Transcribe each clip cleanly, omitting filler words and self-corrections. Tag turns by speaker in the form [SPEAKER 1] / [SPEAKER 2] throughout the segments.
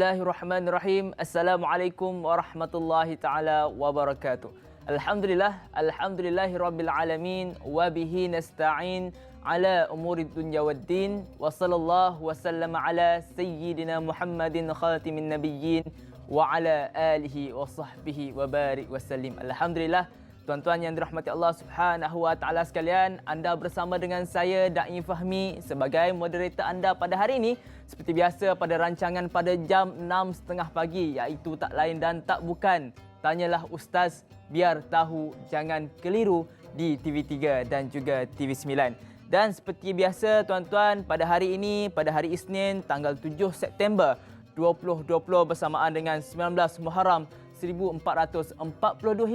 [SPEAKER 1] Bismillahirrahmanirrahim. Assalamualaikum warahmatullahi taala wabarakatuh. Alhamdulillahirabbil alamin wa bihi nasta'in ala umurid dunya waddin wa sallallahu wasallama ala sayyidina Muhammadin khatimin nabiyyin wa ala alihi wa sahbihi wa barik wasallim. Alhamdulillah. Tuan-tuan yang dirahmati Allah Subhanahu wa taala sekalian, anda bersama dengan saya Da'i Fahmi sebagai moderator anda pada hari ini. Seperti biasa pada rancangan pada jam 6.30 pagi, iaitu tak lain dan tak bukan Tanyalah Ustaz, biar tahu jangan keliru di TV3 dan juga TV9. Dan seperti biasa tuan-tuan, pada hari ini, pada hari Isnin tanggal 7 September 2020 bersamaan dengan 19 Muharram 1442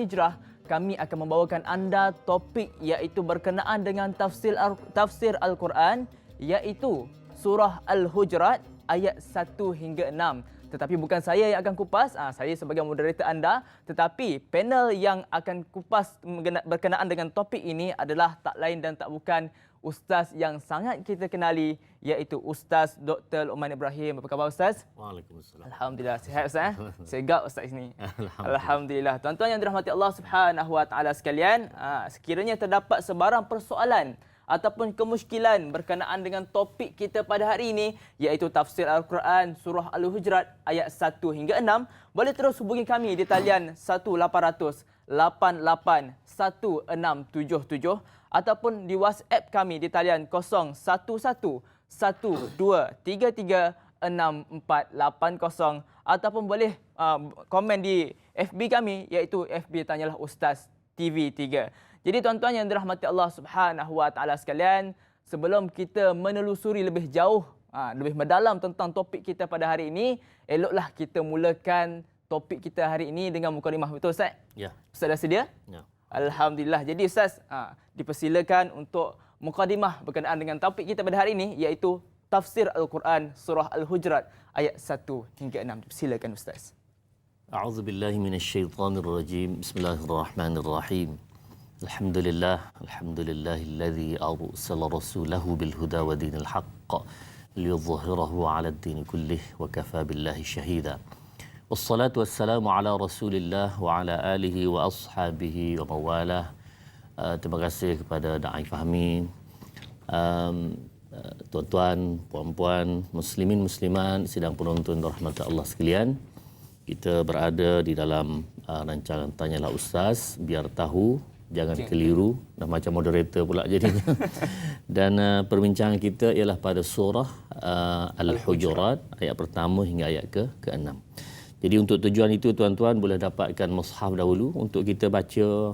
[SPEAKER 1] Hijrah, kami akan membawakan anda topik iaitu berkenaan dengan tafsir Al-Quran, iaitu surah Al-Hujurat ayat 1 hingga 6. Tetapi bukan saya yang akan kupas, saya sebagai moderator anda, tetapi panel yang akan kupas berkenaan dengan topik ini adalah tak lain dan tak bukan Ustaz yang sangat kita kenali, iaitu Ustaz Dr. Luqman Ibrahim. Apa khabar Ustaz?
[SPEAKER 2] Waalaikumsalam.
[SPEAKER 1] Alhamdulillah, sihat Ustaz? Segak Ustaz ini. Alhamdulillah. Tuan-tuan yang dirahmati Allah Subhanahu wa taala sekalian, sekiranya terdapat sebarang persoalan ataupun kemusykilan berkenaan dengan topik kita pada hari ini, iaitu tafsir Al-Quran surah Al-Hujurat ayat 1 hingga 6, boleh terus hubungi kami di talian 1800 88 1677 ataupun di WhatsApp kami di talian 011 1233 6480 ataupun boleh komen di FB kami, iaitu FB Tanyalah Ustaz TV3. Jadi tuan-tuan yang dirahmati Allah Subhanahu wa taala sekalian, sebelum kita menelusuri lebih jauh, lebih mendalam tentang topik kita pada hari ini, eloklah kita mulakan topik kita hari ini dengan mukadimah. Betul Ustaz?
[SPEAKER 2] Ya.
[SPEAKER 1] Ustaz dah sedia?
[SPEAKER 2] Ya.
[SPEAKER 1] Alhamdulillah. Jadi Ustaz, dipersilakan untuk mukadimah berkenaan dengan topik kita pada hari ini, iaitu tafsir Al-Quran surah Al-Hujurat ayat 1 hingga 6. Silakan Ustaz.
[SPEAKER 2] A'udzubillahi minasyaitonirrajim. Bismillahirrahmanirrahim. Alhamdulillahilladzi arsala rasulahu bil huda wa dinil haqq liyudhhirahu 'ala ad-din kullih wa kafa billahi shahida. Wassalatu wassalamu ala Rasulillah wa ala alihi wa ashabihi wa mawalah. Terima kasih kepada Da'i Fahmi, tuan-tuan, puan-puan, muslimin, muslimat, sidang penonton rahmat Allah sekalian. Kita berada di dalam rancangan Tanyalah Ustaz, biar tahu jangan keliru. Dah macam moderator pula jadinya. Dan perbincangan kita ialah pada surah Al-Hujurat ayat pertama hingga ayat ke-6. Jadi untuk tujuan itu tuan-tuan boleh dapatkan mushaf dahulu untuk kita baca,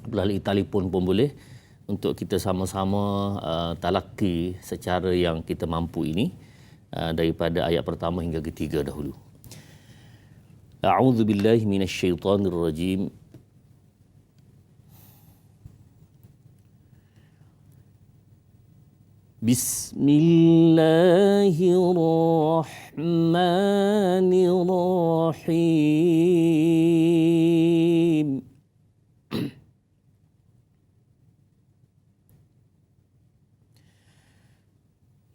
[SPEAKER 2] melalui telefon pun boleh, untuk kita sama-sama talaqi secara yang kita mampu ini, daripada ayat pertama hingga ketiga dahulu. A'udzu billahi minasyaitonir rajim. Bismillahirrahmanirrahim.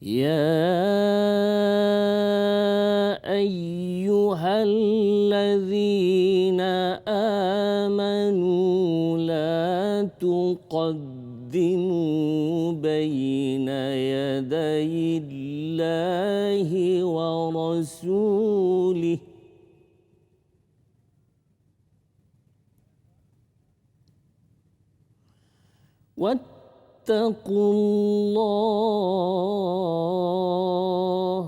[SPEAKER 2] Ya ayyuhalladzina amanu la tuqaddimu baina yadayillahi wa rasulih wattaqullah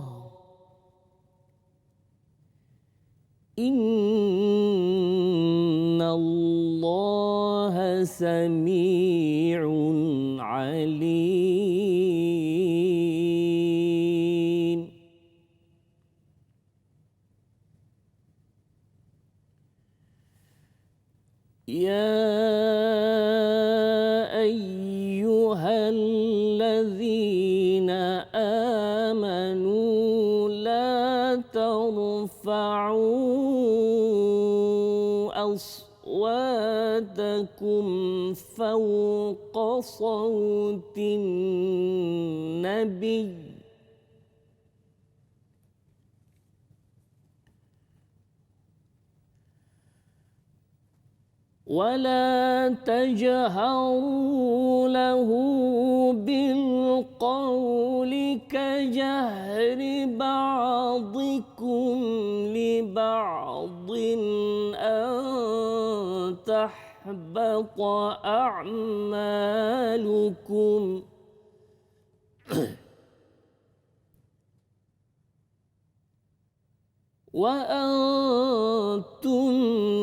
[SPEAKER 2] innallaha sami'un alim. Ya ayyuhalladzina amanu la tarfa'u أصواتكم فوق صوت النبي ولا تجهروا له بالقول كجهر بعضكم لبعض أن تحبط أعمالكم وأنتم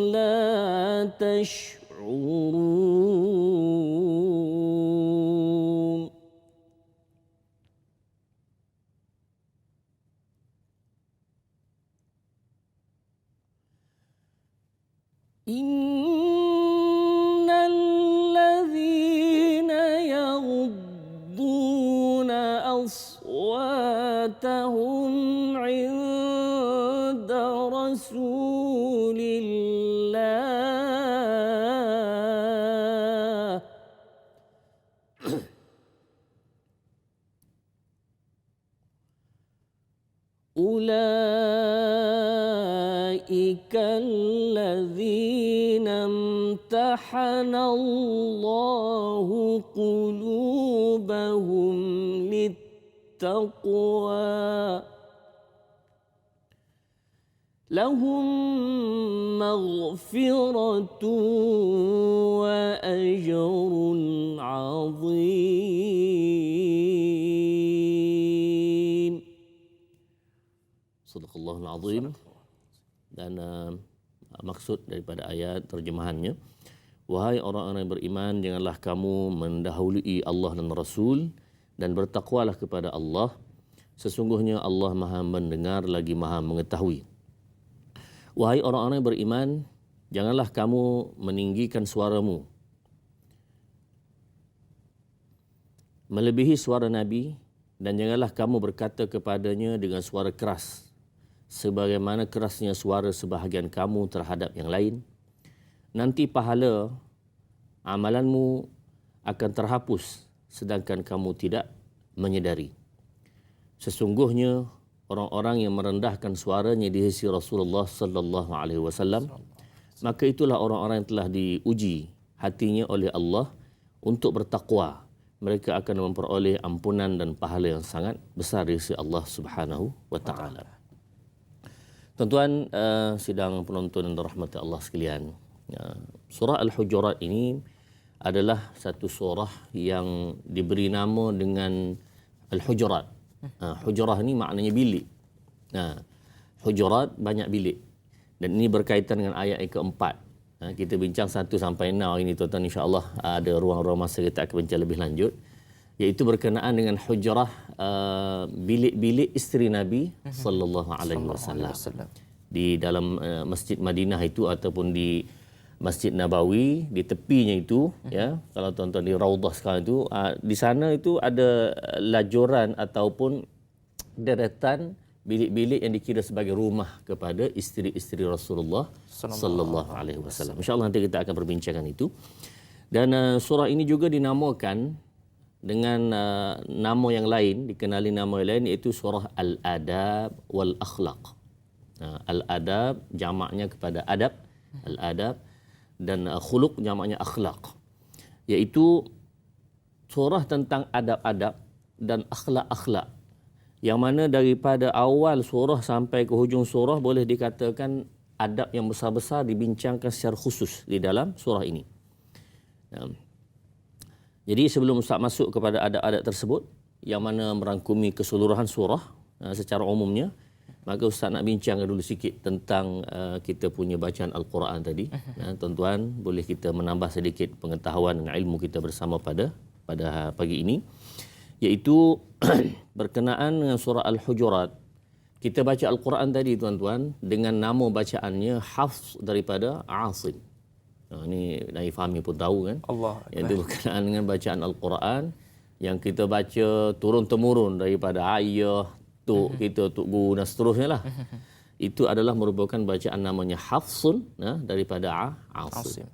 [SPEAKER 2] لا تشعرون إن الذين يغضون أصواتهم عند رسول الله أولئك الذين امتحن الله قلوبهم للتقوى لهم مغفرة وأجر عظيم. Sadaqallahul Azim. Dan maksud daripada ayat terjemahannya, wahai orang-orang yang beriman, janganlah kamu mendahului Allah dan Rasul dan bertakwalah kepada Allah. Sesungguhnya Allah Maha mendengar lagi Maha mengetahui. Wahai orang-orang yang beriman, janganlah kamu meninggikan suaramu melebihi suara Nabi, dan janganlah kamu berkata kepadanya dengan suara keras sebagaimana kerasnya suara sebahagian kamu terhadap yang lain. Nanti pahala amalanmu akan terhapus sedangkan kamu tidak menyedari. Sesungguhnya orang-orang yang merendahkan suaranya di sisi Rasulullah sallallahu alaihi wasallam, maka itulah orang-orang yang telah diuji hatinya oleh Allah untuk bertakwa. Mereka akan memperoleh ampunan dan pahala yang sangat besar di sisi Allah Subhanahu wa taala. Tuan-tuan sidang penonton dan rahmat Allah sekalian, surah Al-Hujurat ini adalah satu surah yang diberi nama dengan Al-Hujurat. Hujurah ni maknanya bilik. Hujurat banyak bilik. Dan ini berkaitan dengan ayat yang keempat. Kita bincang 1 sampai 6 hari ini tuan-tuan, insya-Allah ada ruang-ruang masa kita akan bincang lebih lanjut, iaitu berkenaan dengan hujrah, bilik-bilik isteri Nabi sallallahu alaihi wasallam. Di dalam Masjid Madinah itu ataupun di Masjid Nabawi, di tepinya itu, ya, kalau tuan-tuan di Raudhah sekarang itu, di sana itu ada lajuran ataupun deretan bilik-bilik yang dikira sebagai rumah kepada isteri-isteri Rasulullah sallallahu alaihi wasallam. Insya-Allah nanti kita akan perbincangan itu. Dan surah ini juga dinamakan dengan nama yang lain, dikenali nama yang lain, iaitu surah Al-Adab wal Akhlaq. Al-Adab jamaknya kepada adab, Al-Adab, dan khuluq jamaknya akhlak, iaitu surah tentang adab-adab dan akhlak-akhlak, yang mana daripada awal surah sampai ke hujung surah boleh dikatakan adab yang besar-besar dibincangkan secara khusus di dalam surah ini. Jadi sebelum Ustaz masuk kepada adab-adab tersebut yang mana merangkumi keseluruhan surah secara umumnya, maka Ustaz nak bincang dulu sikit tentang kita punya bacaan Al-Quran tadi. Tuan-tuan, boleh kita menambah sedikit pengetahuan dan ilmu kita bersama pada pagi ini, iaitu berkenaan dengan surah Al-Hujurat. Kita baca Al-Quran tadi tuan-tuan dengan nama bacaannya Hafs daripada Asim. Ini Naif Fahmi pun tahu kan.
[SPEAKER 1] Allah.
[SPEAKER 2] Itu berkenaan dengan bacaan Al-Quran yang kita baca turun-temurun daripada ayah, tok kita, tok guru dan seterusnya lah. Itu adalah merupakan bacaan namanya Hafsun daripada Asim.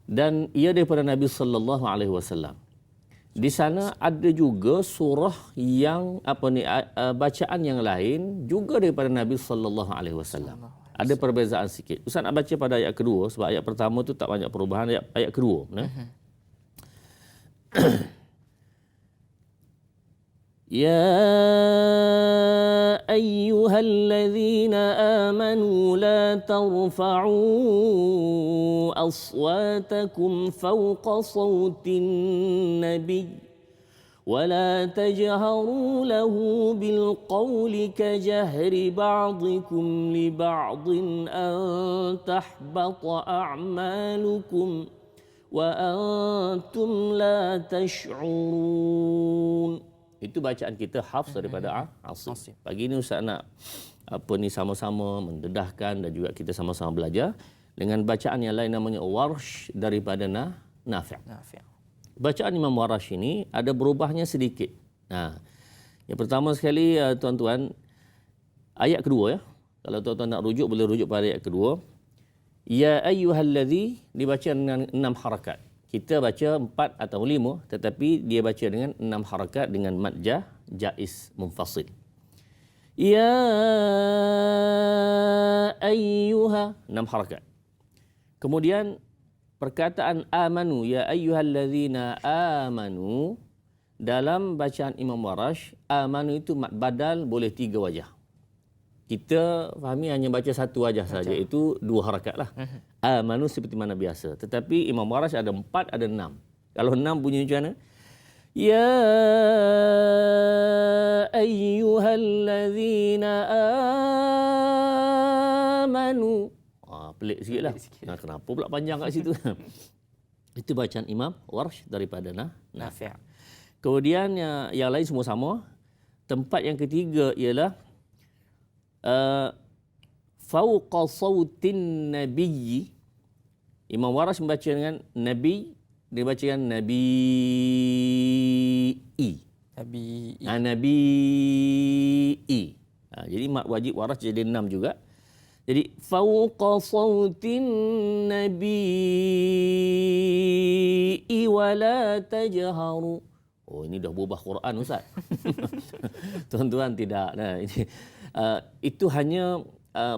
[SPEAKER 2] Dan ia daripada Nabi sallallahu alaihi wasallam. Di sana ada juga surah yang bacaan yang lain juga daripada Nabi sallallahu alaihi wasallam. Ada perbezaan sikit. Ustaz nak baca pada ayat kedua sebab ayat pertama tu tak banyak perubahan. Ayat kedua. يا أيها الذين آمنوا لا ترفعوا أصواتكم فوق صوت النبي ولا تجهروا له بالقول كجهر بعضكم لبعض أن تحبط أعمالكم وأنتم لا تشعرون. Itu bacaan kita Hafs daripada Asim. Pagi ini Ustaz nak sama-sama mendedahkan dan juga kita sama-sama belajar dengan bacaan yang lain namanya Warsh daripada Nafi'. Bacaan Imam Warsh ini ada berubahnya sedikit. Yang pertama sekali tuan-tuan, ayat kedua ya. Kalau tuan-tuan nak rujuk boleh rujuk pada ayat kedua. Ya ayyuhalladzi dibaca dengan 6 harakat. Kita baca 4 atau 5 tetapi dia baca dengan 6 harakat dengan mad jaiz munfasil. Ya ayyuha 6 harakat. Kemudian perkataan amanu ya ayyuhallazina amanu dalam bacaan Imam Warsh, amanu itu mad badal boleh 3 wajah. Kita fahami hanya baca satu wajah saja, itu 2 harakat lah. Amanu seperti mana biasa. Tetapi Imam Warsh ada 4, ada 6. Kalau 6 bunyi macam mana? Ya ayyuhallazina amanu. Pelik sikit lah. Kenapa pula panjang kat situ? Itu bacaan Imam Warsh daripada Nafi'. Kemudian yang lain semua sama. Tempat yang ketiga ialah fauqa sautin nabiyyi. Imam Warsh membaca dengan nabi, dia baca dengan nabi'i. Nabi'i. Jadi mat wajib Warsh jadi 6 juga. Jadi fauqa sautin nabiyyi wala tajharu. Oh, ini dah berubah Quran Ustaz. Tuan-tuan tidak. Itu hanya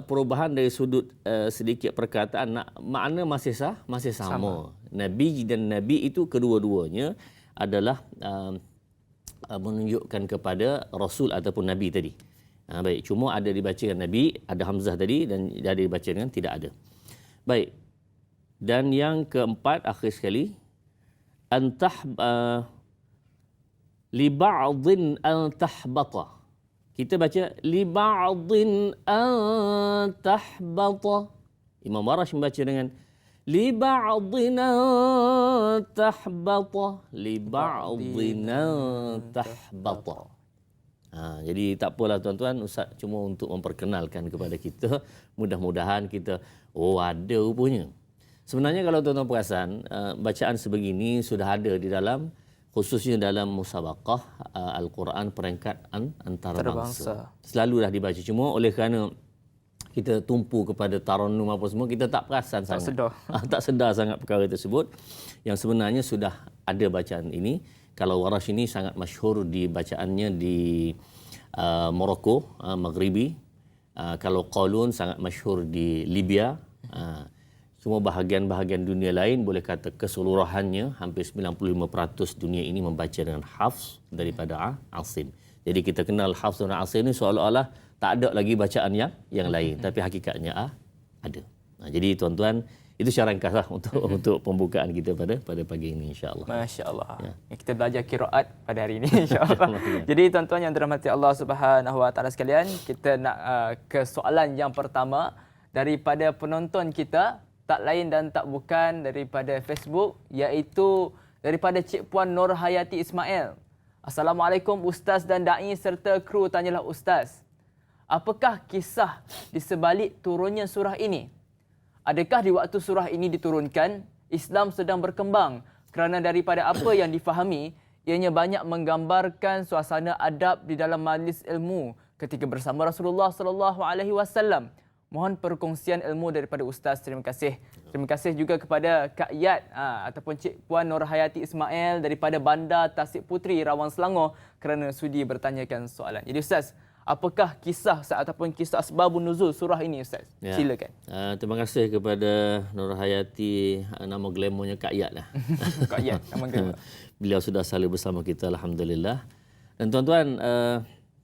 [SPEAKER 2] perubahan dari sudut sedikit perkataan. Makna masih sama. Nabi dan Nabi itu kedua-duanya adalah menunjukkan kepada Rasul ataupun Nabi tadi. Baik, cuma ada dibaca dengan Nabi, ada Hamzah tadi dan ada dibaca dengan tidak ada. Baik. Dan yang keempat akhir sekali li ba'dhin an tahbata. Kita baca li ba'dhin an tahbata. Imam Warsh membaca dengan li ba'dhin an tahbata. Li ba'dhin an tahbata. Jadi tak apalah tuan-tuan, Ustaz cuma untuk memperkenalkan kepada kita. Mudah-mudahan kita ada rupanya. Sebenarnya kalau tuan-tuan perasan, bacaan sebegini sudah ada di dalam, khususnya dalam musabaqah Al-Quran peringkat antarabangsa. Selalu dah dibaca. Cuma oleh kerana kita tumpu kepada tarannum apa semua, kita tak perasan sangat. Tak sedar sangat perkara tersebut. Yang sebenarnya sudah ada bacaan ini. Kalau Warsh ini sangat masyhur di bacaannya di Morocco, Maghribi. Kalau Qalun sangat masyhur di Libya. Semua bahagian-bahagian dunia lain, boleh kata keseluruhannya, hampir 95% dunia ini membaca dengan Hafs daripada Asim. Jadi kita kenal Hafs dan Asim ini seolah-olah tak ada lagi bacaan yang lain. Tapi hakikatnya ada. Jadi tuan-tuan, itu secara ringkaslah untuk pembukaan kita pada pagi ini, insya-Allah.
[SPEAKER 1] Masya-Allah. Ya. Kita belajar qiraat pada hari ini, insya-Allah. Jadi tuan-tuan yang dirahmati Allah Subhanahu Wa Taala sekalian, kita nak ke soalan yang pertama daripada penonton kita, tak lain dan tak bukan daripada Facebook, iaitu daripada Cik Puan Nur Hayati Ismail. Assalamualaikum Ustaz dan Da'i serta kru Tanyalah Ustaz. Apakah kisah di sebalik turunnya surah ini? Adakah di waktu surah ini diturunkan, Islam sedang berkembang kerana daripada apa yang difahami, ianya banyak menggambarkan suasana adab di dalam majlis ilmu ketika bersama Rasulullah sallallahu alaihi wasallam. Mohon perkongsian ilmu daripada Ustaz. Terima kasih. Terima kasih juga kepada Kak Yat ataupun Cik Puan Nur Hayati Ismail daripada Bandar Tasik Puteri, Rawang Selangor kerana sudi bertanyakan soalan. Jadi Ustaz, apakah kisah ataupun kisah asbabun nuzul surah ini Ustaz?
[SPEAKER 2] Ya.
[SPEAKER 1] Silakan.
[SPEAKER 2] Terima kasih kepada Nur Hayati, nama glamournya Kak Yat lah.
[SPEAKER 1] Kak Yat, nama glamour.
[SPEAKER 2] Beliau sudah selalu bersama kita, alhamdulillah. Dan tuan-tuan,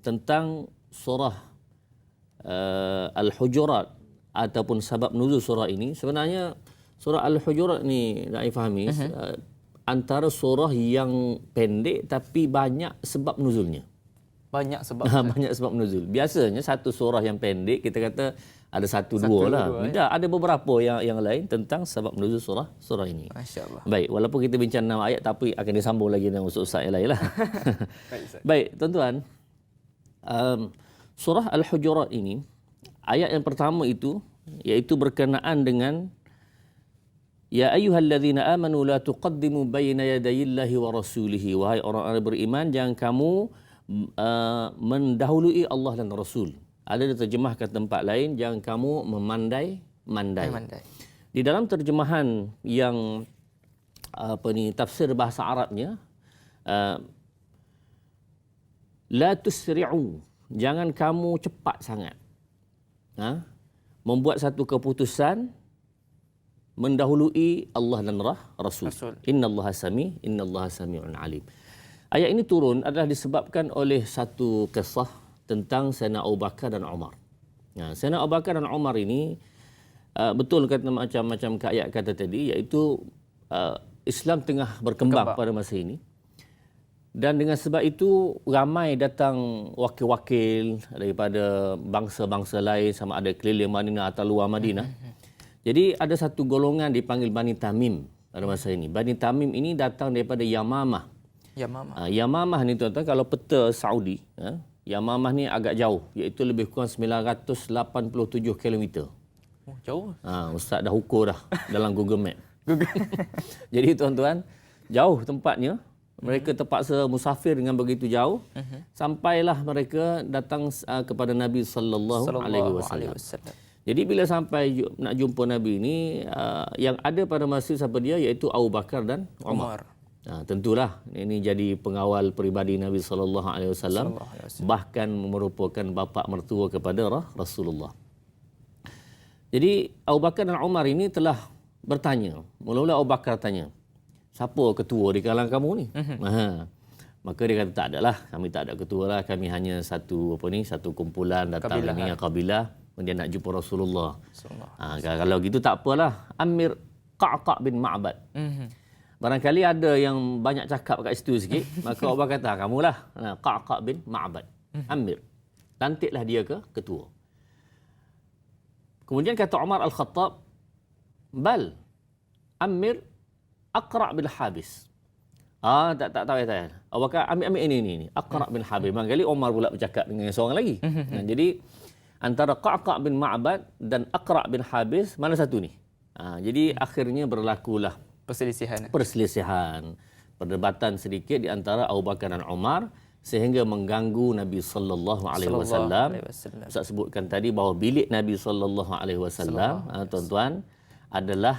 [SPEAKER 2] tentang surah Al-Hujurat ataupun sebab nuzul surah ini, sebenarnya surah Al-Hujurat ni nak difahami, antara surah yang pendek tapi banyak sebab nuzulnya.
[SPEAKER 1] Banyak sebab.
[SPEAKER 2] Banyak sebab nuzul. Biasanya satu surah yang pendek kita kata ada satu dua lah. Tidak, ada beberapa yang lain tentang sebab nuzul surah ini.
[SPEAKER 1] Masya-Allah.
[SPEAKER 2] Baik, walaupun kita bincang 6 ayat tapi akan disambung lagi dengan ustaz yang lain lah. Baik, tuan-tuan. Surah Al-Hujurat ini ayat yang pertama itu iaitu berkenaan dengan Ya ayyuhallazina amanu la tuqaddimu baina yadayillahi wa rasulihi. Wahai orang-orang beriman, jangan kamu mendahului Allah dan Rasul. Ada diterjemahkan tempat lain, jangan kamu memandai-mandai. Di dalam terjemahan yang tafsir bahasa Arabnya, la tusri'u, jangan kamu cepat sangat. Membuat satu keputusan mendahului Allah dan Rasul. Innallaha sami'un alim. Ayat ini turun adalah disebabkan oleh satu kisah tentang Sayyidina Abu Bakar dan Umar. Sayyidina Abu Bakar dan Umar ini betul kata macam Kak Ayat kata tadi, iaitu Islam tengah berkembang pada masa ini. Dan dengan sebab itu ramai datang wakil-wakil daripada bangsa-bangsa lain, sama ada keliling Madinah atau luar Madinah. Jadi ada satu golongan dipanggil Bani Tamim pada masa ini. Bani Tamim ini datang daripada Yamamah. Yamamah ni tuan-tuan, kalau peta Saudi, Yamamah ni agak jauh, iaitu lebih kurang 987 km.
[SPEAKER 1] Oh, jauh.
[SPEAKER 2] Ustaz dah ukur dah dalam Google Map. Jadi tuan-tuan, jauh tempatnya. Mereka terpaksa musafir dengan begitu jauh, sampailah mereka datang kepada Nabi sallallahu alaihi wasallam. Jadi bila sampai nak jumpa Nabi ini, yang ada pada masa siapa dia, iaitu Abu Bakar dan Umar. Tentulah ini jadi pengawal peribadi Nabi sallallahu alaihi wasallam, bahkan merupakan bapa mertua kepada Rasulullah. Jadi Abu Bakar dan Umar ini telah bertanya. Mula-mula Abu Bakar tanya, siapa ketua di kalangan kamu ni? Maka dia kata, tak adalah, kami tak ada ketua lah, kami hanya satu kumpulan datang ini kabilah, dia nak jumpa Rasulullah. Kalau gitu tak apalah, Amir Qa'qa' bin Ma'bad. Barangkali ada yang banyak cakap kat situ sikit, maka Abu Bakar kata, kamulah Qa'qa' bin Ma'bad. Amir. Lantiklah dia ke ketua. Kemudian kata Umar Al-Khattab, bal Amir Aqra' bin Habis. Tak tahu ya. Abu Bakar ambil ini. Aqra' bin Habis. Barangkali Umar pula bercakap dengan seorang lagi. Jadi antara Qa'qa' bin Ma'bad dan Aqra' bin Habis, mana satu ni? Jadi akhirnya berlakulah perselisihan, perdebatan sedikit di antara Abu Bakar dan Umar, sehingga mengganggu Nabi sallallahu alaihi wasallam. Ustaz sebutkan tadi bahawa bilik Nabi sallallahu alaihi wasallam, tuan-tuan, adalah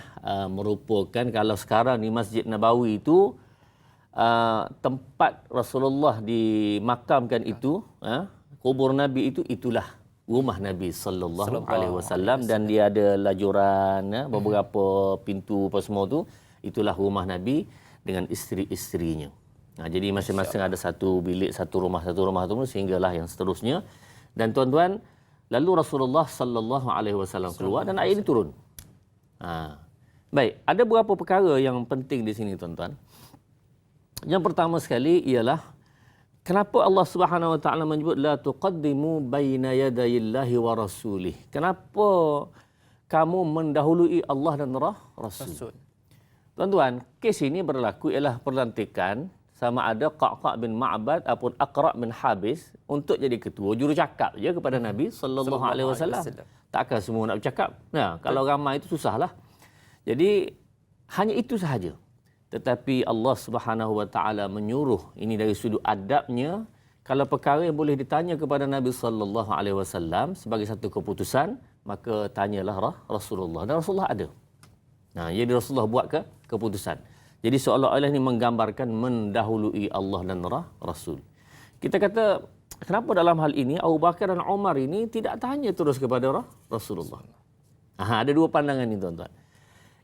[SPEAKER 2] merupakan, kalau sekarang di Masjid Nabawi itu tempat Rasulullah dimakamkan itu, kubur Nabi itu, itulah rumah Nabi sallallahu alaihi wasallam, dan dia ada lajuran, beberapa pintu apa semua tu, itulah rumah Nabi dengan isteri-isterinya. Jadi masing-masing ada satu bilik, satu rumah tu, sehinggalah yang seterusnya. Dan tuan-tuan, lalu Rasulullah sallallahu alaihi wasallam keluar dan ayat ini turun. Baik, ada beberapa perkara yang penting di sini tuan-tuan. Yang pertama sekali ialah kenapa Allah Subhanahu Wa Taala menyebut la tuqaddimu baina yadayillahi wa rasulih. Kenapa kamu mendahului Allah dan Rasul? Tuan-tuan, kes ini berlaku ialah perlantikan sama ada Qa'qa' bin Ma'bad ataupun Aqra' bin Habis untuk jadi ketua, juru cakap je kepada Nabi sallallahu alaihi wasallam. Takkan semua nak bercakap. Kalau ramai itu susahlah. Jadi hanya itu sahaja. Tetapi Allah Subhanahu Wa Taala menyuruh, ini dari sudut adabnya, kalau perkara yang boleh ditanya kepada Nabi sallallahu alaihi wasallam sebagai satu keputusan, maka tanyalah Rasulullah, dan Rasulullah ada. Jadi Rasulullah buat keputusan. Jadi seolah-olah ini menggambarkan mendahului Allah dan Rasul. Kita kata kenapa dalam hal ini Abu Bakar dan Umar ini tidak tanya terus kepada Rasulullah? Ada dua pandangan ini, tuan-tuan.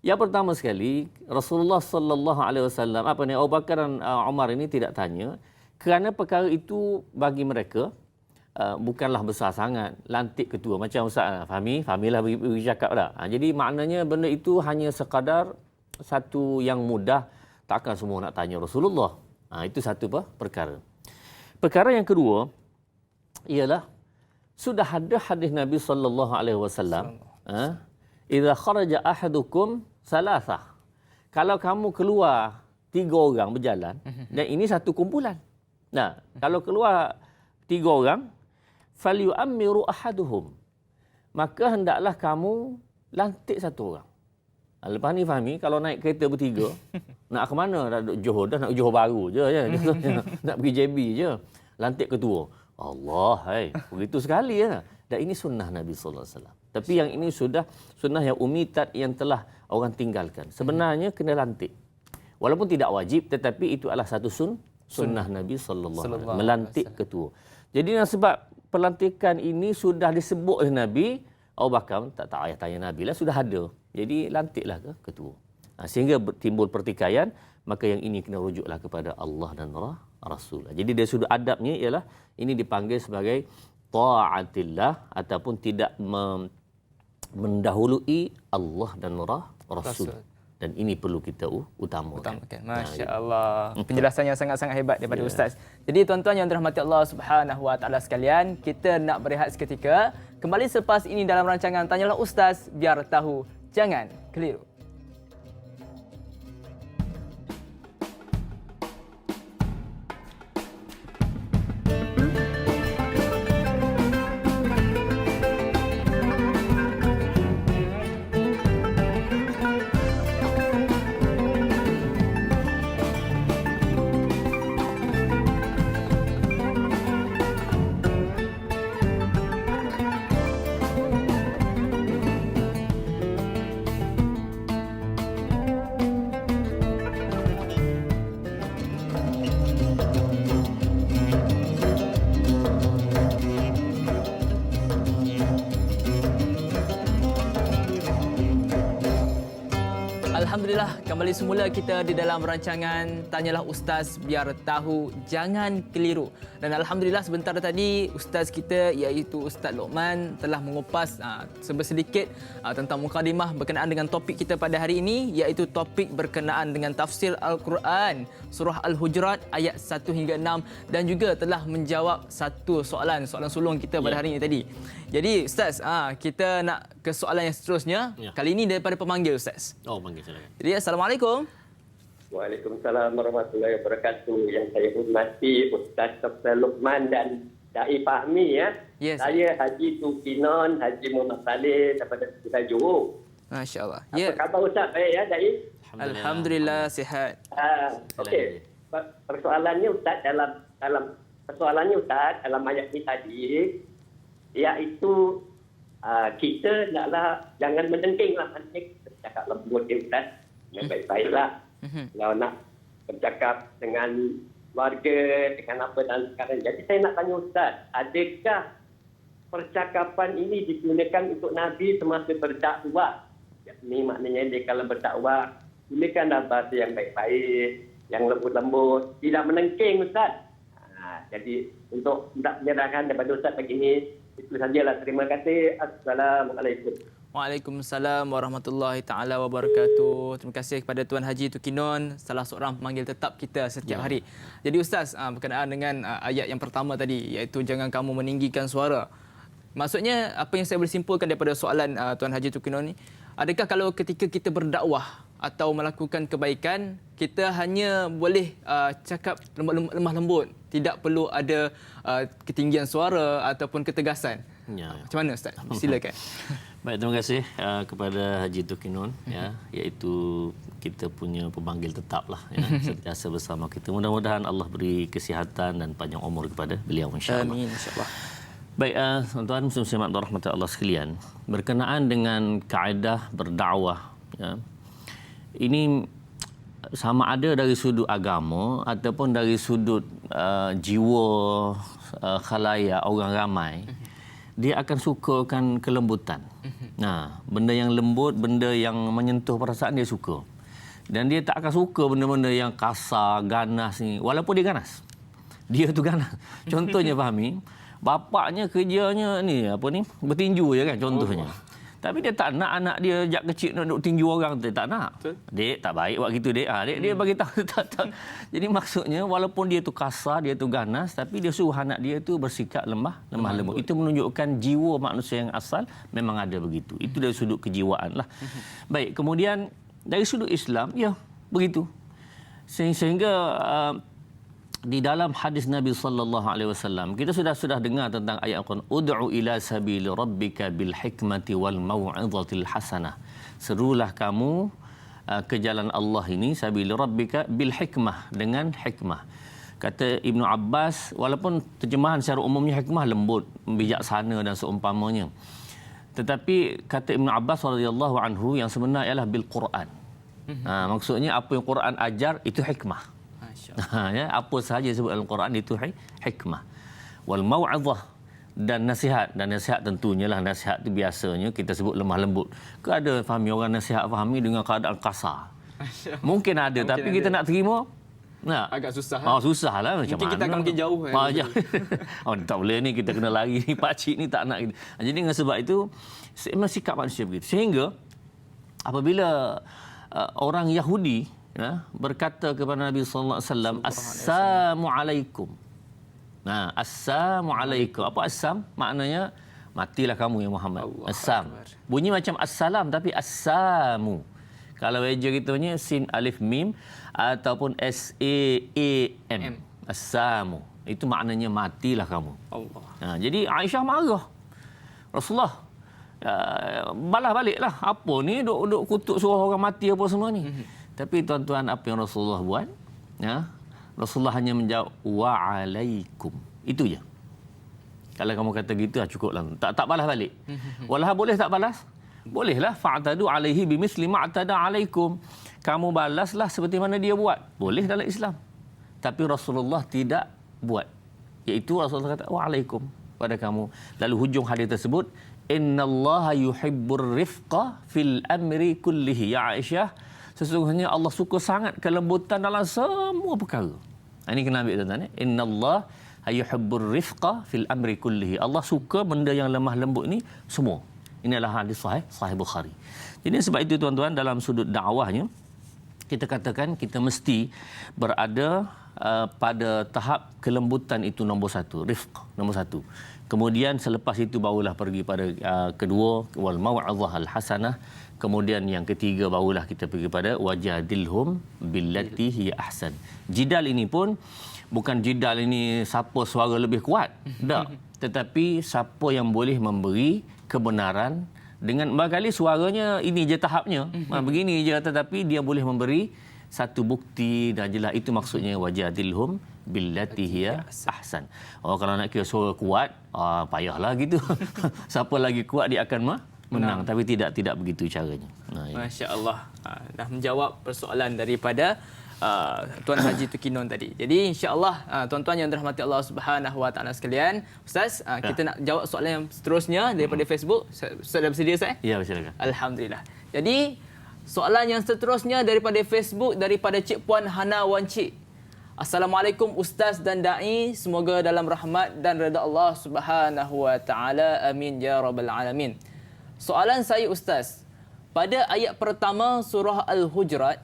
[SPEAKER 2] Yang pertama sekali, Rasulullah sallallahu alaihi wasallam, Abu Bakar dan Umar ini tidak tanya kerana perkara itu bagi mereka bukanlah besar sangat, lantik ketua macam Ustaz fahamilah bagi cakap dah. Jadi maknanya benda itu hanya sekadar satu yang mudah, takkan semua nak tanya Rasulullah. Itu satu perkara. Perkara yang kedua ialah sudah ada hadis Nabi sallallahu alaihi wasallam, idza kharaja ahadukum salasah. Kalau kamu keluar 3 orang berjalan dan ini satu kumpulan. Nah, kalau keluar 3 orang, falyu'ammiru ahaduhum. Maka hendaklah kamu lantik satu orang. Lepas ni fahami, kalau naik kereta bertiga, nak ke mana? Nak duduk Johor dah, nak ke Johor Baru je. Nak pergi JB je. Lantik ketua. Allah, begitu sekali ya. Dan ini sunnah Nabi sallallahu alaihi wasallam. Tapi yang ini sudah sunnah yang umitat yang telah orang tinggalkan. Sebenarnya kena lantik. Walaupun tidak wajib, tetapi itu adalah satu sunnah Nabi sallallahu alaihi wasallam, melantik ketua. Jadi sebab pelantikan ini sudah disebut oleh Nabi, Abu Bakar tak payah tanya Nabi lah, sudah ada. Jadi lantiklah ketua. Sehingga timbul pertikaian, maka yang ini kena rujuklah kepada Allah dan Rasul. Jadi dia sudah adabnya ialah ini dipanggil sebagai ta'atillah ataupun tidak mendahului Allah dan Rasul. Dan ini perlu kita utamakan.
[SPEAKER 1] Masya Allah. Penjelasan yang sangat-sangat hebat daripada Ustaz. Jadi tuan-tuan yang dirahmati Allah Subhanahu Wa Taala sekalian, kita nak berehat seketika. Kembali selepas ini dalam rancangan Tanyalah Ustaz, biar tahu, jangan keliru. Alhamdulillah, kembali semula kita di dalam rancangan Tanyalah Ustaz, biar tahu, jangan keliru. Dan Alhamdulillah sebentar tadi Ustaz kita iaitu Ustaz Luqman telah mengupas sedikit tentang mukadimah berkenaan dengan topik kita pada hari ini, iaitu topik berkenaan dengan tafsir Al-Quran, surah Al-Hujurat ayat 1 hingga 6, dan juga telah menjawab satu soalan sulung kita pada hari ini tadi. Jadi Ustaz, kita nak ke soalan yang seterusnya. Kali ini daripada pemanggil Ustaz.
[SPEAKER 2] Panggil silakan.
[SPEAKER 1] Jadi Assalamualaikum.
[SPEAKER 3] Waalaikumsalam warahmatullahi wabarakatuh. Yang saya hormati Ustaz Dr. Luqman dan Dai Fahmi ya.
[SPEAKER 1] Yes.
[SPEAKER 3] Saya Haji Tukinon, Haji Muhammad Saleh daripada Kota Johor.
[SPEAKER 1] Masya-Allah.
[SPEAKER 3] Apa khabar Ustaz? Baik ya, Dai?
[SPEAKER 1] Alhamdulillah sihat.
[SPEAKER 3] Okey. Persoalannya Ustaz dalam persoalannya Ustaz dalam ayat ini tadi, iaitu kita naklah jangan mendengkinglah nanti bercakap lembut ya Ustaz. Yang baik-baiklah. Kalau nak bercakap dengan warga, dengan apa dan sekarang. Jadi saya nak tanya Ustaz, adakah percakapan ini digunakan untuk Nabi semasa berdakwah? Ini maknanya dia kalau berdakwah, gunakanlah bahasa yang baik-baik, yang lembut-lembut, tidak menengking Ustaz. Jadi untuk menyerahkan daripada Ustaz pagi ini, itu sajalah. Terima kasih. Assalamualaikum.
[SPEAKER 1] Waalaikumsalam warahmatullahi taala wabarakatuh. Terima kasih kepada Tuan Haji Tukinon, salah seorang pemanggil tetap kita setiap hari. Jadi Ustaz, berkenaan dengan ayat yang pertama tadi, iaitu jangan kamu meninggikan suara. Maksudnya apa yang saya boleh simpulkan daripada soalan Tuan Haji Tukinon ni, adakah kalau ketika kita berdakwah atau melakukan kebaikan, kita hanya boleh cakap lemah lembut, tidak perlu ada ketinggian suara ataupun ketegasan? Macam mana Ustaz? Silakan.
[SPEAKER 2] Baik, terima kasih kepada Haji Tukinon, iaitu kita punya pemanggil tetap lah, sentiasa bersama kita. Mudah-mudahan Allah beri kesihatan dan panjang umur kepada beliau, insya-Allah.
[SPEAKER 1] Amin, insya-Allah.
[SPEAKER 2] Baik, tuan-tuan muslim-muslimat rahmat Allah sekalian, berkenaan dengan kaedah berdakwah, ini sama ada dari sudut agama ataupun dari sudut jiwa khalayak, orang ramai, dia akan sukakan kelembutan. Nah, benda yang lembut, benda yang menyentuh perasaan dia suka. Dan dia tak akan suka benda-benda yang kasar, ganas ni. Walaupun dia ganas. Dia tu ganas. Contohnya Fahmi, bapaknya kerjanya ni bertinju je kan contohnya. Tapi dia tak nak anak dia jak kecil nak duk tinju orang tu, tak nak.
[SPEAKER 1] Betul.
[SPEAKER 2] Dek tak baik buat gitu dek. Dek dia bagi tahu tak. Jadi maksudnya walaupun dia tu kasar, dia tu ganas, tapi dia suruh anak dia tu bersikap lemah lembut. Itu menunjukkan jiwa manusia yang asal memang ada begitu. Itu dari sudut kejiwaan lah. Baik, kemudian dari sudut Islam, ya begitu. Sehingga di dalam hadis Nabi sallallahu alaihi wasallam kita sudah dengar tentang ayat Al-Quran, ud'u ila sabili rabbika bil hikmati wal mau'izatil hasanah. Serulah kamu ke jalan Allah ini, sabili rabbika bil hikmah, dengan hikmah. Kata Ibnu Abbas, walaupun terjemahan secara umumnya hikmah lembut, bijaksana dan seumpamanya. Tetapi kata Ibnu Abbas radhiyallahu anhu, yang sebenar ialah bil Quran. Maksudnya apa yang Quran ajar itu hikmah. Ya, apa sahaja disebut dalam Quran itu hikmah. Wal mau'izah, dan nasihat. Dan nasihat tentunya lah, nasihat itu biasanya kita sebut lemah lembut. Ke ada Fahmi orang nasihat Fahmi dengan keadaan kasar? Mungkin ada, tapi ada. Kita nak terima
[SPEAKER 1] agak susah.
[SPEAKER 2] Susah lah. Macam
[SPEAKER 1] mungkin kita akan pergi jauh.
[SPEAKER 2] Tak boleh ni, kita kena lari ni, pakcik ni tak nak. Jadi dengan sebab itu memang sikap manusia begitu. Sehingga apabila orang Yahudi berkata kepada Nabi sallallahu alaihi wasallam, assalamualaikum. Assalamualaikum. Apa assam? Maknanya matilah kamu ya Muhammad. Assam. Bunyi macam assalam tapi assamu. Kalau eja kita punya sin alif mim ataupun S A A M. Assamu. Itu maknanya matilah kamu. Allah. Jadi Aisyah marah. Rasulullah balas baliklah. Apa ni duk kutuk suruh orang mati apa semua ni. Tapi tuan-tuan, apa yang Rasulullah buat? Rasulullah hanya menjawab wa'alaikum. Itu je. Kalau kamu kata gitu, cukuplah. Tak balas balik. Walah boleh tak balas? Bolehlah. Fa'tadu alaihi bimisli ma'tada alaikum. Kamu balaslah seperti mana dia buat. Boleh dalam Islam. Tapi Rasulullah tidak buat. Iaitu Rasulullah kata wa'alaikum pada kamu. Lalu hujung hadis tersebut, innallaha yuhibbur rifqa fil amri kullihi. Ya Aisyah, sesungguhnya Allah suka sangat kelembutan dalam semua perkara. Ini kena ambil tuan-tuan. Innallah yuhibbur rifqa fil amri kullihi. Allah suka benda yang lemah lembut ni semua. Ini adalah hadis sahih Bukhari. Jadi sebab itu tuan-tuan, dalam sudut dakwahnya kita katakan kita mesti berada pada tahap kelembutan itu nombor satu, rifq nombor satu. Kemudian selepas itu barulah pergi pada kedua, wal mau'izah al hasanah. Kemudian yang ketiga barulah kita pergi pada wajadilhum billati hiya ahsan. Jidal ini pun bukan jidal ini siapa suara lebih kuat. Tak. Tetapi siapa yang boleh memberi kebenaran dengan barangkali suaranya ini je tahapnya. Begini je, tetapi dia boleh memberi satu bukti dan jelas. Itu maksudnya wajadilhum billati hiya ahsan. Kalau nak kira suara kuat, payahlah gitu. Siapa lagi kuat dia akan menang. Tapi tidak begitu caranya.
[SPEAKER 1] Masya-Allah. Dah menjawab persoalan daripada Tuan Haji Tukinon tadi. Jadi insya-Allah tuan-tuan yang dirahmati Allah Subhanahu Wa Taala sekalian, Ustaz, kita nak jawab soalan yang seterusnya daripada Facebook. Sudah bersedia Ustaz?
[SPEAKER 2] Ya, silakan.
[SPEAKER 1] Alhamdulillah. Jadi soalan yang seterusnya daripada Facebook, daripada Cik Puan Hana Wancik. Assalamualaikum Ustaz dan Da'i, semoga dalam rahmat dan redha Allah Subhanahu Wa Taala. Amin ya rabbal alamin. Soalan saya Ustaz, pada ayat pertama surah Al-Hujurat,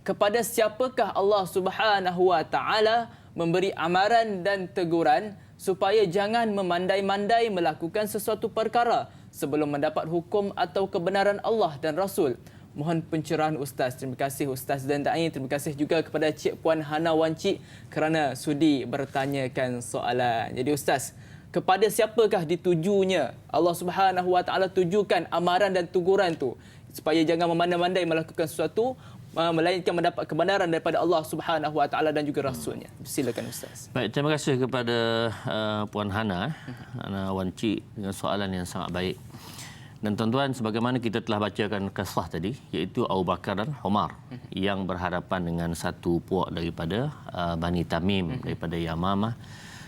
[SPEAKER 1] kepada siapakah Allah Subhanahu Wa Taala memberi amaran dan teguran supaya jangan memandai-mandai melakukan sesuatu perkara sebelum mendapat hukum atau kebenaran Allah dan Rasul? Mohon pencerahan Ustaz. Terima kasih Ustaz dan Da'i. Terima kasih juga kepada Cik Puan Hana Wancik kerana sudi bertanyakan soalan. Jadi Ustaz, kepada siapakah ditujunya Allah Subhanahu Wa Taala tujukan amaran dan teguran tu supaya jangan memandai-mandai melakukan sesuatu melainkan mendapat kebenaran daripada Allah Subhanahu Wa Taala dan juga Rasulnya. Silakan Ustaz.
[SPEAKER 2] Baik, terima kasih kepada Puan Hana Wancik dengan soalan yang sangat baik. Dan tuan-tuan, sebagaimana kita telah bacakan kisah tadi, iaitu Abu Bakar dan Umar yang berhadapan dengan satu puak daripada Bani Tamim, daripada Yamamah.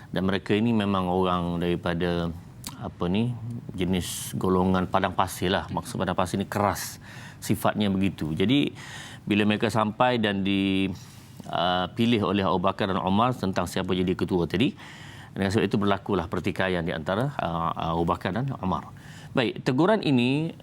[SPEAKER 2] Dan mereka ini memang orang daripada jenis golongan padang pasir lah. Maksud padang pasir ni keras, sifatnya begitu. Jadi bila mereka sampai dan dipilih oleh Abu Bakar dan Umar tentang siapa jadi ketua tadi, dengan sebab itu berlakulah pertikaian di antara Abu Bakar dan Umar. Baik, teguran ini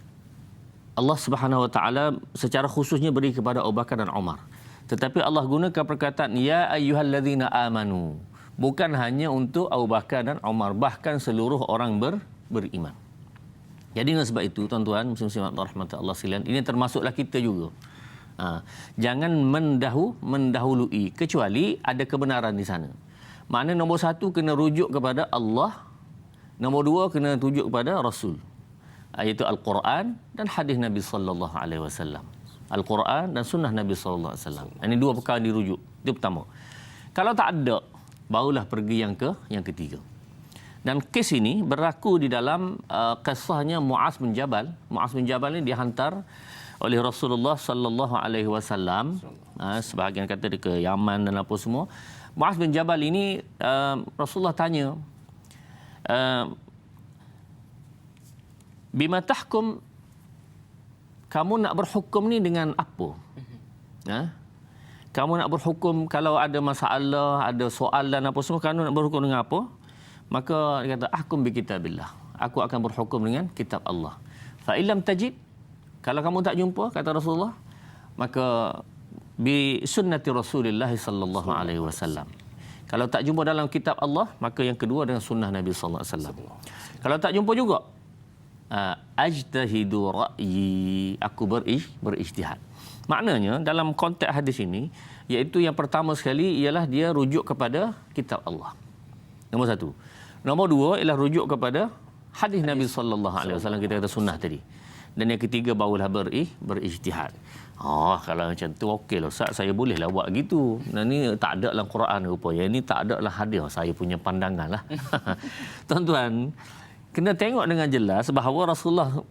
[SPEAKER 2] Allah Subhanahu Wa Taala secara khususnya beri kepada Abu Bakar dan Umar. Tetapi Allah gunakan perkataan ya ayyuhallazina amanu. Bukan hanya untuk Abu Bakar dan Umar, bahkan seluruh orang beriman. Jadi dengan sebab itu tuan-tuan muslim-muslimat rahmatullah Allah sekalian, ini termasuklah kita juga. Jangan mendahului kecuali ada kebenaran di sana. Makna nombor satu kena rujuk kepada Allah, nombor dua kena rujuk kepada Rasul, iaitu Al-Quran dan hadis Nabi sallallahu alaihi wasallam. Al-Quran dan sunnah Nabi sallallahu alaihi wasallam. Ini dua perkara dirujuk. Itu pertama. Kalau tak ada, barulah pergi yang ketiga. Dan kes ini berlaku di dalam kisahnya Muaz bin Jabal. Muaz bin Jabal ini dihantar oleh Rasulullah sallallahu alaihi wasallam. Sebahagian kata dia ke Yaman dan apa semua. Muaz bin Jabal ini Rasulullah tanya, bima tahkum, kamu nak berhukum ni dengan apa? Kamu nak berhukum kalau ada masalah, ada soalan apa semua, kamu nak berhukum dengan apa? Maka dia kata, ahkum bi kitabillah. Aku akan berhukum dengan kitab Allah. Fa illam tajid, kalau kamu tak jumpa, kata Rasulullah, maka bi sunnati Rasulillah sallallahu alaihi wasallam. Kalau tak jumpa dalam kitab Allah, maka yang kedua dengan sunnah Nabi sallallahu alaihi wasallam. Kalau tak jumpa juga, ajtahidu ra'yi, aku berijtihad. Maknanya dalam konteks hadis ini, iaitu yang pertama sekali ialah dia rujuk kepada kitab Allah. Nombor satu. Nombor dua ialah rujuk kepada hadis Nabi sallallahu alaihi wasallam, kita kata sunnah tadi. Dan yang ketiga barulah berijtihad. Kalau macam tu okeylah Ustaz, saya bolehlah buat gitu. Nah, ni tak ada dalam Quran rupanya. Ini tak ada dalam hadis. Saya punya pandangan lah. Tuan-tuan, kena tengok dengan jelas bahawa Rasulullah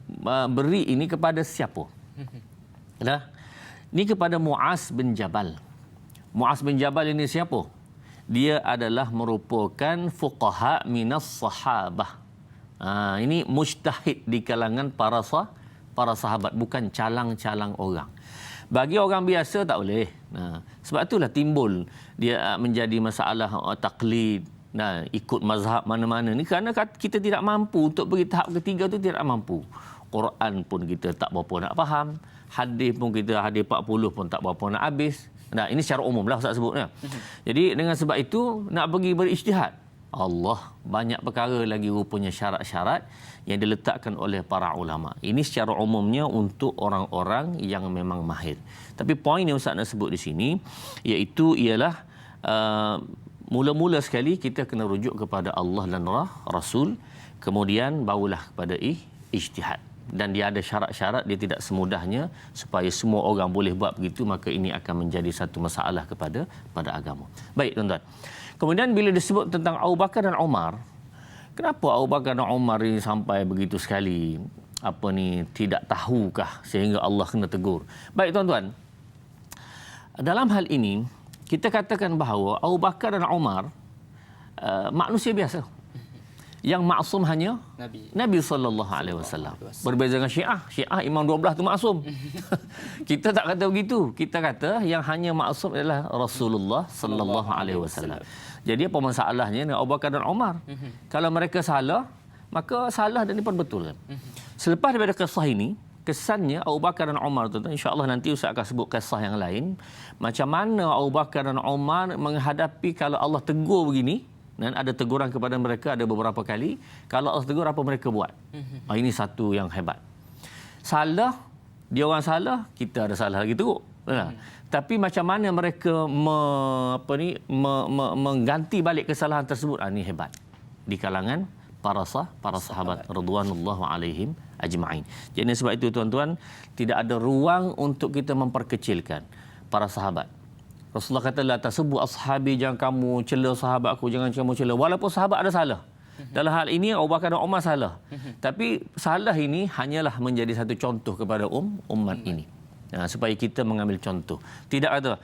[SPEAKER 2] beri ini kepada siapa. Ini kepada Muaz bin Jabal. Muaz bin Jabal ini siapa? Dia adalah merupakan fuqaha minas sahabah. Ini mujtahid di kalangan para sahabat, bukan calang-calang orang. Bagi orang biasa tak boleh. Sebab itulah timbul dia menjadi masalah taklid. Ikut mazhab mana-mana ni kerana kita tidak mampu untuk pergi tahap ketiga tu, tidak mampu. Quran pun kita tak berapa nak faham, hadis pun kita hadis 40 pun tak berapa nak habis. Ini secara umum lah Ustaz sebutnya. Jadi dengan sebab itu nak pergi berijtihad. Allah banyak perkara lagi rupanya syarat-syarat yang diletakkan oleh para ulama. Ini secara umumnya untuk orang-orang yang memang mahir. Tapi poin yang Ustaz nak sebut di sini iaitu ialah mula-mula sekali kita kena rujuk kepada Allah dan Rasul, kemudian barulah kepada ijtihad. Dan dia ada syarat-syarat, dia tidak semudahnya supaya semua orang boleh buat begitu, maka ini akan menjadi satu masalah pada agama. Baik tuan-tuan. Kemudian bila disebut tentang Abu Bakar dan Umar, kenapa Abu Bakar dan Umar ini sampai begitu sekali tidak tahukah sehingga Allah kena tegur? Baik tuan-tuan. Dalam hal ini kita katakan bahawa Abu Bakar dan Umar manusia biasa. Yang maksum hanya Nabi sallallahu alaihi wasallam. Berbeza dengan Syiah imam 12 tu maksum. Kita tak kata begitu. Kita kata yang hanya maksum adalah Rasulullah sallallahu alaihi wasallam. Jadi apa masalahnya dengan Abu Bakar dan Umar? Kalau mereka salah, maka salah dan diperbetulkan. Selepas daripada kisah ini, kesannya Abu Bakar dan Umar tu, insya-Allah nanti Ustaz akan sebut kisah yang lain, macam mana Abu Bakar dan Umar menghadapi kalau Allah tegur begini. Dan ada teguran kepada mereka ada beberapa kali. Kalau Allah tegur, apa mereka buat? Ini satu yang hebat. Salah, dia orang salah, kita ada salah lagi teruk. Tapi macam mana mereka mengganti balik kesalahan tersebut? Ini hebat. Di kalangan para sahabat radhiyallahu alaihim ajma'in. Jadi sebab itu tuan-tuan, tidak ada ruang untuk kita memperkecilkan para sahabat. Rasulullah kata, la tasubbu ashabi, jangan kamu cela sahabat aku, jangan kamu cela. Walaupun sahabat ada salah. Dalam hal ini Abu Bakar dan Umar salah. Tapi salah ini hanyalah menjadi satu contoh kepada umat ini. supaya kita mengambil contoh. Tidak ada,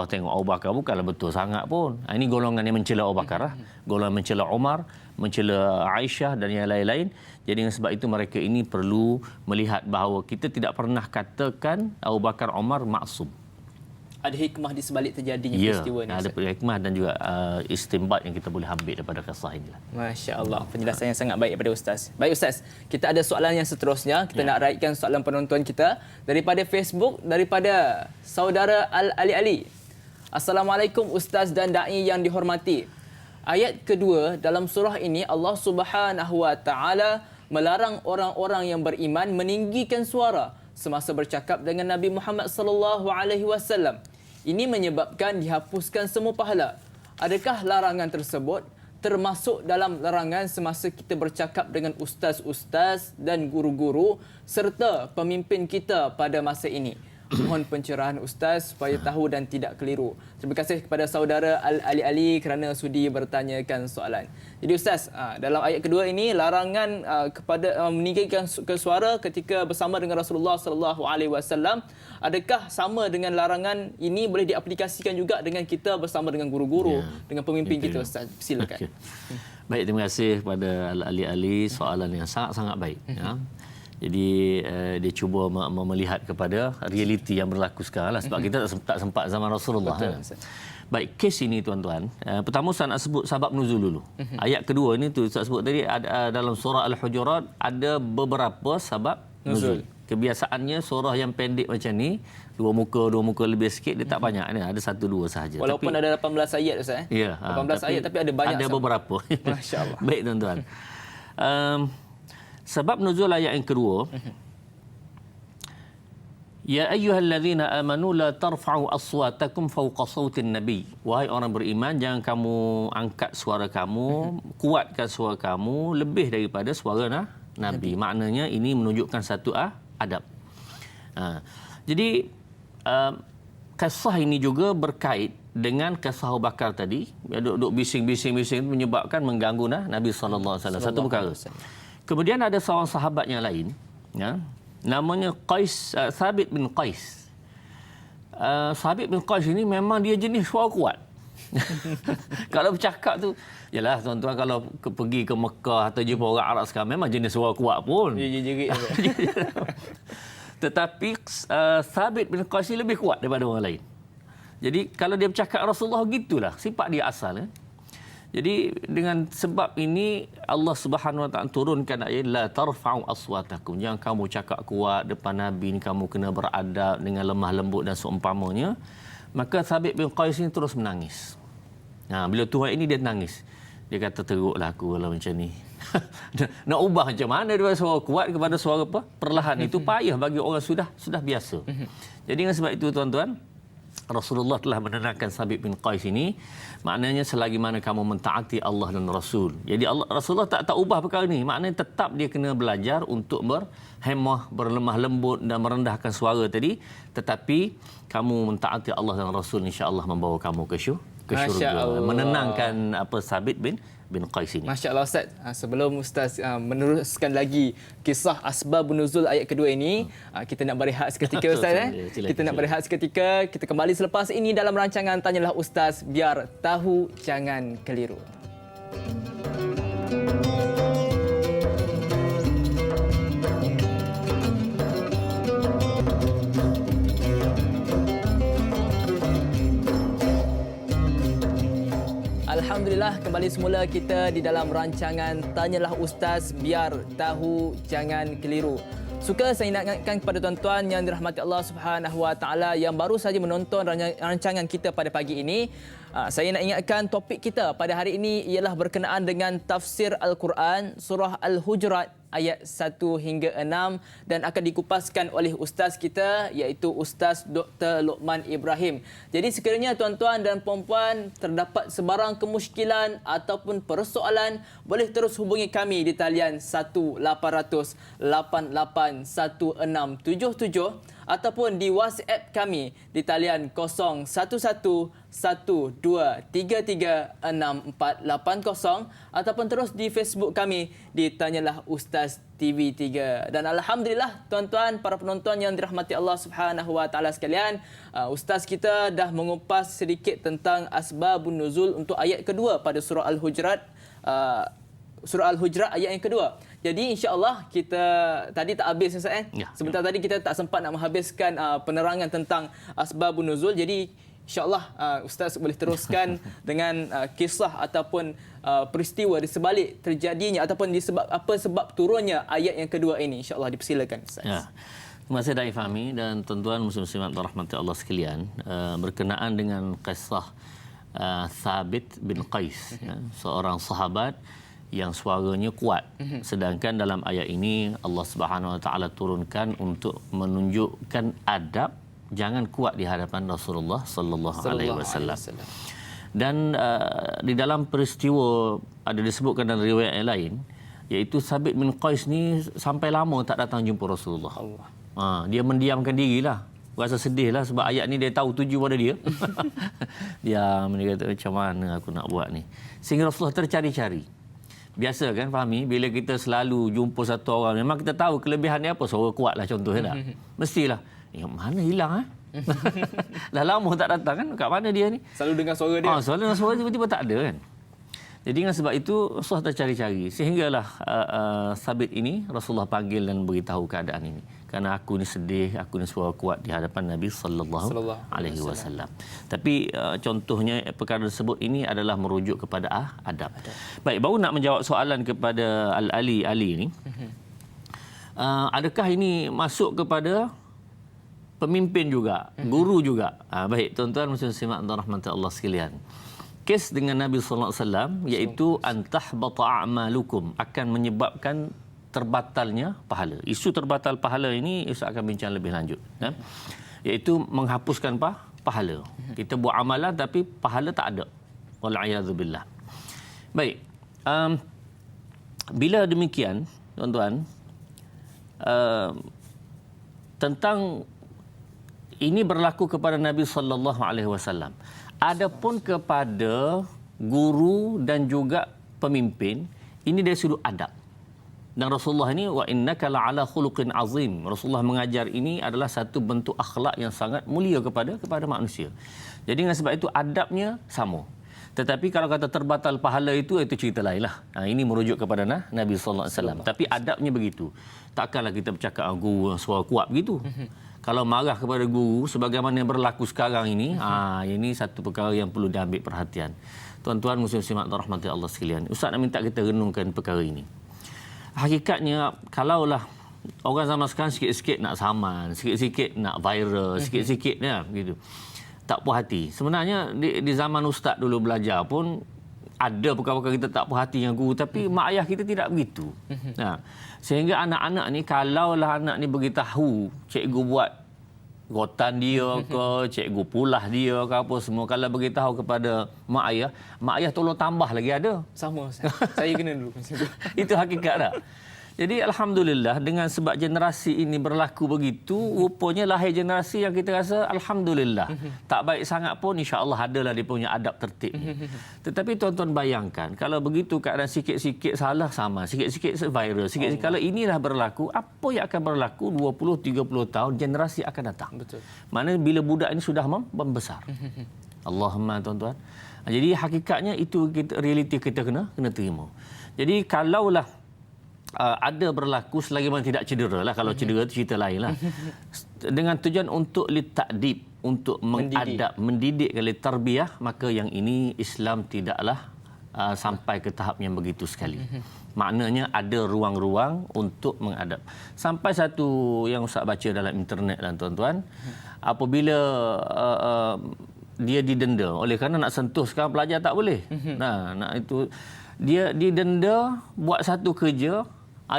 [SPEAKER 2] tengok Abu Bakar bukanlah betul sangat pun. Ini golongan yang mencela Abu Bakar, golongan mencela Umar, mencela Aisyah dan yang lain-lain. Jadi dengan sebab itu mereka ini perlu melihat bahawa kita tidak pernah katakan Abu Bakar, Umar maksum.
[SPEAKER 1] Ada hikmah di sebalik terjadinya peristiwa ini.
[SPEAKER 2] Ada hikmah dan juga istinbat yang kita boleh ambil daripada kisah ini.
[SPEAKER 1] Masya Allah, penjelasan yang sangat baik daripada Ustaz. Baik Ustaz, kita ada soalan yang seterusnya. Kita nak raihkan soalan penonton kita daripada Facebook, daripada saudara Al-Ali Ali. Assalamualaikum Ustaz dan Da'i yang dihormati. Ayat kedua dalam surah ini Allah Subhanahu Wa Taala melarang orang-orang yang beriman meninggikan suara semasa bercakap dengan Nabi Muhammad sallallahu alaihi wasallam. Ini menyebabkan dihapuskan semua pahala. Adakah larangan tersebut termasuk dalam larangan semasa kita bercakap dengan ustaz-ustaz dan guru-guru serta pemimpin kita pada masa ini? Mohon pencerahan Ustaz supaya tahu dan tidak keliru. Terima kasih kepada saudara Al-Ali Ali kerana sudi bertanyakan soalan. Jadi Ustaz, dalam ayat kedua ini larangan kepada meninggikan suara ketika bersama dengan Rasulullah sallallahu alaihi wasallam, adakah sama dengan larangan ini boleh diaplikasikan juga dengan kita bersama dengan guru-guru, dengan pemimpin kita Ustaz? Silakan.
[SPEAKER 2] Baik, terima kasih kepada Al-Ali Ali, soalan yang sangat-sangat baik. Jadi dia cuba melihat kepada realiti yang berlaku sekarang lah, sebab kita tak sempat zaman Rasulullah.
[SPEAKER 1] Betul,
[SPEAKER 2] Baik, kes ini tuan-tuan. Pertama saya nak sebut sebab nuzul dulu. Ayat kedua ini tu saya sebut tadi ada dalam surah Al-Hujurat ada beberapa sebab nuzul. Kebiasaannya surah yang pendek macam ni, dua muka lebih sikit, dia tak banyak ni, ada 1-2 sahaja.
[SPEAKER 1] Walaupun
[SPEAKER 2] tapi,
[SPEAKER 1] ada 18 ayat Ustaz.
[SPEAKER 2] Ya,
[SPEAKER 1] 18 ayat tapi ada banyak.
[SPEAKER 2] Ada beberapa.
[SPEAKER 1] Masya-Allah.
[SPEAKER 2] Baik tuan-tuan. Sebab nuzul ayat yang kedua, Ya ayyuhallazina amanu la tarfa'u aswatakum fawqa sautin nabi. Wahai orang beriman, jangan kamu angkat suara kamu, kuatkan suara kamu lebih daripada suara Nabi. Maknanya ini menunjukkan satu adab. Jadi kisah ini juga berkait dengan kisah Abu Bakar tadi. Duduk bising-bising menyebabkan mengganggu Nabi sallallahu alaihi wasallam. Satu perkara. Kemudian ada seorang sahabat yang lain, namanya Thabit bin Qais. Thabit bin Qais ini memang dia jenis suara kuat. Kalau bercakap tu, yalah tuan-tuan, kalau pergi ke Mekah atau jumpa orang Arab sekarang, memang jenis suara kuat pun.
[SPEAKER 1] Jerit.
[SPEAKER 2] Tetapi Thabit bin Qais ini lebih kuat daripada orang lain. Jadi kalau dia bercakap Rasulullah, gitulah sifat dia asal. Jadi dengan sebab ini Allah Subhanahu Wa Taala turunkan ayat la tarfa'u aswatakum. Jangan kamu cakap kuat depan Nabi ni, kamu kena beradab dengan lemah lembut dan seumpamanya. Maka Thabit bin Qais ini terus menangis. Bila Tuhan ini dia nangis. Dia kata, teruklah aku kalau macam ni. Nak ubah macam mana daripada suara kuat kepada suara perlahan, itu payah bagi orang sudah biasa. Jadi dengan sebab itu tuan-tuan, Rasulullah telah menenangkan Thabit bin Qais ini. Maknanya selagi mana kamu mentaati Allah dan Rasul. Jadi Rasulullah tak ubah perkara ini. Maknanya tetap dia kena belajar untuk berhemah, berlemah lembut dan merendahkan suara tadi. Tetapi kamu mentaati Allah dan Rasul, insya-Allah membawa kamu ke syurga. Menenangkan Thabit bin Qais ini.
[SPEAKER 1] Masya Allah Ustaz. Sebelum Ustaz meneruskan lagi kisah asbab nuzul ayat kedua ini, kita nak berehat seketika Ustaz. Kita nak berehat seketika. Kita kembali selepas ini dalam rancangan Tanyalah Ustaz, biar tahu jangan keliru. Alhamdulillah, kembali semula kita di dalam rancangan Tanyalah Ustaz, biar tahu jangan keliru. Suka saya ingatkan kepada tuan-tuan yang dirahmati Allah Subhanahu Wa Taala yang baru saja menonton rancangan kita pada pagi ini. Saya nak ingatkan topik kita pada hari ini ialah berkenaan dengan tafsir Al-Quran surah Al-Hujurat ayat 1 hingga 6 dan akan dikupaskan oleh ustaz kita iaitu Ustaz Dr. Luqman Ibrahim. Jadi sekiranya tuan-tuan dan puan-puan terdapat sebarang kemusykilan ataupun persoalan, boleh terus hubungi kami di talian 1-800-881677 ataupun di WhatsApp kami di talian 011 02336480 ataupun terus di Facebook kami di Tanyalah Ustaz TV3. Dan alhamdulillah tuan-tuan para penonton yang dirahmati Allah Subhanahu wa taala sekalian, ustaz kita dah mengupas sedikit tentang asbabun nuzul untuk ayat kedua pada surah Al-Hujurat. Surah Al-Hujurat ayat yang kedua. Jadi insya-Allah kita tadi tak habis Ustaz
[SPEAKER 2] Ya,
[SPEAKER 1] sebentar tadi kita tak sempat nak menghabiskan penerangan tentang asbabun nuzul. Jadi insya-Allah ustaz boleh teruskan dengan kisah ataupun peristiwa di sebalik terjadinya ataupun sebab turunnya ayat yang kedua ini. Insya-Allah dipersilakan ustaz.
[SPEAKER 2] Ya. Terima kasih Daif Fahmi dan tuan-tuan muslim-muslimat rahmati Allah sekalian, berkenaan dengan kisah Thabit bin Qais, seorang sahabat yang suaranya kuat. Sedangkan dalam ayat ini Allah Subhanahu Wa Taala turunkan untuk menunjukkan adab jangan kuat di hadapan Rasulullah sallallahu alaihi wasallam. Dan di dalam peristiwa ada disebutkan dalam riwayat yang lain, iaitu Thabit bin Qais ni sampai lama tak datang jumpa Rasulullah. Dia mendiamkan dirilah. Rasa sedih lah sebab ayat ni dia tahu tuju pada dia. Dia kata macam mana aku nak buat ni. Sehingga Rasulullah tercari-cari. Biasa kan Fahmi, bila kita selalu jumpa satu orang, memang kita tahu kelebihan dia apa, suara kuat lah contohnya tak? Mestilah. Mana hilang Dah lama tak datang kan, kat mana dia ni?
[SPEAKER 1] Selalu dengar suara dia.
[SPEAKER 2] Selalu dengar suara tiba-tiba tak ada kan. Jadi dengan sebab itu Rasulullah tercari-cari. Sehinggalah Thabit ini Rasulullah panggil dan beritahu keadaan ini. Kerana aku ni sedih, aku ni suara kuat di hadapan Nabi sallallahu alaihi wasallam. Tapi contohnya perkara tersebut ini adalah merujuk kepada adab. Baik, baru nak menjawab soalan kepada Ali ni. Adakah ini masuk kepada pemimpin juga, guru juga? Baik, tuan-tuan muslimat rahmati Allah sekalian. Kes dengan Nabi sallallahu alaihi wasallam iaitu antahbata a'malukum, akan menyebabkan terbatalnya pahala. Isu terbatal pahala ini Ustaz akan bincang lebih lanjut, iaitu menghapuskan pahala. Kita buat amalan tapi pahala tak ada. Wal'iyadzubillah. Baik. Bila demikian, tuan-tuan, tentang ini berlaku kepada Nabi sallallahu alaihi wasallam. Adapun kepada guru dan juga pemimpin, ini dari sudut adab. Dan Rasulullah ini wa innaka la'ala khuluqin azim. Rasulullah mengajar ini adalah satu bentuk akhlak yang sangat mulia kepada manusia. Jadi dengan sebab itu adabnya sama. Tetapi kalau kata terbatal pahala itu cerita lain lah. Ini merujuk kepada Nabi sallallahu alaihi wasallam. Tapi adabnya begitu. Takkanlah kita bercakap guru suara kuat begitu. Kalau marah kepada guru sebagaimana yang berlaku sekarang ini, ini satu perkara yang perlu diambil perhatian. Tuan-tuan muslim-muslimat rahmati Allah sekalian, Ustaz nak minta kita renungkan perkara ini. Hakikatnya kalaulah orang zaman sekarang sikit-sikit nak saman, sikit-sikit nak viral, sikit-sikit gitu. Tak puas hati. Sebenarnya di zaman ustaz dulu belajar pun ada perkara-perkara kita tak puas hati dengan guru, tapi mak ayah kita tidak begitu. Sehingga anak-anak ni kalaulah anak ni beritahu cikgu buat rotan dia ke, cikgu pulah dia ke apa semua, kalau beritahu kepada mak ayah tolong tambah lagi ada.
[SPEAKER 1] Sama saya kena dulu macam tu.
[SPEAKER 2] Itu hakikat dah. Jadi alhamdulillah dengan sebab generasi ini berlaku begitu, rupanya lahir generasi yang kita rasa alhamdulillah. Tak baik sangat pun insya-Allah adalah dia punya adab tertib. Tetapi tuan-tuan bayangkan kalau begitu keadaan sikit-sikit salah sama, sikit-sikit viral, sikit-sikit kalau inilah berlaku, apa yang akan berlaku 20 30 tahun generasi akan datang.
[SPEAKER 1] Betul.
[SPEAKER 2] Mana bila budak ini sudah membesar. Allahumma tuan-tuan. Jadi hakikatnya itu realiti kita kena terima. Jadi kalaulah ada berlaku selagi mana tidak cedera lah. Kalau cedera itu cerita lain lah. Dengan tujuan untuk litakdib, untuk mendidik kali tarbiyah, maka yang ini Islam tidaklah sampai ke tahap yang begitu sekali. Maknanya ada ruang-ruang untuk mengadab. Sampai satu yang Ustaz baca dalam internet lah tuan-tuan, apabila dia didenda oleh kerana nak sentuh sekarang pelajar tak boleh. Nak itu dia didenda buat satu kerja,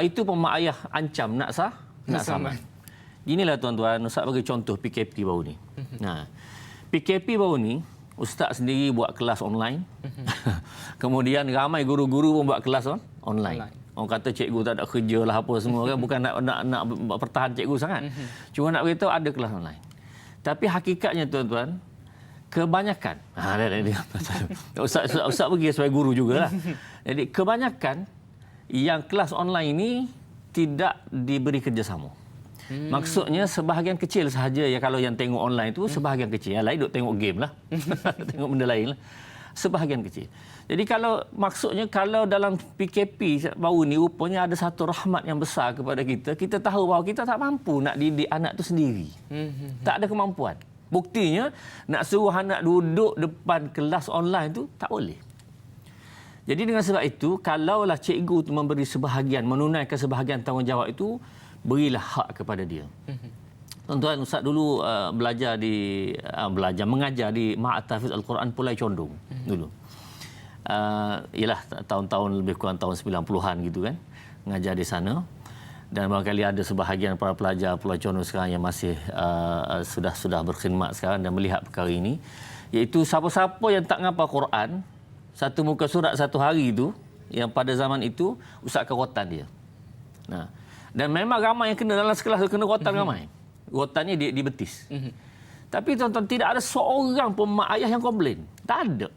[SPEAKER 2] itu pun mak ayah ancam nak saman. Inilah tuan-tuan, Ustaz bagi contoh PKP baru ni. PKP baru ni Ustaz sendiri buat kelas online. Kemudian ramai guru-guru pun buat kelas online. Orang kata cikgu tak ada kerja lah apa semua kan, bukan nak pertahan cikgu sangat. Cuma nak beritahu ada kelas online. Tapi hakikatnya tuan-tuan, kebanyakan, Ustaz pergi sebagai guru jugalah. Jadi kebanyakan yang kelas online ini tidak diberi kerjasama. Maksudnya sebahagian kecil sahaja ya, kalau yang tengok online itu sebahagian kecil. Yang lain duk tengok game lah. Tengok benda lain lah. Sebahagian kecil. Jadi maksudnya kalau dalam PKP baru ni rupanya ada satu rahmat yang besar kepada kita. Kita tahu bahawa kita tak mampu nak didik anak tu sendiri. Tak ada kemampuan. Buktinya nak suruh anak duduk depan kelas online tu tak boleh. Jadi dengan sebab itu, kalaulah cikgu tu memberi sebahagian, menunaikan sebahagian tanggungjawab itu, berilah hak kepada dia. Tuan-tuan, Ustaz dulu mengajar di Ma'had Tahfiz Al-Quran Pulai Condong dulu. Ialah tahun-tahun lebih kurang tahun 90-an gitu kan, mengajar di sana. Dan barangkali ada sebahagian para pelajar Pulau Condong sekarang yang masih sudah berkhidmat sekarang dan melihat perkara ini, iaitu siapa-siapa yang tak ngapal Quran, satu muka surat satu hari itu, yang pada zaman itu Ustaz akan rotan dia. Nah, dan memang ramai yang kena dalam sekelas tu, kena rotan ramai. Rotannya di betis. Tapi tuan-tuan, tidak ada seorang pun mak ayah yang komplain. Tak ada.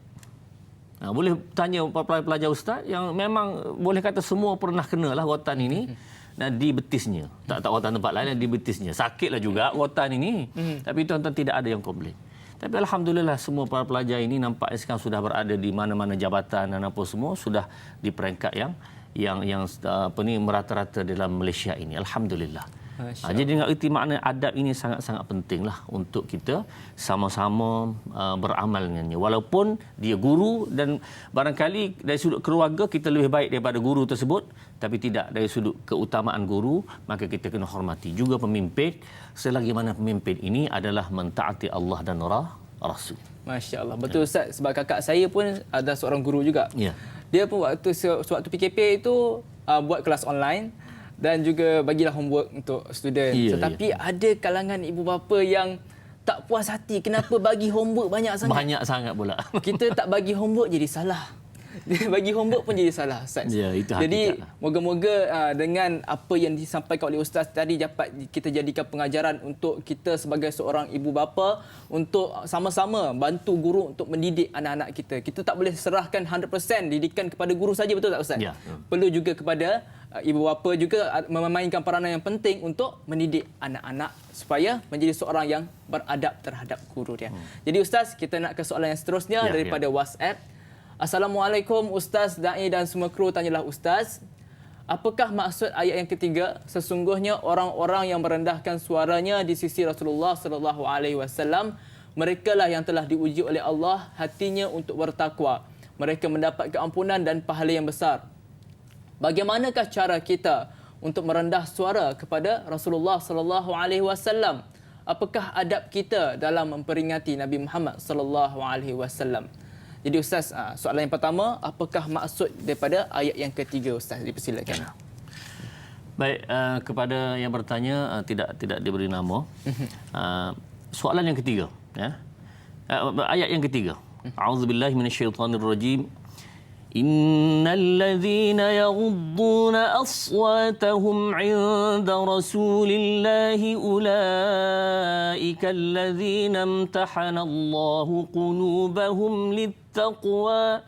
[SPEAKER 2] Nah, boleh tanya pelajar Ustaz yang memang boleh kata semua pernah kenalah rotan ini. Dan di betisnya. Tak rotan tempat lain, di betisnya. Sakitlah juga rotan ini. Tapi tuan-tuan, tidak ada yang komplain. Tapi alhamdulillah semua para pelajar ini nampaknya sekarang sudah berada di mana-mana jabatan dan apa semua, sudah di peringkat yang merata-rata dalam Malaysia ini. Alhamdulillah. Jadi dengan erti makna adab ini sangat-sangat pentinglah untuk kita sama-sama beramal dengannya. Walaupun dia guru dan barangkali dari sudut keluarga kita lebih baik daripada guru tersebut, tapi tidak dari sudut keutamaan guru, maka kita kena hormati juga pemimpin selagi mana pemimpin ini adalah mentaati Allah dan Rasul.
[SPEAKER 1] Masya Allah. Betul Ustaz, sebab kakak saya pun ada seorang guru juga.
[SPEAKER 2] Ya.
[SPEAKER 1] Dia pun waktu PKP itu buat kelas online dan juga bagilah homework untuk student. Tetapi ada kalangan ibu bapa yang tak puas hati kenapa bagi homework banyak sangat.
[SPEAKER 2] Banyak sangat pula.
[SPEAKER 1] Kita tak bagi homework jadi salah. Dia bagi homework pun jadi salah, Ustaz.
[SPEAKER 2] Ya, itu
[SPEAKER 1] jadi
[SPEAKER 2] hakikat.
[SPEAKER 1] moga-moga dengan apa yang disampaikan oleh Ustaz tadi dapat kita jadikan pengajaran untuk kita sebagai seorang ibu bapa untuk sama-sama bantu guru untuk mendidik anak-anak kita. Kita tak boleh serahkan 100% didikan kepada guru saja, betul tak Ustaz?
[SPEAKER 2] Ya.
[SPEAKER 1] Perlu juga kepada ibu bapa juga memainkan peranan yang penting untuk mendidik anak-anak supaya menjadi seorang yang beradab terhadap guru dia. Jadi Ustaz, kita nak ke soalan yang seterusnya daripada WhatsApp. Assalamualaikum Ustaz, Da'i dan semua kru, tanyalah Ustaz, apakah maksud ayat yang ketiga? Sesungguhnya orang-orang yang merendahkan suaranya di sisi Rasulullah sallallahu alaihi wasallam, merekalah yang telah diuji oleh Allah hatinya untuk bertakwa. Mereka mendapat keampunan dan pahala yang besar. Bagaimanakah cara kita untuk merendah suara kepada Rasulullah sallallahu alaihi wasallam? Apakah adab kita dalam memperingati Nabi Muhammad sallallahu alaihi wasallam? Jadi Ustaz, soalan yang pertama, apakah maksud daripada ayat yang ketiga Ustaz? Dipersilakan.
[SPEAKER 2] Baik, kepada yang bertanya tidak diberi nama. Soalan yang ketiga, ya. Ayat yang ketiga. A'udzubillahi minasyaitonirrajim. Innal ladzina yaghudduna aswatahum 'inda rasulillahi ulaika alladzina imtahana Allahu qulubahum littaqwa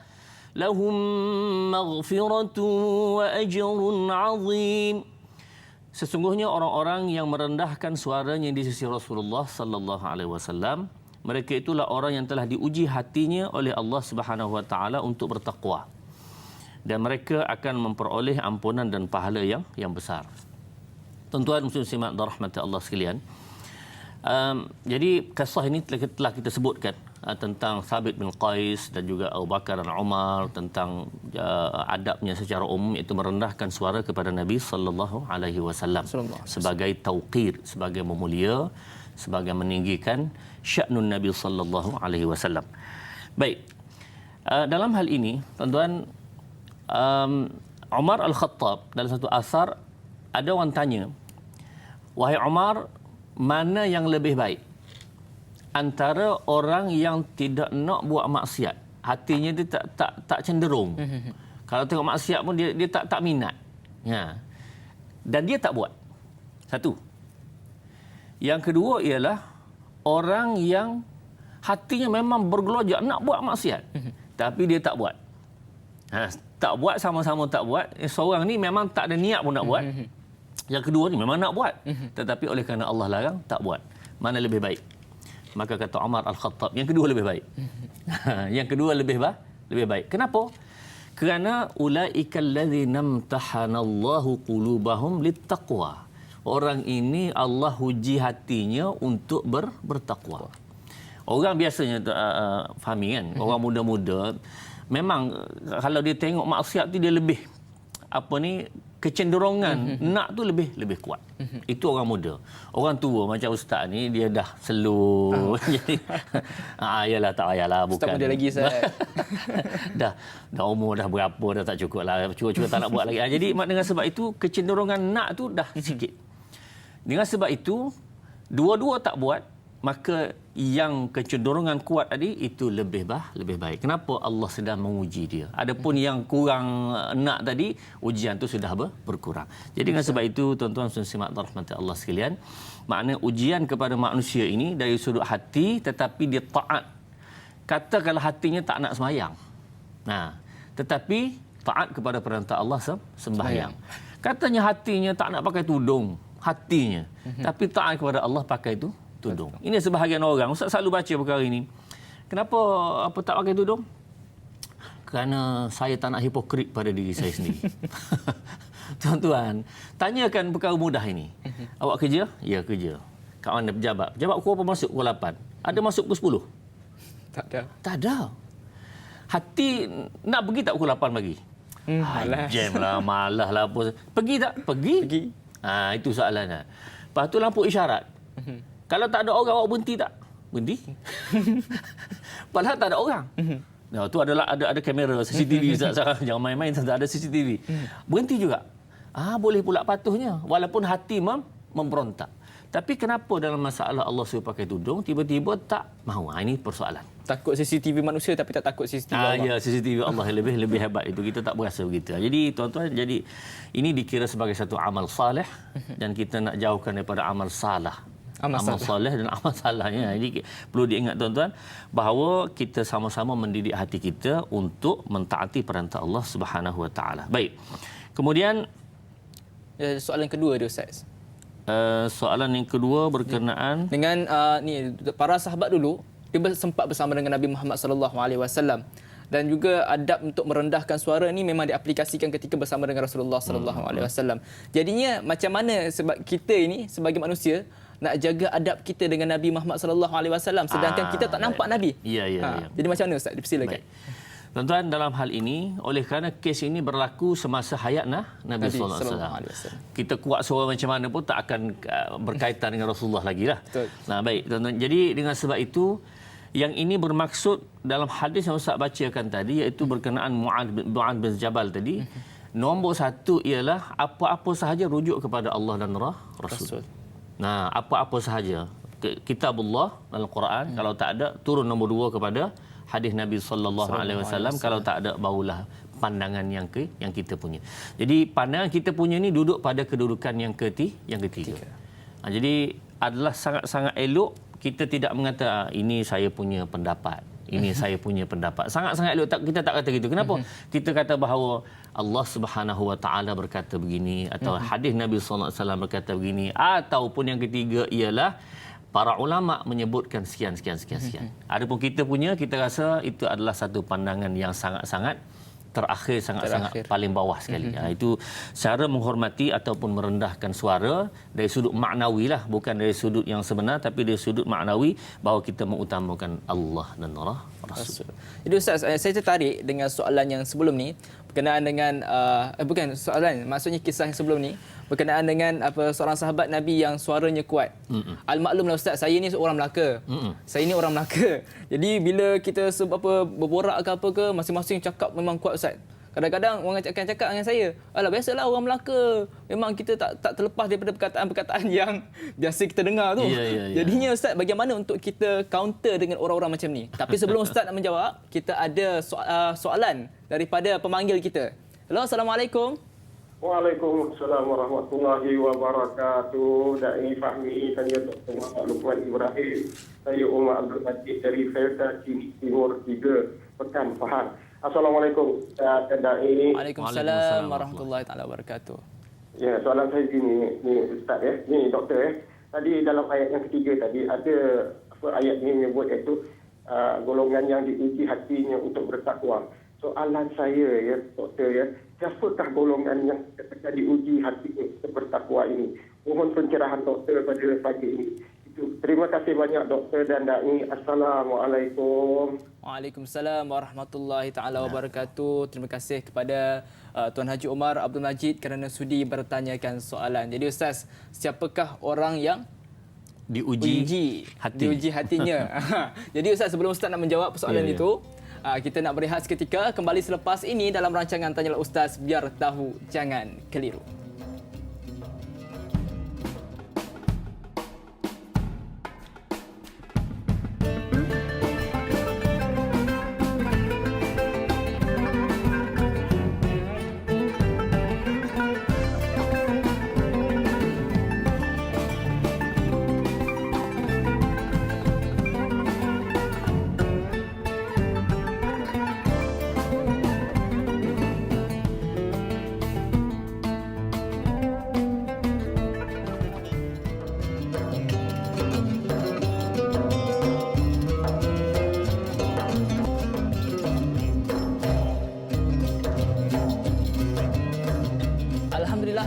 [SPEAKER 2] lahum maghfiratun wa ajrun 'azim. Sesungguhnya orang-orang yang merendahkan suaranya di sisi Rasulullah sallallahu alaihi wasallam, mereka itulah orang yang telah diuji hatinya oleh Allah Subhanahu wa taala untuk bertakwa. Dan mereka akan memperoleh ampunan dan pahala yang besar. Tuan-tuan muslimin dan rahmati Allah sekalian. Jadi kisah ini telah kita sebutkan tentang Thabit bin Qais dan juga Abu Bakar dan Umar, tentang adabnya secara umum, iaitu merendahkan suara kepada Nabi sallallahu alaihi wasallam sebagai tauqir, sebagai memulia, sebagai meninggikan sya'nun Nabi sallallahu alaihi wasallam. Baik. Dalam hal ini, tuan-tuan, Umar Al-Khattab dalam satu asar, ada orang tanya, wahai Umar, mana yang lebih baik antara orang yang tidak nak buat maksiat, hatinya dia tak cenderung. Kalau tengok maksiat pun dia tak minat. Ya. Dan dia tak buat. Satu. Yang kedua ialah orang yang hatinya memang bergelojak nak buat maksiat. Tapi dia tak buat. Tak buat, sama-sama tak buat. Seorang ni memang tak ada niat pun nak buat. Yang kedua ni memang nak buat. Tetapi oleh kerana Allah larang, tak buat. Mana lebih baik? Maka kata Umar Al-Khattab, yang kedua lebih baik. Yang kedua lebih baik. Kenapa? Kerana ulaikal ladzina imtahanallahu qulubahum littaqwa. Orang ini Allah uji hatinya untuk bertakwa. Orang biasanya fahami kan, orang muda-muda memang kalau dia tengok maksiat tu dia lebih kecenderungan nak tu lebih kuat. Itu orang muda. Orang tua macam ustaz ni dia dah slow. Jadi yalah tak payahlah, bukan.
[SPEAKER 1] Ustaz muda lagi Ustaz.
[SPEAKER 2] dah umur dah berapa dah tak cukup lah. Cukup tak nak buat lagi. Jadi dengan sebab itu kecenderungan nak tu dah sikit. Dengan sebab itu dua-dua tak buat, maka yang kecenderungan kuat tadi itu lebih baik. Kenapa? Allah sedang menguji dia. Adapun yang kurang nak tadi, ujian tu sudah berkurang. Jadi dengan sebab itu tuan-tuan dan simak rahmat Allah sekalian, makna ujian kepada manusia ini dari sudut hati tetapi dia taat. Katakanlah hatinya tak nak sembahyang. Tetapi taat kepada perintah Allah sembahyang. Katanya hatinya tak nak pakai tudung, hatinya. Tapi taat kepada Allah pakai tudung. Ini sebahagian orang. Ustaz selalu baca perkara ini. Kenapa tak pakai tudung? Kerana saya tak nak hipokrit pada diri saya sendiri. Tuan-tuan, tanyakan perkara mudah ini. Awak kerja? Ya, kerja. Kat mana pejabat? Pejabat pukul apa masuk? Pukul 8. Ada masuk pukul 10? Tak ada. Hati nak pergi tak pukul 8 pagi? Jam lah, malah lah. Pergi tak? Pergi. Itu soalannya. Lepas tu lampu isyarat. Kalau tak ada orang, awak berhenti tak? Berhenti. Padahal tak ada orang. Tu ada kamera CCTV. Jangan main-main, tak ada CCTV. Berhenti juga. Boleh pula patuhnya. Walaupun hati memberontak. Tapi kenapa dalam masalah Allah suruh pakai tudung, tiba-tiba tak mahu? Ini persoalan.
[SPEAKER 1] Takut CCTV manusia tapi tak takut CCTV Allah.
[SPEAKER 2] Ya, CCTV Allah lebih hebat itu. Kita tak berasa begitu. Jadi tuan-tuan, ini dikira sebagai satu amal salih dan kita nak jauhkan daripada amal salah. Amal salih dan amal salahnya. Jadi perlu diingat tuan-tuan bahawa kita sama-sama mendidik hati kita untuk mentaati perintah Allah Subhanahu Wa Taala. Baik. Kemudian
[SPEAKER 1] soalan kedua dia Ustaz.
[SPEAKER 2] Soalan yang kedua berkenaan
[SPEAKER 1] dengan para sahabat dulu, dia sempat bersama dengan Nabi Muhammad sallallahu alaihi wasallam, dan juga adab untuk merendahkan suara ni memang diaplikasikan ketika bersama dengan Rasulullah sallallahu alaihi wasallam. Jadinya macam mana sebab kita ini sebagai manusia nak jaga adab kita dengan Nabi Muhammad sallallahu alaihi wasallam sedangkan kita tak nampak Nabi?
[SPEAKER 2] Ya.
[SPEAKER 1] Jadi macam mana Ustaz? Dipersilakan.
[SPEAKER 2] Tuan-tuan, dalam hal ini, oleh kerana kes ini berlaku semasa hayat Nabi sallallahu alaihi wasallam. Kita kuat suara macam mana pun tak akan berkaitan dengan Rasulullah lagi lah. Baik, tuan-tuan. Jadi dengan sebab itu, yang ini bermaksud dalam hadis yang Ustaz bacakan tadi, iaitu berkenaan Mu'adz bin Jabal tadi. Nombor satu ialah apa-apa sahaja rujuk kepada Allah dan Rasul. Apa-apa sahaja. Kitabullah dalam Quran, kalau tak ada, turun nombor 2 kepada hadis Nabi sallallahu alaihi wasallam. Kalau tak ada, barulah pandangan yang kita punya. Jadi pandangan kita punya ni duduk pada kedudukan yang ketiga. Jadi adalah sangat-sangat elok kita tidak mengata ini saya punya pendapat. Ini saya punya pendapat. Sangat-sangat elok kita tak kata gitu. Kenapa? Kita kata bahawa Allah Subhanahu Wa Taala berkata begini, atau hadis Nabi sallallahu alaihi wasallam berkata begini, ataupun yang ketiga ialah para ulama menyebutkan sekian. Adapun kita punya, kita rasa itu adalah satu pandangan yang sangat-sangat terakhir, sangat-sangat paling bawah sekali. Itu cara menghormati ataupun merendahkan suara dari sudut maknawi lah, bukan dari sudut yang sebenar, tapi dari sudut maknawi bahawa kita mengutamakan Allah dan Rasul.
[SPEAKER 1] Jadi Ustaz, saya tertarik dengan soalan yang sebelum ni berkenaan dengan bukan soalan, maksudnya kisah yang sebelum ni berkenaan dengan seorang sahabat Nabi yang suaranya kuat. Al-maklumlah Ustaz, saya ni orang Melaka. Saya ni orang Melaka. Jadi bila kita berborak ke apa ke, masing-masing cakap memang kuat Ustaz. Kadang-kadang orang akan cakap dengan saya, alah biasalah orang Melaka. Memang kita tak terlepas daripada perkataan-perkataan yang biasa kita dengar tu. Jadinya Ustaz, bagaimana untuk kita counter dengan orang-orang macam ni? Tapi sebelum Ustaz nak menjawab, kita ada soalan daripada pemanggil kita. Hello, Assalamualaikum.
[SPEAKER 4] Waalaikumsalam warahmatullahi wabarakatuh. Dai Fahmi, saya Dr. Muhammad Lukman Ibrahim. Saya Umar Abdul Majid dari Felda Timur 3, Pekan Pahang. Assalamualaikum Ustaz dan Dai.
[SPEAKER 1] Waalaikumsalam warahmatullahi taala wabarakatuh.
[SPEAKER 4] Ya, soalan saya gini, ni Ustaz ni doktor Tadi dalam ayat yang ketiga tadi ada ayat ini menyebut iaitu golongan yang diuji hatinya untuk bertakwa. Soalan saya doktor siapakah golongan yang ketika diuji hatinya untuk bertakwa ini? Mohon pencerahan doktor pada pagi ini. Terima kasih banyak doktor dan Dai. Assalamualaikum.
[SPEAKER 1] Waalaikumsalam warahmatullahi taala wabarakatuh. Terima kasih kepada Tuan Haji Omar Abdul Majid kerana sudi bertanyakan soalan. Jadi Ustaz, siapakah orang yang
[SPEAKER 2] diuji
[SPEAKER 1] hatinya? Jadi Ustaz, sebelum Ustaz nak menjawab persoalan itu, kita nak berehat seketika. Kembali selepas ini dalam rancangan Tanyalah Ustaz, biar tahu jangan keliru.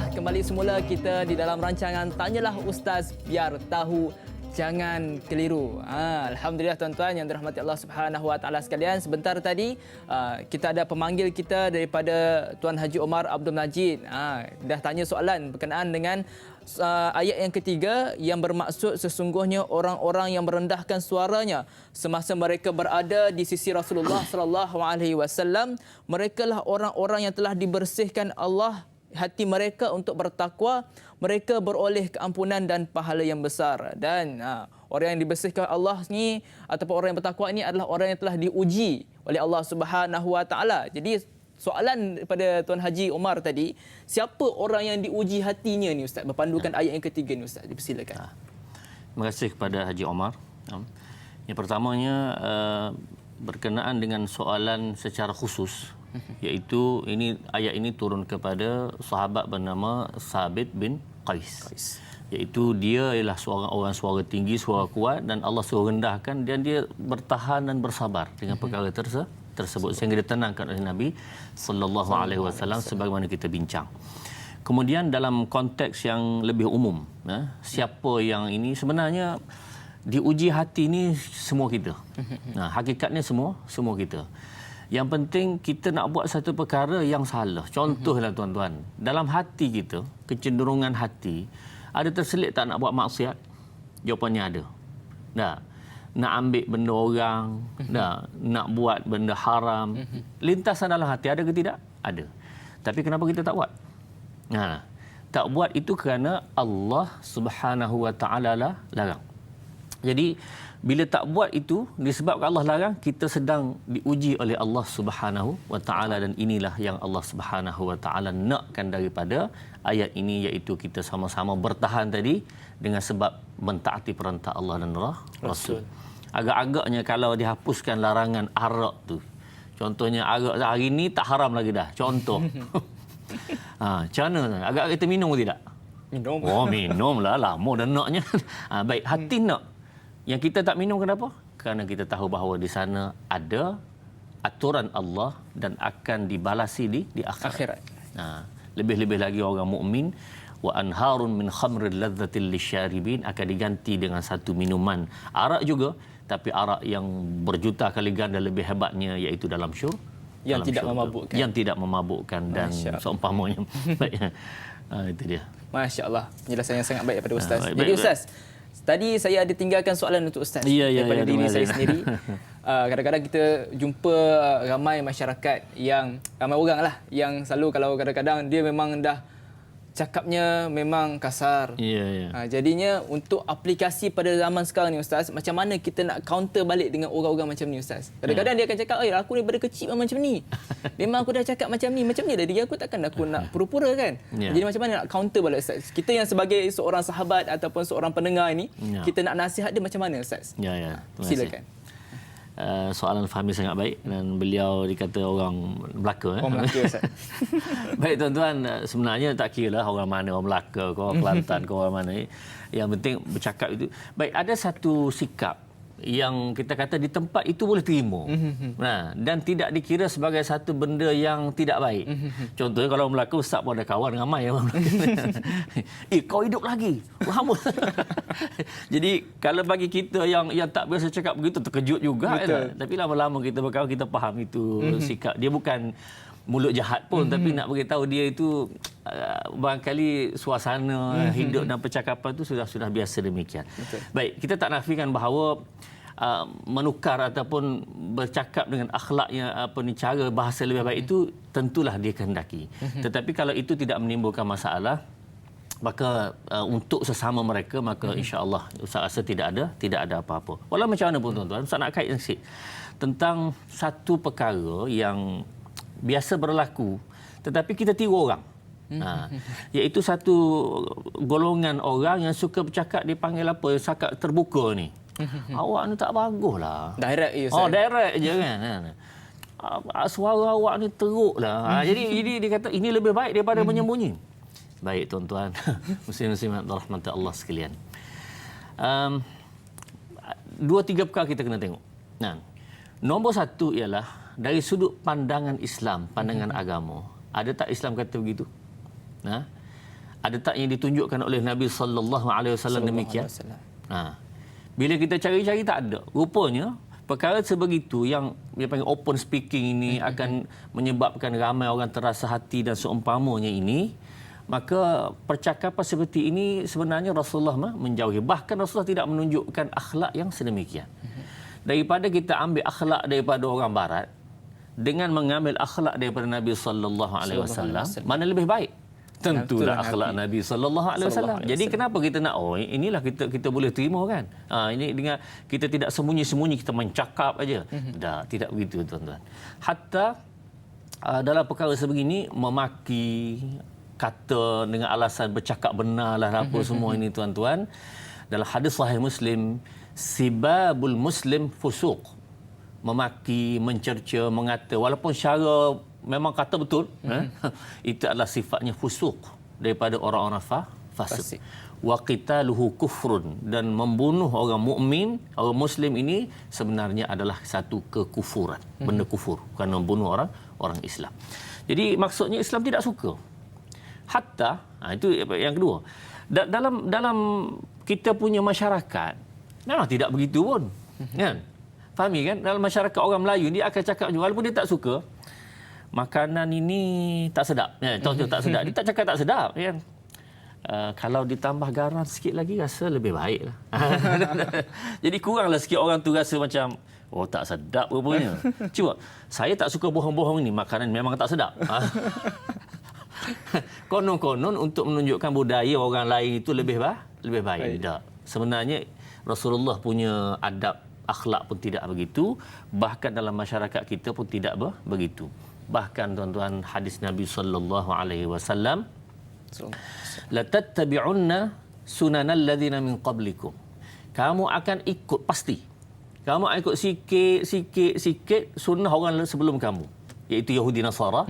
[SPEAKER 1] Kembali semula kita di dalam rancangan Tanyalah Ustaz, biar tahu jangan keliru. Alhamdulillah tuan-tuan yang dirahmati Allah Subhanahu Wa Taala sekalian. Sebentar tadi kita ada pemanggil kita daripada Tuan Haji Omar Abdul Majid. Dah tanya soalan berkenaan dengan ayat yang ketiga yang bermaksud sesungguhnya orang-orang yang merendahkan suaranya semasa mereka berada di sisi Rasulullah sallallahu alaihi wasallam, merekalah orang-orang yang telah dibersihkan Allah hati mereka untuk bertakwa, mereka beroleh keampunan dan pahala yang besar. Dan orang yang dibersihkan Allah ni ataupun orang yang bertakwa ini adalah orang yang telah diuji oleh Allah Subhanahu Wa Taala. Jadi soalan daripada Tuan Haji Omar tadi, siapa orang yang diuji hatinya ni Ustaz? Berpandukan ayat yang ketiga ni Ustaz, dipersilakan.
[SPEAKER 2] Terima kasih kepada Haji Omar. Yang pertamanya berkenaan dengan soalan secara khusus, iaitu ayat ini turun kepada sahabat bernama Sabit bin Qais. Iaitu dia ialah seorang orang suara tinggi, suara kuat, dan Allah suruh rendahkan, dan dia bertahan dan bersabar dengan perkara tersebut sehingga ditenangkan oleh Nabi sallallahu alaihi wasallam sebagaimana kita bincang. Kemudian dalam konteks yang lebih umum, siapa yang ini sebenarnya diuji hati ni semua kita. Hakikatnya semua kita. Yang penting kita nak buat satu perkara yang salah. Contohlah tuan-tuan, dalam hati kita, kecenderungan hati, ada terselit tak nak buat maksiat? Jawapannya ada. Nak ambil benda orang, nak buat benda haram. Lintasan dalam hati ada ke tidak? Ada. Tapi kenapa kita tak buat? Tak buat itu kerana Allah Subhanahu Wa Taala larang. Jadi bila tak buat itu disebabkan Allah larang, kita sedang diuji oleh Allah Subhanahu Wa Taala, dan inilah yang Allah Subhanahu Wa Taala nakkan daripada ayat ini, iaitu kita sama-sama bertahan tadi dengan sebab mentaati perintah Allah dan Rasul. Agak-agaknya kalau dihapuskan larangan arak tu, contohnya arak hari ni tak haram lagi dah, contoh. Macam mana? Agak kita minum ke tidak?
[SPEAKER 1] Minum.
[SPEAKER 2] Minum lah, lama dah naknya. Baik, hati nak. Yang kita tak minum kenapa? Kerana kita tahu bahawa di sana ada aturan Allah dan akan dibalasi di akhirat. Lebih-lebih lagi orang mukmin, wa anharun min khamrin ladzatil lisyaribin, akan diganti dengan satu minuman arak juga, tapi arak yang berjuta kali ganda lebih hebatnya, iaitu dalam
[SPEAKER 1] yang tidak memabukkan.
[SPEAKER 2] Yang tidak memabukkan dan seumpamanya. Baik. Itu dia.
[SPEAKER 1] Masya-Allah, penjelasan yang sangat baik daripada Ustaz. Jadi Ustaz, tadi saya ada tinggalkan soalan untuk Ustaz daripada diri saya sendiri. Kadang-kadang kita jumpa ramai masyarakat ramai orang lah yang selalu kalau kadang-kadang dia memang dah cakapnya memang kasar.
[SPEAKER 2] Ya.
[SPEAKER 1] Jadinya untuk aplikasi pada zaman sekarang ni Ustaz, macam mana kita nak counter balik dengan orang-orang macam ni Ustaz? Kadang-kadang dia akan cakap, aku daripada kecil memang macam ni. Memang aku dah cakap macam ni dah diri aku, takkan aku nak pura-pura kan? Jadi macam mana nak counter balik Ustaz? Kita yang sebagai seorang sahabat ataupun seorang pendengar ini, kita nak nasihat dia macam mana Ustaz?
[SPEAKER 2] Ya.
[SPEAKER 1] Silakan.
[SPEAKER 2] Soalan Fahmi sangat baik dan beliau dikata orang Melaka.
[SPEAKER 1] Orang Melaka, Ustaz.
[SPEAKER 2] Baik tuan-tuan, sebenarnya tak kira lah orang mana, orang Melaka ke orang Kelantan ke orang mana. Yang penting bercakap itu. Baik, ada satu sikap yang kita kata di tempat itu boleh terima. Dan tidak dikira sebagai satu benda yang tidak baik. Contohnya kalau orang Melaka, Ustaz pun ada kawan ramai orang Melaka. Kau hidup lagi. Lama. Jadi kalau bagi kita yang tak biasa cakap begitu, terkejut juga. Tapi lama-lama kita berkawan, kita faham itu sikap. Dia bukan mulut jahat pun, tapi nak beritahu dia itu barangkali suasana hidup dan percakapan itu sudah biasa demikian.
[SPEAKER 1] Betul.
[SPEAKER 2] Baik, kita tak nafikan bahawa menukar ataupun bercakap dengan akhlaknya cara bahasa lebih baik itu tentulah dia kehendaki. Tetapi kalau itu tidak menimbulkan masalah, maka untuk sesama mereka, maka insya-Allah Ustaz rasa tidak ada apa-apa. Walau macam mana pun tuan-tuan, Ustaz nak kaitkan sikit tentang satu perkara yang biasa berlaku tetapi kita tiru orang. Iaitu satu golongan orang yang suka bercakap, dipanggil apa, cakap terbuka ni. Awak ni tak baguslah.
[SPEAKER 1] Direct je Ustaz.
[SPEAKER 2] Direct je kan. Suara awak ni teruk lah. Jadi dia kata ini lebih baik daripada menyembunyi. Baik tuan-tuan, muslim-muslimat rahmat Allah sekalian. 2-3 perkara kita kena tengok. Nombor satu ialah dari sudut pandangan Islam, pandangan agama. Ada tak Islam kata begitu? Ada tak yang ditunjukkan oleh Nabi sallallahu alaihi wasallam demikian? Bila kita cari-cari tak ada. Rupanya perkara sebegitu yang dia panggil open speaking ini akan menyebabkan ramai orang terasa hati dan seumpamanya ini. Maka percakapan seperti ini sebenarnya Rasulullah menjauhi. Bahkan Rasulullah tidak menunjukkan akhlak yang sedemikian. Daripada kita ambil akhlak daripada orang barat dengan mengambil akhlak daripada Nabi sallallahu alaihi wasallam, mana lebih baik? Tentulah akhlak Nabi sallallahu alaihi wasallam. Jadi kenapa kita nak inilah kita boleh terima kan? Ini dengan kita tidak sembunyi-sembunyi, kita mencakap aja. Tidak begitu tuan-tuan. Hatta dalam perkara sebegini memaki, kata dengan alasan bercakap benarlah apa semua ini tuan-tuan. Dalam hadis sahih Muslim, sibabul muslim fusuq. Memaki, mencerca, mengata walaupun secara memang kata betul, itu adalah sifatnya fusuq daripada orang-orang fasik. Wa qitaluhu kufrun, dan membunuh orang mukmin, orang muslim ini sebenarnya adalah satu kekufuran, benda kufur, bukan membunuh orang Islam. Jadi maksudnya Islam tidak suka. Hatta itu yang kedua. Dalam kita punya masyarakat memang tidak begitu pun. Kan? Fahami kan? Dalam masyarakat orang Melayu ni akan cakap juga, walaupun dia tak suka, makanan ini tak sedap. Contoh tak sedap. Dia tak cakap tak sedap. Kan? Kalau ditambah garam sikit lagi rasa lebih baik lah. Jadi kuranglah sikit orang tu rasa macam tak sedap rupanya. Cuba, saya tak suka bohong-bohong ni, makanan memang tak sedap. Konon-konon untuk menunjukkan budaya orang lain itu lebih baik. Tak. Sebenarnya Rasulullah punya adab akhlak pun tidak begitu, bahkan dalam masyarakat kita pun tidak begitu. Bahkan tuan-tuan, hadis Nabi sallallahu alaihi wasallam, la tattabi'unna sunanal ladzina min qablikum. Kamu akan ikut pasti. Kamu akan ikut sikit sunnah orang sebelum kamu, iaitu Yahudi Nasara.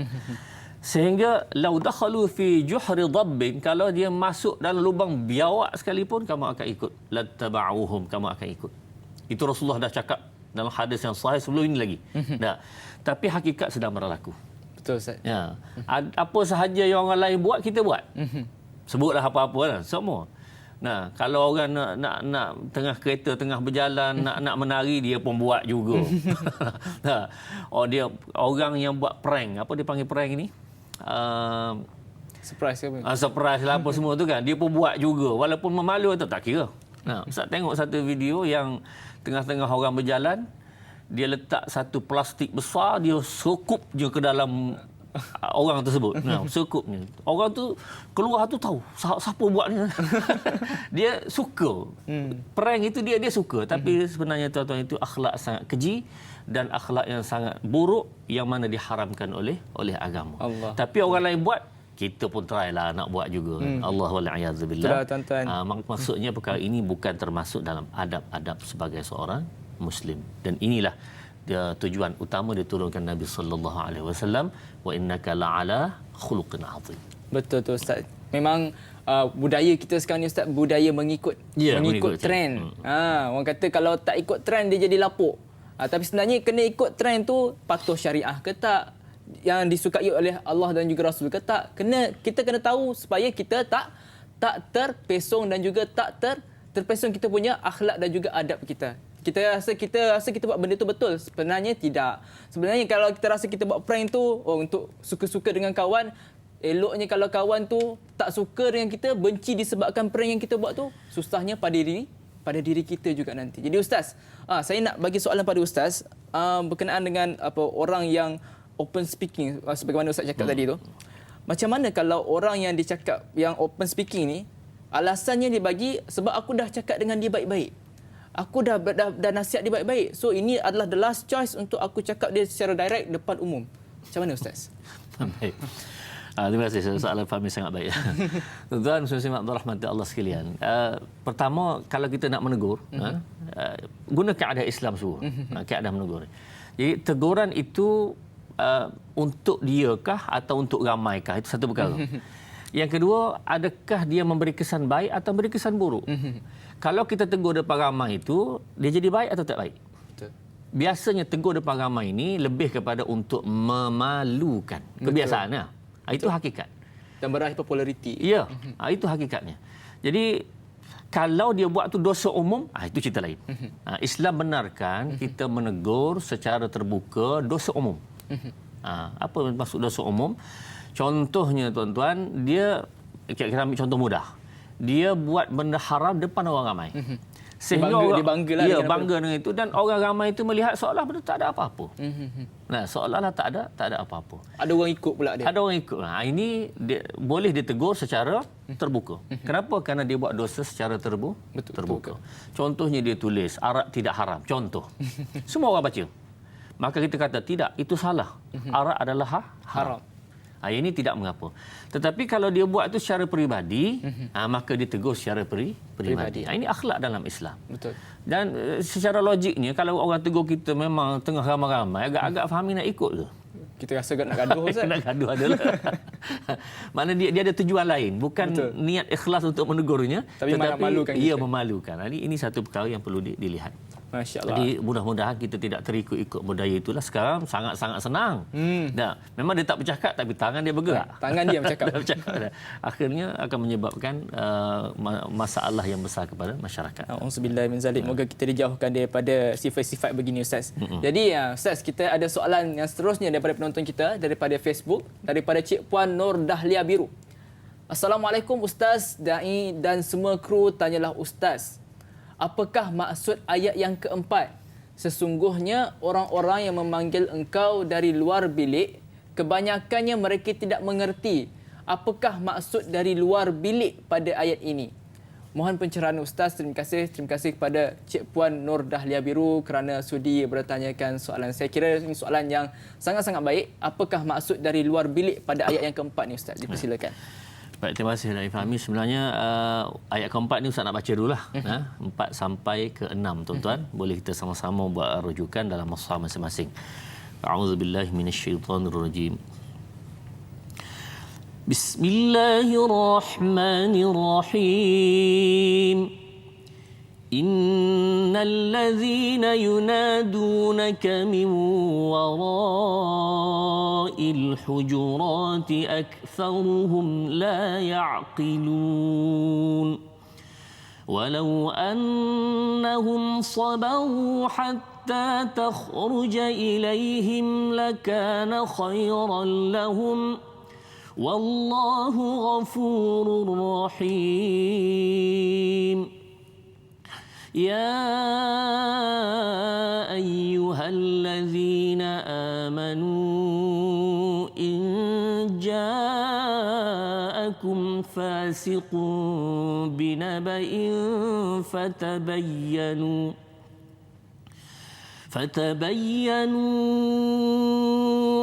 [SPEAKER 2] Sehingga lau dakhalu fi juhri dhabbin, kalau dia masuk dalam lubang biawak sekalipun kamu akan ikut. Lattaba'uhum, kamu akan ikut. Itu Rasulullah dah cakap dalam hadis yang sahih sebelum ini lagi. Tapi hakikat sedang berlaku.
[SPEAKER 1] Betul Ustaz.
[SPEAKER 2] Ya. Apa sahaja yang orang lain buat, kita buat. Sebutlah apa-apa lah, semua. Kalau orang nak tengah kereta, tengah berjalan, nak menari, dia pun buat juga. Dia orang yang buat prank, apa dia panggil prank ni?
[SPEAKER 1] Surprise ke apa?
[SPEAKER 2] Surprise lah apa semua tu kan. Dia pun buat juga. Walaupun memalu atau tak kira. Ustaz tengok satu video yang tengah-tengah orang berjalan, dia letak satu plastik besar, dia sokup je ke dalam orang tersebut. Nah, sekupnya. Orang tu keluar tu tahu siapa buat ni. Dia suka. Prank itu dia suka, tapi sebenarnya tuan-tuan itu akhlak sangat keji dan akhlak yang sangat buruk yang mana diharamkan oleh agama.
[SPEAKER 1] Allah.
[SPEAKER 2] Tapi orang lain buat, kita pun try lah nak buat juga. Allah wa'alaiyazubillah.
[SPEAKER 1] Tuan-tuan.
[SPEAKER 2] Maksudnya perkara ini bukan termasuk dalam adab-adab sebagai seorang Muslim. Dan inilah tujuan utama diturunkan Nabi sallallahu alaihi wasallam, wa innaka la'ala khuluqin 'azim.
[SPEAKER 1] Betul tu Ustaz. Memang budaya kita sekarang ni Ustaz, budaya mengikut trend. Orang kata kalau tak ikut trend dia jadi lapuk. Tapi sebenarnya kena ikut trend tu patuh syariah ke tak, yang disukai oleh Allah dan juga Rasul ke tak. Kita kena tahu supaya kita tak terpesong dan juga tak terpesong kita punya akhlak dan juga adab kita. Kita rasa kita buat benda tu betul. Sebenarnya tidak. Sebenarnya kalau kita rasa kita buat prank tu untuk suka-suka dengan kawan, eloknya kalau kawan tu tak suka dengan kita, benci disebabkan prank yang kita buat tu, susahnya pada diri kita juga nanti. Jadi Ustaz, saya nak bagi soalan pada Ustaz berkenaan dengan orang yang open speaking, sebagaimana Ustaz cakap tadi tu. Macam mana kalau orang yang dicakap yang open speaking ni, alasannya dia bagi sebab aku dah cakap dengan dia baik-baik. Aku dah nasihat dia baik-baik. So ini adalah the last choice untuk aku cakap dia secara direct depan umum. Macam mana Ustaz?
[SPEAKER 2] Baik. Terima kasih, soalan Fahmi sangat baik. Tuan-tuan, Muslim Abdul Rahman Allah sekalian. Pertama, kalau kita nak menegur, guna kaedah Islam semua. Kaedah menegur. Jadi teguran itu untuk dia kah atau untuk ramai kah? Itu satu perkara. Yang kedua, adakah dia memberi kesan baik atau memberi kesan buruk? Kalau kita tegur depan ramai itu, dia jadi baik atau tak baik? Betul. Biasanya tegur depan ramai ini lebih kepada untuk memalukan. Kebiasaannya. Itu hakikat.
[SPEAKER 1] Dan meraih populariti.
[SPEAKER 2] Ya, itu hakikatnya. Jadi, kalau dia buat tu dosa umum, itu cerita lain. Islam benarkan kita menegur secara terbuka dosa umum. Apa maksud dosa umum? Contohnya tuan-tuan, kita ambil contoh mudah. Dia buat benda haram depan orang ramai. Sehingga
[SPEAKER 1] dia bangga
[SPEAKER 2] dengan itu, dan orang ramai itu melihat seolah benda tak ada apa-apa. Nah, seolah-olah tak ada apa-apa.
[SPEAKER 1] Ada orang ikut pula dia.
[SPEAKER 2] Ada orang ikut. Ini boleh ditegur secara terbuka. Kenapa? Kerana dia buat dosa secara terbuka. Contohnya dia tulis arak tidak haram. Contoh. Semua orang baca. Maka kita kata tidak, itu salah. Arak adalah haram. Ini tidak mengapa. Tetapi kalau dia buat itu secara peribadi, maka ditegur secara peribadi. Ini akhlak dalam Islam.
[SPEAKER 1] Betul.
[SPEAKER 2] Dan secara logiknya, kalau orang tegur kita memang tengah ramai-ramai, agak-agak Fahmi nak ikut ke?
[SPEAKER 1] Kita rasa nak gaduh Ustaz.
[SPEAKER 2] Nak gaduh adalah. Mana dia ada tujuan lain. Bukan
[SPEAKER 1] Betul.
[SPEAKER 2] Niat ikhlas untuk menegurnya.
[SPEAKER 1] Tapi memalukan
[SPEAKER 2] ia memalukan. Ini satu perkara yang perlu dilihat.
[SPEAKER 1] Masya Allah.
[SPEAKER 2] Jadi mudah-mudahan kita tidak terikut-ikut budaya itulah. Sekarang sangat-sangat senang. Memang dia tak bercakap tapi tangan dia bergerak.
[SPEAKER 1] Tangan dia bercakap.
[SPEAKER 2] Akhirnya akan menyebabkan masalah yang besar kepada masyarakat.
[SPEAKER 1] Auzubillahi min zalik. Moga kita dijauhkan daripada sifat-sifat begini Ustaz. Jadi Ustaz, kita ada soalan yang seterusnya daripada penonton kita, daripada Facebook, daripada Cik Puan Nur Dahlia Biru. Assalamualaikum Ustaz, Da'i dan semua kru, tanyalah Ustaz. Apakah maksud ayat yang keempat? Sesungguhnya orang-orang yang memanggil engkau dari luar bilik, kebanyakannya mereka tidak mengerti. Apakah maksud dari luar bilik pada ayat ini? Mohon pencerahan Ustaz. Terima kasih kepada Cik Puan Nur Dahlia Biru kerana sudi bertanyakan soalan. Saya kira ini soalan yang sangat-sangat baik. Apakah maksud dari luar bilik pada ayat yang keempat ni Ustaz? Dipersilakan.
[SPEAKER 2] Baik, terima kasih Da'i Fahmi. Sebenarnya ayat keempat ni Ustaz nak baca dululah. 4 sampai ke 6 tuan-tuan. Boleh kita sama-sama buat rujukan dalam mushaf masing-masing. A'udzubillahi minasyaitonirrajim. Bismillahirrahmanirrahim. Innal ladzina yunadunaka min wara'il hujurati aktsaruhum la ya'qilun. Walau annahum sabaru hatta takhruja ilaihim lakana khairan lahum. Wallahu ghafurur rahim. يا أيها الذين آمنوا إن جاءكم فاسق بنبأ فتبينوا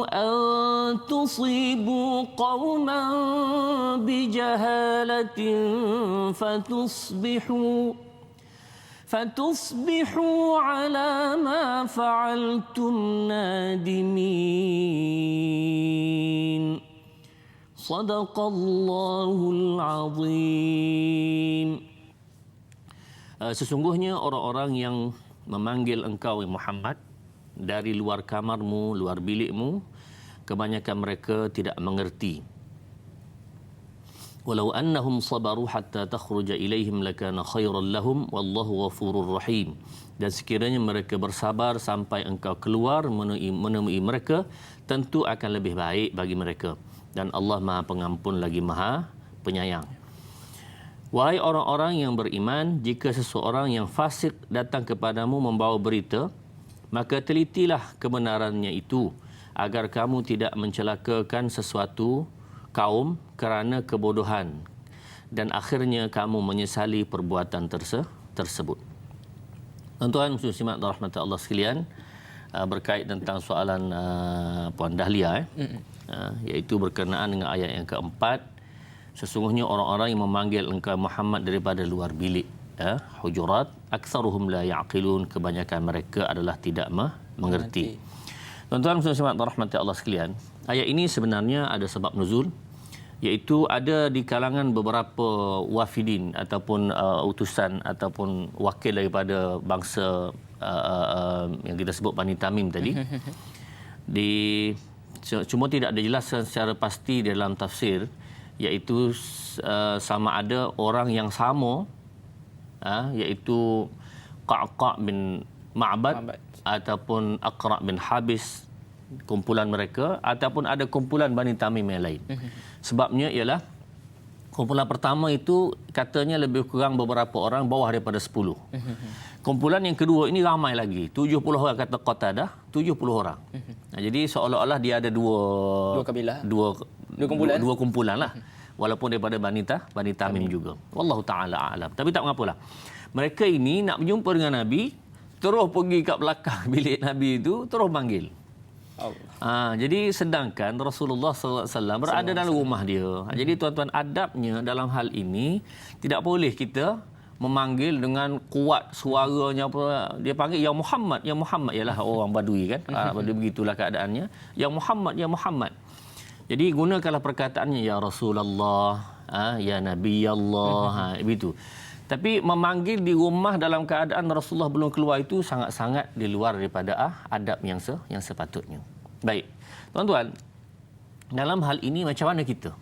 [SPEAKER 2] أن تصيبوا قوما بجهالة فتصبحوا على ما فعلتم نادمين صدق الله العظيم. Sesungguhnya orang-orang yang memanggil engkau Muhammad dari luar kamarmu, luar bilikmu, kebanyakan mereka tidak mengerti. Walau annahum sabaru hatta takhruja ilaihim lakana khairan lahum wallahu ghafurur rahim. Dan sekiranya mereka bersabar sampai engkau keluar menemui mereka, tentu akan lebih baik bagi mereka. Dan Allah Maha Pengampun lagi Maha Penyayang. Wahai orang-orang yang beriman, jika seseorang yang fasik datang kepadamu membawa berita, maka telitilah kebenarannya itu, agar kamu tidak mencelakakan sesuatu kaum kerana kebodohan, dan akhirnya kamu menyesali perbuatan tersebut. Tuan-tuan muslimat rahmat Allah sekalian, berkait tentang soalan Puan Dahlia, iaitu berkenaan dengan ayat yang keempat. Sesungguhnya orang-orang yang memanggil engkau Muhammad daripada luar bilik, Hujurat, aktsaruhum la ya'qilun, kebanyakan mereka adalah tidak mengerti. Tuan-tuan muslimat rahmati Allah sekalian, ayat ini sebenarnya ada sebab nuzul, iaitu ada di kalangan beberapa wafidin ataupun utusan ataupun wakil daripada bangsa yang kita sebut Bani Tamim tadi. Cuma tidak dijelaskan secara pasti dalam tafsir, iaitu sama ada orang yang sama, iaitu Qa'qa' bin Ma'bad ataupun Aqra' bin Habis, kumpulan mereka, ataupun ada kumpulan Bani Tamim yang lain. Sebabnya ialah kumpulan pertama itu katanya lebih kurang beberapa orang, bawah daripada 10. Kumpulan yang kedua ini ramai lagi, 70 orang kata Qatadah, 70 orang. Jadi seolah-olah dia ada dua kabilah, dua kumpulan lah. Walaupun daripada Bani Tamim juga. Wallahu taala a'lam. Tapi tak mengapalah. Mereka ini nak berjumpa dengan Nabi, terus pergi kat belakang bilik Nabi itu, terus panggil. Jadi sedangkan Rasulullah SAW berada dalam rumah dia. Jadi tuan-tuan, adabnya dalam hal ini tidak boleh kita memanggil dengan kuat suaranya apa. Dia panggil ya Muhammad, ya Muhammad, ialah orang Badui kan. Begitulah keadaannya. Ya Muhammad, ya Muhammad. Jadi gunakanlah perkataannya ya Rasulullah, ya Nabi Allah, begitu. Tapi memanggil di rumah dalam keadaan Rasulullah belum keluar itu sangat-sangat di luar daripada adab yang sepatutnya. Baik. Tuan-tuan, dalam hal ini macam mana kita?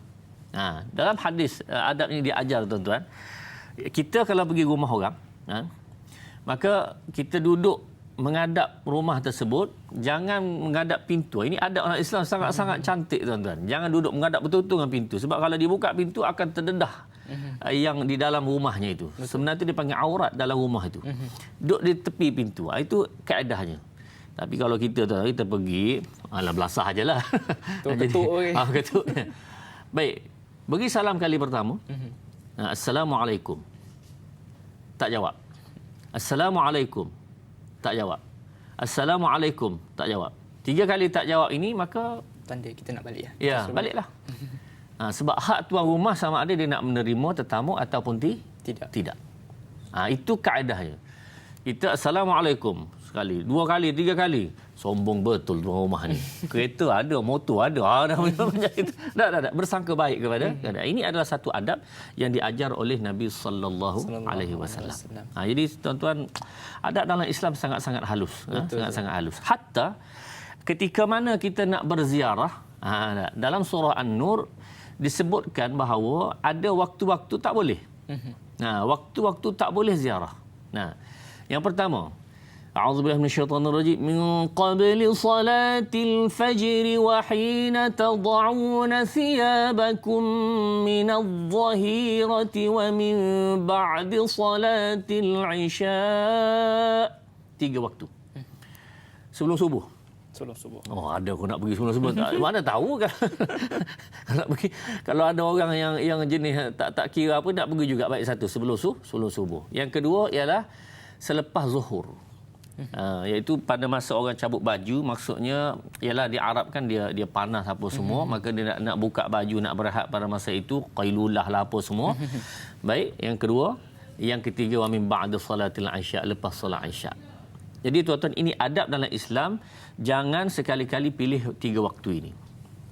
[SPEAKER 2] Dalam hadis adab ini diajar tuan-tuan. Kita kalau pergi rumah orang, maka kita duduk menghadap rumah tersebut, jangan menghadap pintu. Ini adab orang Islam sangat-sangat cantik tuan-tuan. Jangan duduk menghadap betul-betul dengan pintu, sebab kalau dibuka pintu akan terdedah yang di dalam rumahnya itu. Sebenarnya itu dipanggil aurat dalam rumah itu. Duduk di tepi pintu, itu kaedahnya. Tapi kalau kita pergi, belasah ajalah.
[SPEAKER 1] Ketuk.
[SPEAKER 2] Ketuk. Baik, bagi salam kali pertama. Assalamualaikum. Tak jawab. Assalamualaikum. Tak jawab. Assalamualaikum. Tak jawab. 3 kali tak jawab ini, maka
[SPEAKER 1] tanda kita nak balik.
[SPEAKER 2] Ya, baliklah. Sebab hak tuan rumah sama ada dia nak menerima tetamu ataupun tidak. Itu kaedahnya. Kita Assalamualaikum sekali, 2 kali, 3 kali. Sombong betul tuan rumah ni. Kereta ada, motor ada. Tak. Bersangka baik kepada. Ini adalah satu adab yang diajar oleh Nabi sallallahu alaihi wasallam. Jadi tuan-tuan, adab dalam Islam sangat-sangat halus. Sangat-sangat halus. Hatta ketika mana kita nak berziarah, dalam surah An-Nur disebutkan bahawa ada waktu-waktu tak boleh. Waktu-waktu tak boleh ziarah. Yang pertama, a'udzubillahi minasyaitonir rajim, min qabli salatil fajri wa hina tad'una thiyabakum minadh-dhahirati wa min ba'di salatil isya. 3 waktu. Sebelum subuh.
[SPEAKER 1] Sebelum subuh.
[SPEAKER 2] Oh, ada aku nak pergi sebelum subuh. Mana tahu kan. Nak pergi. Kalau ada orang yang jenis tak kira apa, nak pergi juga. Baik, satu sebelum subuh. Yang kedua ialah selepas zuhur. Iaitu pada masa orang cabut baju, maksudnya ialah di Arab kan dia panas apa semua, maka dia nak buka baju, nak berehat pada masa itu, qailulah lah apa semua. Baik, yang kedua. Yang ketiga, wa min ba'da salatil isya, lepas solat isya. Jadi tuan-tuan, ini adab dalam Islam, jangan sekali-kali pilih 3 waktu ini.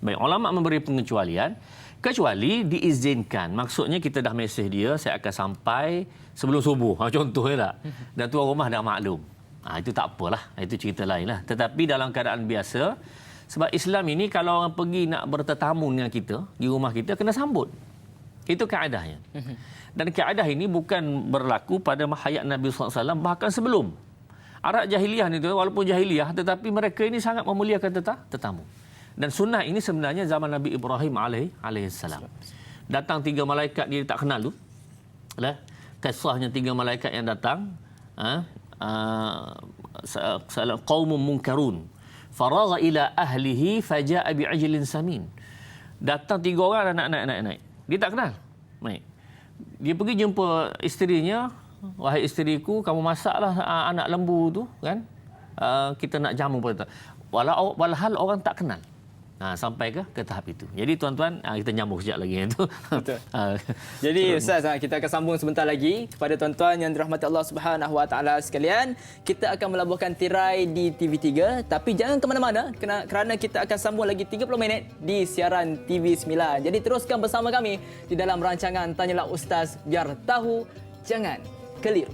[SPEAKER 2] Baik, ulama memberi pengecualian, kecuali diizinkan. Maksudnya kita dah mesej dia, saya akan sampai sebelum subuh. Contohnya tak. Dan tuan rumah dah maklum. Itu tak apalah, itu cerita lain lah. Tetapi dalam keadaan biasa, sebab Islam ini kalau orang pergi nak bertetamu dengan kita, di rumah kita, kena sambut. Itu kaedahnya. Dan kaedah ini bukan berlaku pada hayat Nabi SAW, bahkan sebelum. Arab jahiliyah ni tu, walaupun jahiliyah, tetapi mereka ini sangat memuliakan tetamu. Dan sunnah ini sebenarnya zaman Nabi Ibrahim alaihissalam. Datang 3 malaikat dia tak kenal tu. Kisahnya 3 malaikat yang datang. Qaumun munkarun. Faragha ila ahlihi faja'a bi'ajlin samin. Datang 3 orang nak naik. Dia tak kenal. Baik. Dia pergi jumpa isterinya. Wahai isteriku, kamu masaklah anak lembu tu kan. Kita nak jamu pada. Walhal orang tak kenal. Sampai ke tahap itu. Jadi tuan-tuan, kita nyambung sekejap lagi itu.
[SPEAKER 1] Betul. Jadi Ustaz, kita akan sambung sebentar lagi kepada tuan-tuan yang dirahmati Allah Subhanahu Wa Taala sekalian. Kita akan melabuhkan tirai di TV3, tapi jangan ke mana-mana kerana kita akan sambung lagi 30 minit di siaran TV9. Jadi teruskan bersama kami di dalam rancangan Tanyalah Ustaz, biar tahu jangan keliru.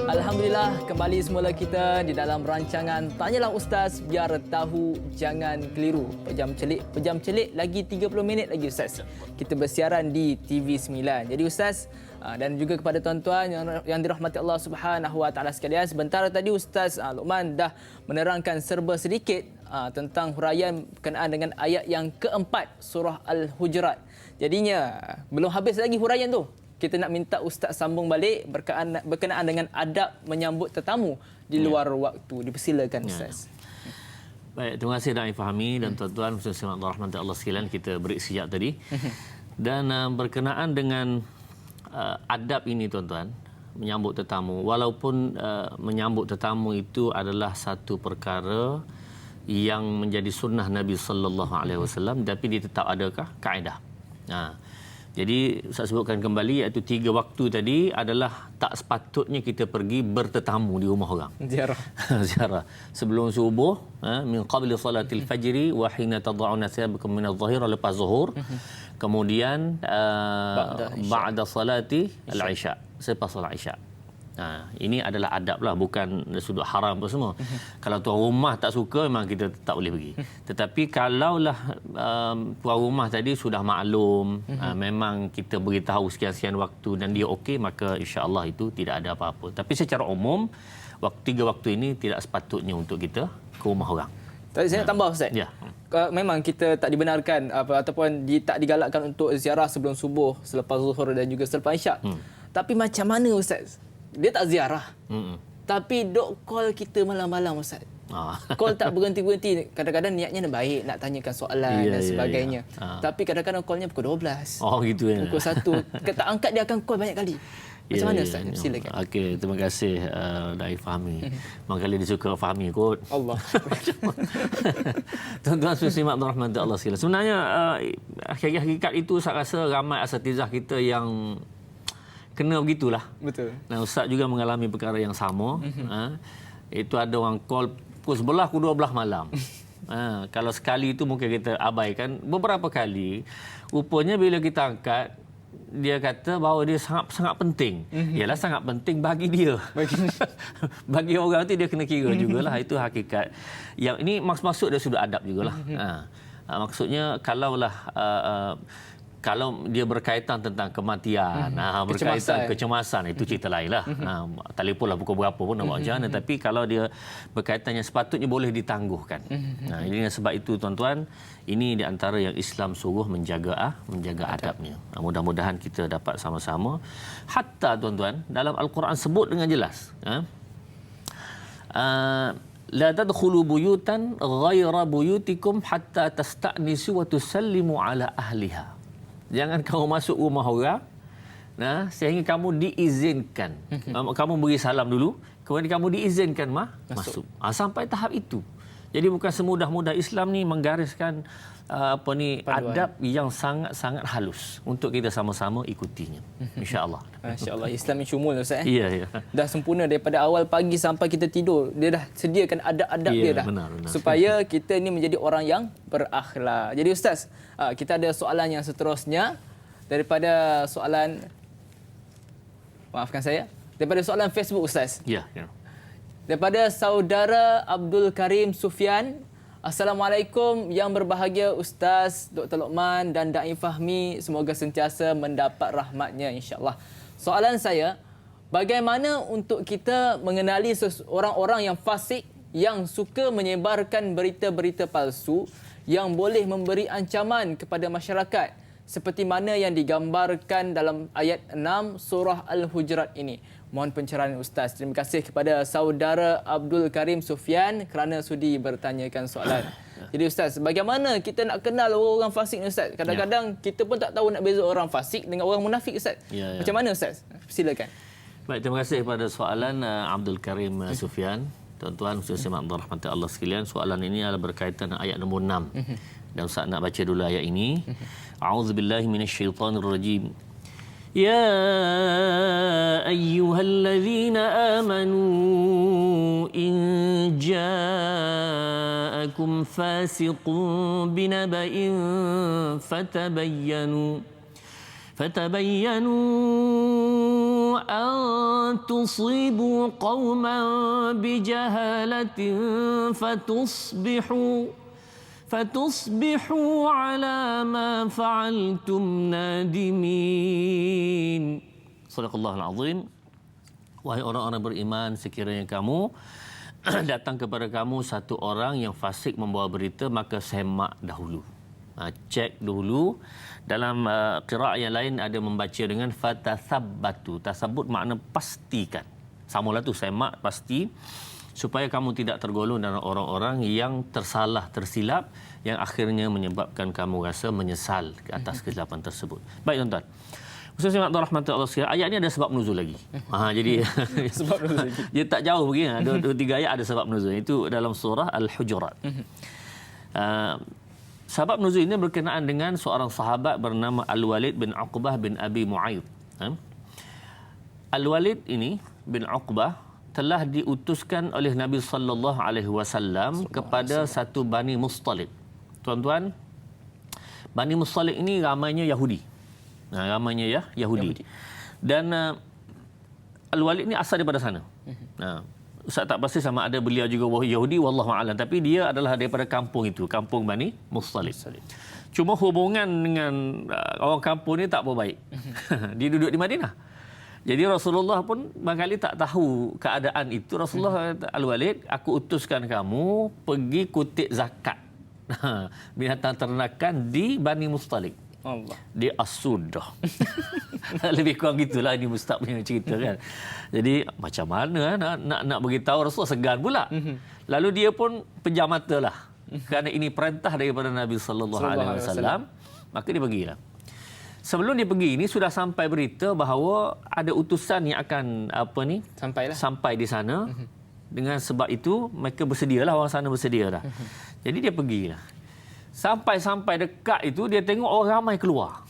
[SPEAKER 1] Alhamdulillah, kembali semula kita di dalam rancangan Tanyalah Ustaz, biar tahu jangan keliru. Pejam celik lagi 30 minit lagi Ustaz. Kita bersiaran di TV9. Jadi Ustaz, dan juga kepada tuan-tuan yang dirahmati Allah Subhanahu Wa Taala sekalian, sebentar tadi Ustaz Luqman dah menerangkan serba sedikit tentang huraian berkenaan dengan ayat yang keempat surah Al-Hujurat. Jadinya belum habis lagi huraian tu. Kita nak minta Ustaz sambung balik berkenaan dengan adab menyambut tetamu di luar waktu. Dipersilakan Ustaz.
[SPEAKER 2] Baik, terima kasih Da'i Fahmi dan tuan-tuan muslimin rahmati Allah sekalian, kita beri sekejap tadi. Dan berkenaan dengan adab ini tuan-tuan, menyambut tetamu, walaupun menyambut tetamu itu adalah satu perkara yang menjadi sunnah Nabi sallallahu alaihi wasallam, tapi dia tetap adakah kaedah. Jadi saya sebutkan kembali, iaitu 3 waktu tadi adalah tak sepatutnya kita pergi bertetamu di rumah orang. Ziarah. Sebelum subuh, min qabli salatil fajri wa hina tad'una thiyabakum min adh-dhahira, lepas zuhur. Kemudian ba'da salati al-isya, selepas solat isya. Ini adalah adab lah, bukan sudut haram apa semua. Kalau tuan rumah tak suka, memang kita tak boleh pergi. Tetapi kalaulah tuan rumah tadi sudah maklum, memang kita beritahu sekian-sekian waktu dan dia okey, maka insya-Allah itu tidak ada apa-apa. Tapi secara umum, 3 waktu ini tidak sepatutnya untuk kita ke rumah orang.
[SPEAKER 1] Tadi saya nak tambah Ustaz.
[SPEAKER 2] Ya.
[SPEAKER 1] Memang kita tak dibenarkan ataupun tak digalakkan untuk ziarah sebelum subuh, selepas zuhur dan juga selepas isyak. Tapi macam mana Ustaz? Dia tak ziarah. Tapi dok call kita malam-malam Ustaz. Call tak berhenti-berhenti. Kadang-kadang niatnya baik, nak tanyakan soalan dan sebagainya. Tapi kadang-kadang callnya pukul 12.
[SPEAKER 2] Oh gitu ya.
[SPEAKER 1] Pukul 1. Tak angkat, dia akan call banyak kali. Macam mana Ustaz? Silakan.
[SPEAKER 2] Okey, terima kasih Da'i Fahmi. Mangkali dia suka Fahmi kot.
[SPEAKER 1] Allah.
[SPEAKER 2] Tuan-tuan muslimat rahmati Allah sekalian. Sebenarnya hakikat itu saya rasa ramai asatizah kita yang kena begitulah.
[SPEAKER 1] Betul.
[SPEAKER 2] Dan Ustaz juga mengalami perkara yang sama. Itu ada orang call pukul 11, pukul 12 malam. Kalau sekali itu mungkin kita abaikan. Beberapa kali, rupanya bila kita angkat, dia kata bahawa dia sangat penting. Ialah sangat penting bagi dia. Bagi orang tu dia kena kira jugalah. Itu hakikat. Yang ini maksud dia sudah adab jugalah. Maksudnya kalaulah kalau dia berkaitan tentang kematian, berkaitan kecemasan, itu cerita lain lah. Telefonlah pukul berapa pun nak buat macam mana. Tapi kalau dia berkaitannya sepatutnya boleh ditangguhkan. Jadi sebab itu tuan-tuan, ini di antara yang Islam suruh menjaga adabnya. Mudah-mudahan kita dapat sama-sama. Hatta tuan-tuan, dalam Al-Quran sebut dengan jelas. La tadkhulu buyutan ghaira buyutikum hatta tasta'nisu wa tusallimu ala ahliha. Jangan kamu masuk rumah orang sehingga kamu diizinkan. Kamu beri salam dulu, kemudian kamu diizinkan masuk. Sampai tahap itu. Jadi bukan semudah-mudah Islam ni menggariskan adab yang sangat-sangat halus untuk kita sama-sama ikutinya. Insya-Allah.
[SPEAKER 1] Masya-Allah, Islam ni syumul Ustaz.
[SPEAKER 2] Ya.
[SPEAKER 1] Dah sempurna daripada awal pagi sampai kita tidur. Dia dah sediakan adab-adab dia dah.
[SPEAKER 2] Benar.
[SPEAKER 1] Supaya kita ni menjadi orang yang berakhlak. Jadi Ustaz, kita ada soalan yang seterusnya daripada soalan daripada soalan Facebook Ustaz.
[SPEAKER 2] Ya.
[SPEAKER 1] Daripada saudara Abdul Karim Sufian. Assalamualaikum yang berbahagia Ustaz Dr. Luqman dan Da'i Fahmi, semoga sentiasa mendapat rahmatnya insya-Allah. Soalan saya, bagaimana untuk kita mengenali orang-orang yang fasik yang suka menyebarkan berita-berita palsu yang boleh memberi ancaman kepada masyarakat seperti mana yang digambarkan dalam ayat 6 surah Al-Hujurat ini? Mohon pencerahan Ustaz. Terima kasih kepada saudara Abdul Karim Sufian kerana sudi bertanyakan soalan. Jadi Ustaz, bagaimana kita nak kenal orang fasik ni Ustaz? Kadang-kadang kita pun tak tahu nak beza orang fasik dengan orang munafik Ustaz. Macam mana Ustaz? Silakan.
[SPEAKER 2] Baik, terima kasih kepada soalan Abdul Karim Sufian. Tuan-tuan, khususnya makmur rahmat Allah sekalian, soalan ini adalah berkaitan dengan ayat nombor 6. Dan Ustaz nak baca dulu ayat ini. A'udzubillahi minasyaitanirrajim. يا أيها الذين آمنوا إن جاءكم فاسق بنبأ فتبينوا أن تصيبوا قوما بجهالة فتصبحوا على ما فعلتم نادمين. Sadaqallahul Azim. Wahai orang-orang beriman, sekiranya kamu datang kepada kamu satu orang yang fasik membawa berita, maka semak dahulu. Cek dulu. Dalam qiraat yang lain ada membaca dengan fatathabbatu. Tasabbut makna pastikan. Samalah tu, semak, pasti. Supaya kamu tidak tergolong dalam orang-orang yang tersilap yang akhirnya menyebabkan kamu rasa menyesal ke atas kesilapan tersebut. Baik tuan-tuan. Khususnya Allah rahmat Allah sekalian, ayat ini ada sebab nuzul lagi. Jadi sebab nuzul lagi. Dia tak jauh begini. Dua tiga ayat ada sebab nuzul. Itu dalam surah Al-Hujurat. Sebab nuzul ini berkenaan dengan seorang sahabat bernama Al-Walid bin Uqbah bin Abi Mu'ayyid. Al-Walid ini bin Uqbah telah diutuskan oleh Nabi sallallahu alaihi wasallam kepada satu Bani Mustalik. Tuan-tuan, Bani Mustalik ini ramainya Yahudi. Yahudi. Dan Al-Walid ini asal daripada sana. Ustaz tak pasti sama ada beliau juga Yahudi, wallahu a'lam, tapi dia adalah daripada kampung itu, kampung Bani Mustalik. Cuma hubungan dengan orang kampung ni tak berbaik. Dia duduk di Madinah. Jadi Rasulullah pun barangkali tak tahu keadaan itu. Rasulullah kata, Al-Walid, aku utuskan kamu pergi kutip zakat binatang ternakan di Bani Mustalik. Allah. Di As-Sudah. Lebih kurang gitulah ini Ustaz punya cerita kan. Jadi macam mana nak beritahu Rasulullah, segan pula. Lalu dia pun pejam mata lah. Kerana ini perintah daripada Nabi sallallahu alaihi wasallam, maka dia pergilah. Sebelum dia pergi ini sudah sampai berita bahawa ada utusan yang akan sampai di sana. Dengan sebab itu mereka bersedialah, orang sana bersedia dah. Jadi dia pergilah. Sampai dekat itu dia tengok orang ramai keluar.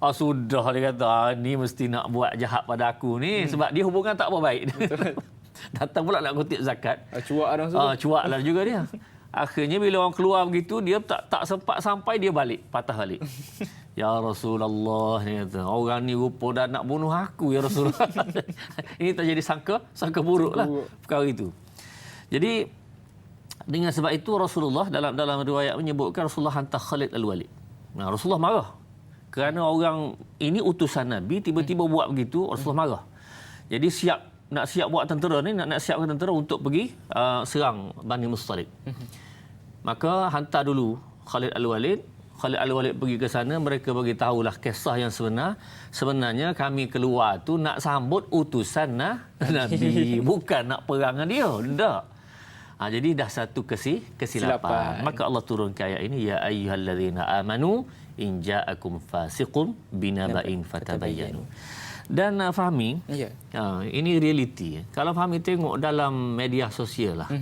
[SPEAKER 2] Sudah dia kata, ni mesti nak buat jahat pada aku ni sebab dia hubungan tak berbaik. Datang pula nak kutip zakat. Cuaklah juga dia. Akhirnya bila orang keluar begitu, dia tak sempat sampai, dia patah balik. Ya Rasulullah, dia kata, orang ni rupa dah nak bunuh aku ya Rasulullah. Ini terjadi sangka buruk lah perkara itu. Jadi dengan sebab itu Rasulullah dalam riwayat menyebutkan Rasulullah hantar Khalid Al-Walid. Rasulullah marah Kerana orang ini utusan Nabi, tiba-tiba buat begitu, Rasulullah marah. Jadi nak siap buat tentera ni, nak siapkan tentera untuk pergi serang Bani Mustalik. Maka hantar dulu Khalid Al-Walid. Khalid Al-Walid pergi ke sana, mereka bagi tahulah kisah yang sebenar. Sebenarnya kami keluar tu nak sambut utusan Nabi, bukan nak perang dengan dia. Tak. Jadi dah satu kesilapan. Maka Allah turunkan ayat ini, ya ayyuhallazina amanu in ja'akum fasiqun binaba'in fatabayyanu. Dan Fahmi, ini realiti. Kalau Fahmi tengok dalam media sosial lah,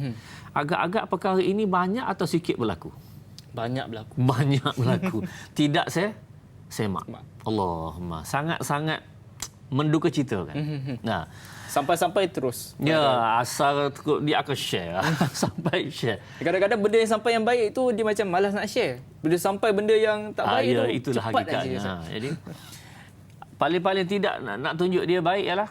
[SPEAKER 2] agak-agak perkara ini banyak atau sikit berlaku?
[SPEAKER 1] Banyak berlaku.
[SPEAKER 2] Banyak berlaku. Tidak semak. Allahumma. Sangat-sangat menduka cita kan. Nah,
[SPEAKER 1] sampai-sampai terus.
[SPEAKER 2] Ya, asal dia akan share. Sampai share.
[SPEAKER 1] Kadang-kadang benda yang sampai yang baik tu dia macam malas nak share. Benda sampai benda yang tak baik tu
[SPEAKER 2] itulah
[SPEAKER 1] cepat
[SPEAKER 2] hakikatnya.
[SPEAKER 1] aja.
[SPEAKER 2] Jadi paling-paling tidak nak tunjuk dia baik ialah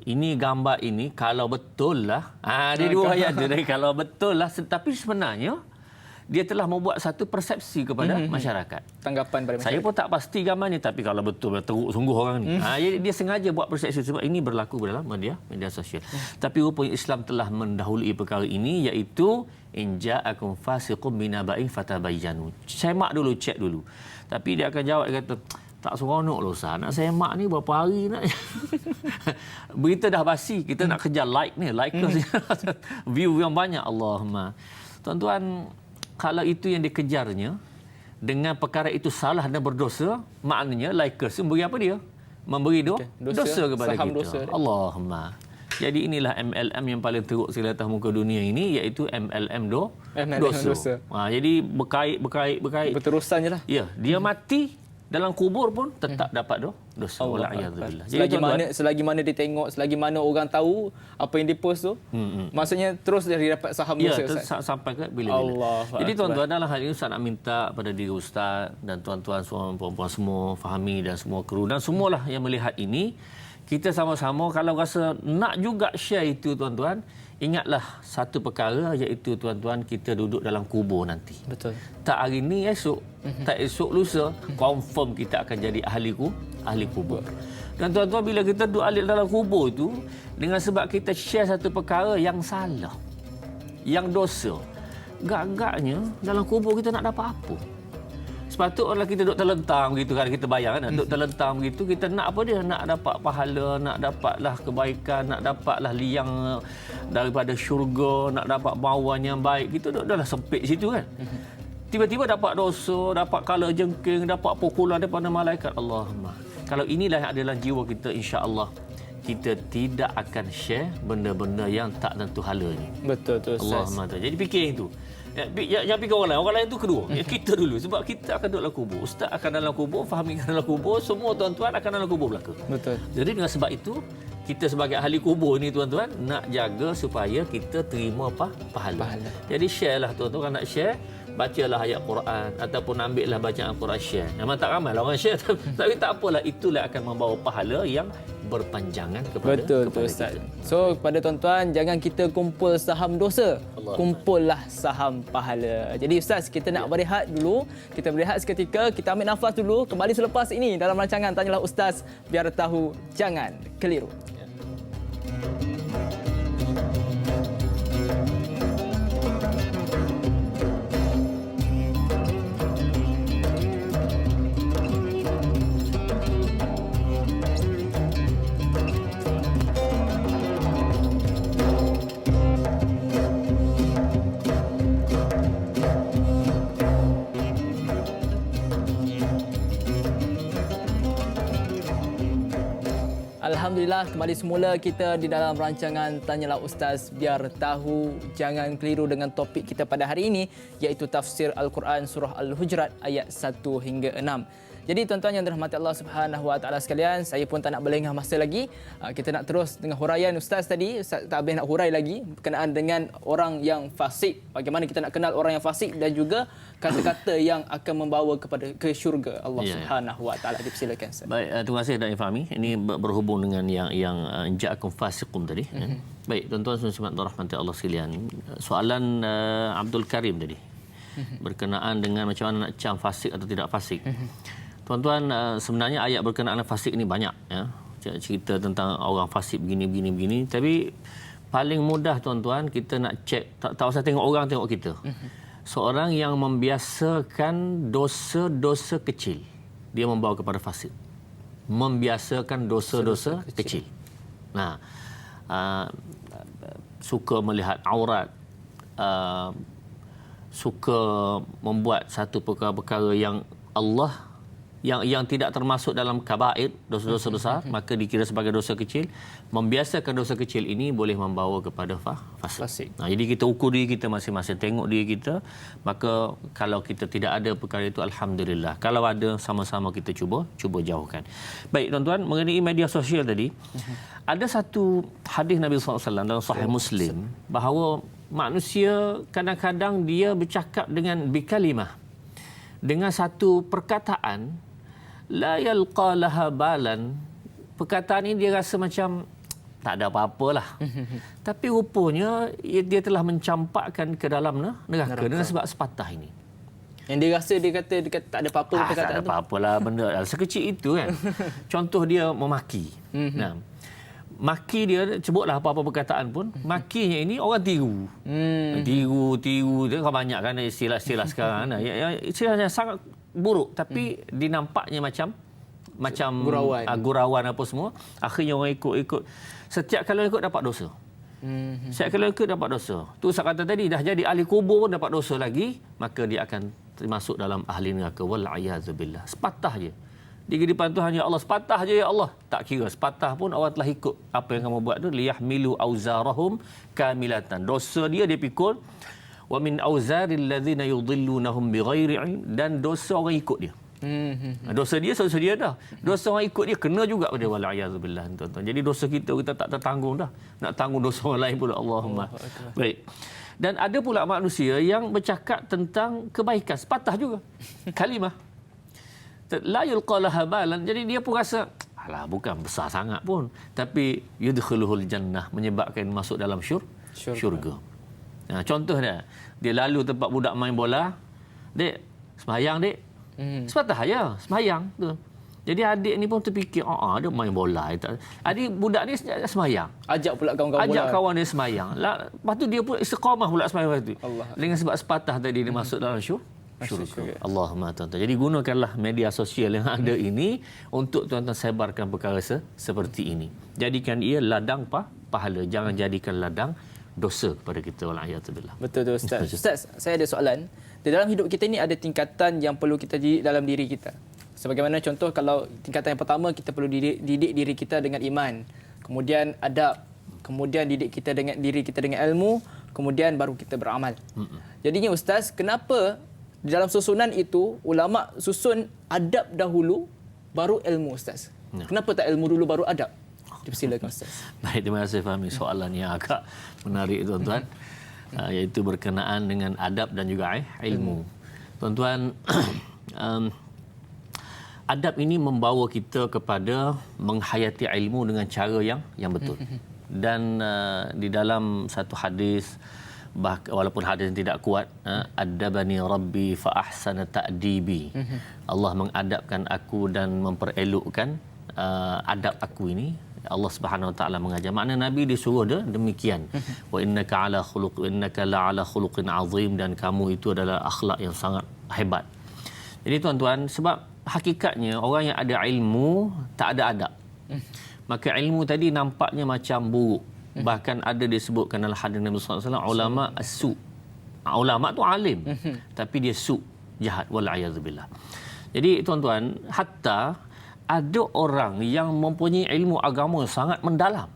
[SPEAKER 2] ini gambar ini kalau betul lah. Dia dua ayat tu dari kalau betul lah. Tapi sebenarnya dia telah membuat satu persepsi kepada masyarakat.
[SPEAKER 1] Tanggapan pada masyarakat.
[SPEAKER 2] Saya pun tak pasti gambar ni, tapi kalau betul teruk sungguh orang ni. Jadi dia sengaja buat persepsi sebab ini berlaku dalam media sosial. Tapi rupanya Islam telah mendahului perkara ini, iaitu in ja'akum fasiqun binaba'in fatabayyanu. Semak dulu, cek dulu. Tapi dia akan jawab, dia kata, tak seronok loh Ustaz. Nak semak ni berapa hari nak. Berita dah basi, kita nak kejar like ni, view yang banyak. Allahumma. Tuan-tuan, kalau itu yang dikejarnya, dengan perkara itu salah dan berdosa, maknanya likers memberi apa dia? Memberi dosa kepada
[SPEAKER 1] saham
[SPEAKER 2] kita.
[SPEAKER 1] Dosa.
[SPEAKER 2] Allahumma. Jadi inilah MLM yang paling teruk sekali atas muka dunia ini, iaitu MLM dosa. Jadi berkait.
[SPEAKER 1] Berterusan je lah.
[SPEAKER 2] Ya, dia mati dalam kubur pun tetap dapat dosa. Wa'alaikumsalam.
[SPEAKER 1] Selagi mana dia tengok, selagi mana orang tahu apa yang dia post tu, maksudnya terus dia dapat saham dosa.
[SPEAKER 2] Ya, sampai ke bila-bila. Jadi tuan-tuan, dalam hal ini Ustaz nak minta pada diri Ustaz dan tuan-tuan semua, puan-puan semua, Fahmi dan semua kru dan semualah yang melihat ini, kita sama-sama kalau rasa nak juga share itu tuan-tuan, ingatlah satu perkara, iaitu tuan-tuan, kita duduk dalam kubur nanti.
[SPEAKER 1] Betul.
[SPEAKER 2] Tak hari ni, esok. Tak esok, lusa. Confirm kita akan jadi ahli kubur. Dan tuan-tuan, bila kita duduk dalam kubur itu, dengan sebab kita share satu perkara yang salah, yang dosa, gak-gaknya dalam kubur kita nak dapat apa? Sepatutnya kita duduk terlentang begitu kan, kita bayang kan, duduk terlentang begitu, kita nak apa dia? Nak dapat pahala, nak dapatlah kebaikan, nak dapatlah liang daripada syurga, nak dapat bawaan yang baik. Kita duduk dalam sempit situ kan. Tiba-tiba dapat dosa, dapat kala jengking, dapat pukulan daripada malaikat. Allahumma. Kalau inilah yang ada dalam jiwa kita, insya-Allah kita tidak akan share benda-benda yang tak tentu hala ni.
[SPEAKER 1] Betul tu Ustaz.
[SPEAKER 2] Allahumma. Jadi fikir itu. Yang fikir orang lain tu kedua. Kita dulu, sebab kita akan duduk dalam kubur. Ustaz akan dalam kubur, Fahmi akan dalam kubur, semua tuan-tuan akan dalam kubur belaka.
[SPEAKER 1] Betul.
[SPEAKER 2] Jadi dengan sebab itu, kita sebagai ahli kubur ni tuan-tuan nak jaga supaya kita terima pahala. Jadi share lah tuan-tuan, nak share, bacalah ayat Quran ataupun ambillah bacaan Quran, share. Memang tak ramai lah orang share, tapi tak apalah, itulah akan membawa pahala yang berpanjangan kepada
[SPEAKER 1] Ustaz.
[SPEAKER 2] kita.
[SPEAKER 1] So kepada tuan-tuan, jangan kita kumpul saham dosa,
[SPEAKER 2] Allah.
[SPEAKER 1] kumpullah saham pahala. Jadi Ustaz, kita nak berehat dulu. Kita berehat seketika, kita ambil nafas dulu. Kembali selepas ini dalam rancangan Tanyalah Ustaz, biar tahu jangan keliru. Alhamdulillah, kembali semula kita di dalam rancangan Tanyalah Ustaz, biar tahu jangan keliru, dengan topik kita pada hari ini, iaitu tafsir Al-Quran surah Al-Hujurat ayat 1 hingga 6. Jadi tuan-tuan yang dirahmati Allah Subhanahu Wa Taala sekalian, saya pun tak nak berlengah masa lagi. Kita nak terus dengan huraian Ustaz tadi. Ustaz tak habis nak hurai lagi berkenaan dengan orang yang fasik. Bagaimana kita nak kenal orang yang fasik dan juga kata-kata yang akan membawa ke syurga Allah Subhanahu Wa Taala. Dipersilakan Ustaz.
[SPEAKER 2] Baik, terima kasih Da'i Fahmi. Ini berhubung dengan yang ja'akum fasiqun tadi. Baik, tuan-tuan semua rahmati Allah sekalian. Soalan Abdul Karim tadi. berkenaan dengan macam mana nak cam fasik atau tidak fasik. Tuan-tuan, sebenarnya ayat berkenaan fasik ini banyak, ya. Cerita tentang orang fasik begini. Tapi paling mudah tuan-tuan kita nak cek, tak usah tengok orang, tengok kita. Seorang yang membiasakan dosa-dosa kecil, dia membawa kepada fasik. Membiasakan dosa-dosa kecil. Nah, suka melihat aurat, suka membuat satu perkara-perkara yang Allah yang tidak termasuk dalam kabair, dosa-dosa besar, maka dikira sebagai dosa kecil. Membiasakan dosa kecil ini boleh membawa kepada fasik. Nah, jadi kita ukur diri kita masing-masing, tengok diri kita. Maka kalau kita tidak ada perkara itu, alhamdulillah. Kalau ada, sama-sama kita cuba jauhkan. Baik tuan-tuan, mengenai media sosial tadi, ada satu hadis Nabi SAW dalam Sahih Muslim bahawa manusia kadang-kadang dia bercakap dengan bikalimah, dengan satu perkataan, la yalqa laha balan. Perkataan ini dia rasa macam tak ada apa-apalah. Tapi rupanya dia telah mencampakkan ke dalam neraka dengan sebab sepatah ini.
[SPEAKER 1] Yang dia rasa dia kata tak ada apa-apa perkataan tu.
[SPEAKER 2] Tak ada apa-apalah benda sekecil itu kan. Contoh dia memaki. Nah, maki dia, sebutlah apa-apa perkataan pun, makinya ini orang tiru. Tiru dia kan banyak kan istilah-istilah sekarang. Istilahnya sangat buruk tapi dinampaknya macam gurauan apa semua. Akhirnya orang ikut. Setiap kali ikut dapat dosa. Setiap kali ikut dapat dosa. Tu saya kata tadi, dah jadi ahli kubur pun dapat dosa lagi, maka dia akan termasuk dalam ahli neraka. Wal-'iyadzubillah. Sepatah je. Di hadapan Tuhan, ya Allah, sepatah je ya Allah. Tak kira sepatah pun orang telah ikut apa yang kamu buat tu. Liyahmilu auzarahum kamilatan. Dosa dia pikul. Wa min auzaril ladzina yudhillunahum bighairi ilm, dan dosa orang ikut dia. Dosa dia dah. Dosa orang ikut dia kena juga pada wal-'iyadzubillah, tuan-tuan. Jadi dosa kita tak tertanggung dah. Nak tanggung dosa orang lain pula. Allahumma. Baik. Dan ada pula manusia yang bercakap tentang kebaikan, sepatah juga. Kalimah. La yulqa laha balan. Jadi dia pun rasa alah, bukan besar sangat pun, tapi yudkhuluhul jannah, menyebabkan masuk dalam syurga. Nah, contoh dia lalu tempat budak main bola, dek sembahyang dek. Sepatah aja sembahyang tu. Jadi adik ni pun terfikir, dia main bola. Adik budak ni sembahyang.
[SPEAKER 1] Ajak pula kawan-kawan bola.
[SPEAKER 2] Ajak kawan dia sembahyang. Lepas tu dia pun istiqamah pula sembahyang tu. Dengan sebab sepatah tadi dia masuk dalam syurga. Allahumma tuan-tuan. Jadi gunakanlah media sosial yang ada ini untuk tuan-tuan sebarkan perkara seperti ini. Jadikan ia ladang pahala. Jangan jadikan ladang dosa kepada kita. Wal-'iyadzubillah.
[SPEAKER 1] Betul tu Ustaz. Ustaz, saya ada soalan. Di dalam hidup kita ini ada tingkatan yang perlu kita didik dalam diri kita. Sebagaimana contoh, kalau tingkatan yang pertama kita perlu didik diri kita dengan iman. Kemudian adab. Kemudian didik kita dengan diri kita dengan ilmu. Kemudian baru kita beramal. Jadinya Ustaz, kenapa di dalam susunan itu, ulama susun adab dahulu, baru ilmu, Ustaz? Kenapa tak ilmu dulu, baru adab? Dipersilakan, Ustaz.
[SPEAKER 2] Baik, terima kasih Fahmi. Soalan yang agak menarik, tuan-tuan. Iaitu berkenaan dengan adab dan juga ilmu. Tuan-tuan, adab ini membawa kita kepada menghayati ilmu dengan cara yang betul. Dan di dalam satu hadis, walaupun hadis tidak kuat, adabani rabbi fa ahsana ta'dibi. Allah mengadabkan aku dan memperelokkan adab aku ini. Allah Subhanahu Wa Taala mengajar. Makna Nabi disuruh demikian. Wa innaka la ala khuluqin azim, dan kamu itu adalah akhlak yang sangat hebat. Jadi tuan-tuan, sebab hakikatnya orang yang ada ilmu tak ada adab. Maka ilmu tadi nampaknya macam buruk. Bahkan ada disebutkan dalam hadis Nabi sallallahu alaihi wasallam, ulama as-su. Ulama tu alim, tapi dia su, jahat, wal-'iyadzubillah. Jadi tuan-tuan, hatta ada orang yang mempunyai ilmu agama sangat mendalam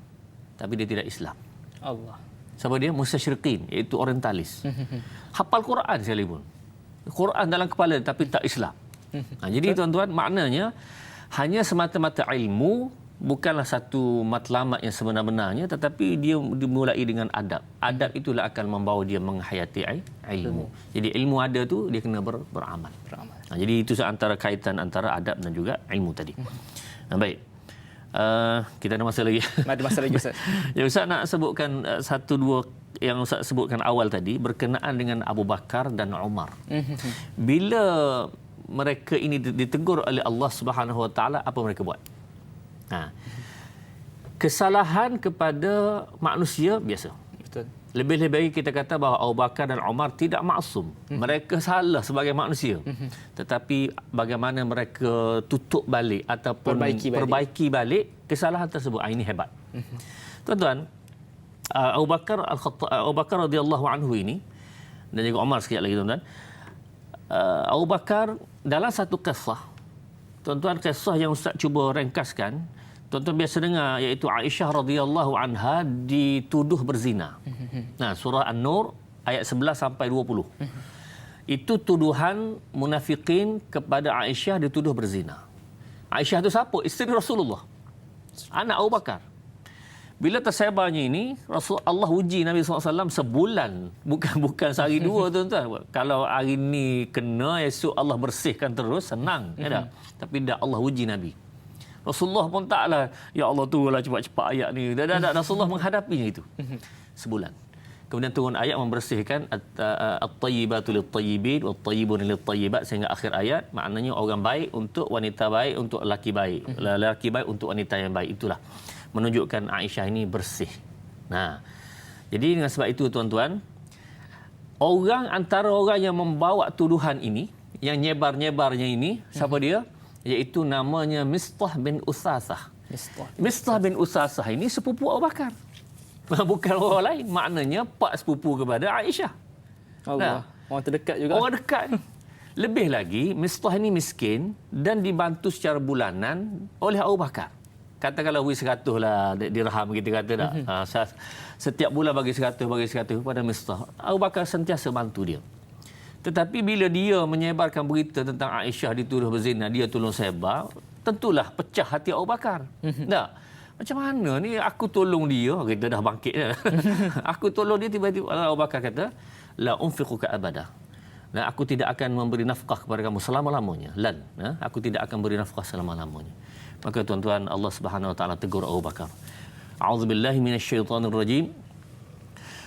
[SPEAKER 2] tapi dia tidak Islam.
[SPEAKER 1] Allah.
[SPEAKER 2] Siapa dia? Mustasyriqin, iaitu orientalis. Hafal Quran sekalipun. Quran dalam kepala tapi tak Islam. Jadi tuan-tuan, maknanya hanya semata-mata ilmu bukanlah satu matlamat yang sebenar-benarnya, tetapi dia dimulai dengan adab. Adab itulah akan membawa dia menghayati ilmu. Jadi ilmu ada tu, dia kena beramal. Jadi itu antara kaitan antara adab dan juga ilmu tadi. Baik. Kita ada masa lagi.
[SPEAKER 1] Ada masa lagi, Ustaz.
[SPEAKER 2] Ya, Ustaz nak sebutkan satu dua yang Ustaz sebutkan awal tadi berkenaan dengan Abu Bakar dan Umar. Bila mereka ini ditegur oleh Allah Subhanahu Wa Taala, apa mereka buat? Kesalahan kepada manusia biasa.
[SPEAKER 1] Betul.
[SPEAKER 2] Lebih-lebih baik kita kata bahawa Abu Bakar dan Umar tidak maksum. Mereka salah sebagai manusia. Tetapi bagaimana mereka tutup balik ataupun perbaiki balik kesalahan tersebut. Ini hebat. Tuan-tuan, Abu Bakar radhiyallahu anhu ini dan juga Umar sekejap lagi tuan-tuan. Abu Bakar dalam satu kisah, tuan-tuan, kisah yang Ustaz cuba ringkaskan, tuan-tuan biasa dengar, iaitu Aisyah radhiyallahu anha dituduh berzina. Nah, surah An-Nur ayat 11 sampai 20. Itu tuduhan munafikin kepada Aisyah, dituduh berzina. Aisyah itu siapa? Isteri Rasulullah. Anak Abu Bakar. Bila tersebarnya ini, Allah uji Nabi SAW sebulan. Bukan sehari dua, tuan-tuan. Kalau hari ini kena, esok Allah bersihkan terus, senang. Ya tak? Tapi dah Allah uji Nabi. Rasulullah pun taklah, ya Allah turunlah cepat-cepat ayat ni. Dah Rasulullah menghadapinya itu. Sebulan. Kemudian turun ayat membersihkan at-tayyibatu lit-tayyibin wat-tayyibun lit-tayyibat sehingga akhir ayat. Maknanya orang baik untuk wanita baik, untuk lelaki baik. Lelaki baik untuk wanita yang baik. Itulah menunjukkan Aisyah ini bersih. Nah, jadi dengan sebab itu tuan-tuan, antara orang yang membawa tuduhan ini, yang nyebar-nyebarnya ini, siapa dia? Iaitu namanya Mistah bin Usasah. Mistah bin Usasah ini sepupu Abu Bakar. Bukan orang lain. Maknanya pak sepupu kepada Aisyah.
[SPEAKER 1] Allah. Orang terdekat juga.
[SPEAKER 2] Orang dekat ni. Lebih lagi, Mistah ini miskin dan dibantu secara bulanan oleh Abu Bakar. Katakanlah duit 100 lah dirham kita kata tak. Setiap bulan bagi 100 kepada Mistah. Abu Bakar sentiasa bantu dia. Tetapi bila dia menyebarkan berita tentang Aisyah dituduh berzina, dia tolong sebar, tentulah pecah hati Abu Bakar. Tak? Macam mana ni aku tolong dia, kita dah bangkit dah. Aku tolong dia, tiba-tiba Abu Bakar kata, la unfiquka abada. Dan aku tidak akan memberi nafkah kepada kamu selama-lamanya. Aku tidak akan beri nafkah selama-lamanya. Maka tuan-tuan, Allah Subhanahu Wa Taala tegur Abu Bakar. A'udzubillahi minasyaitonirrajim.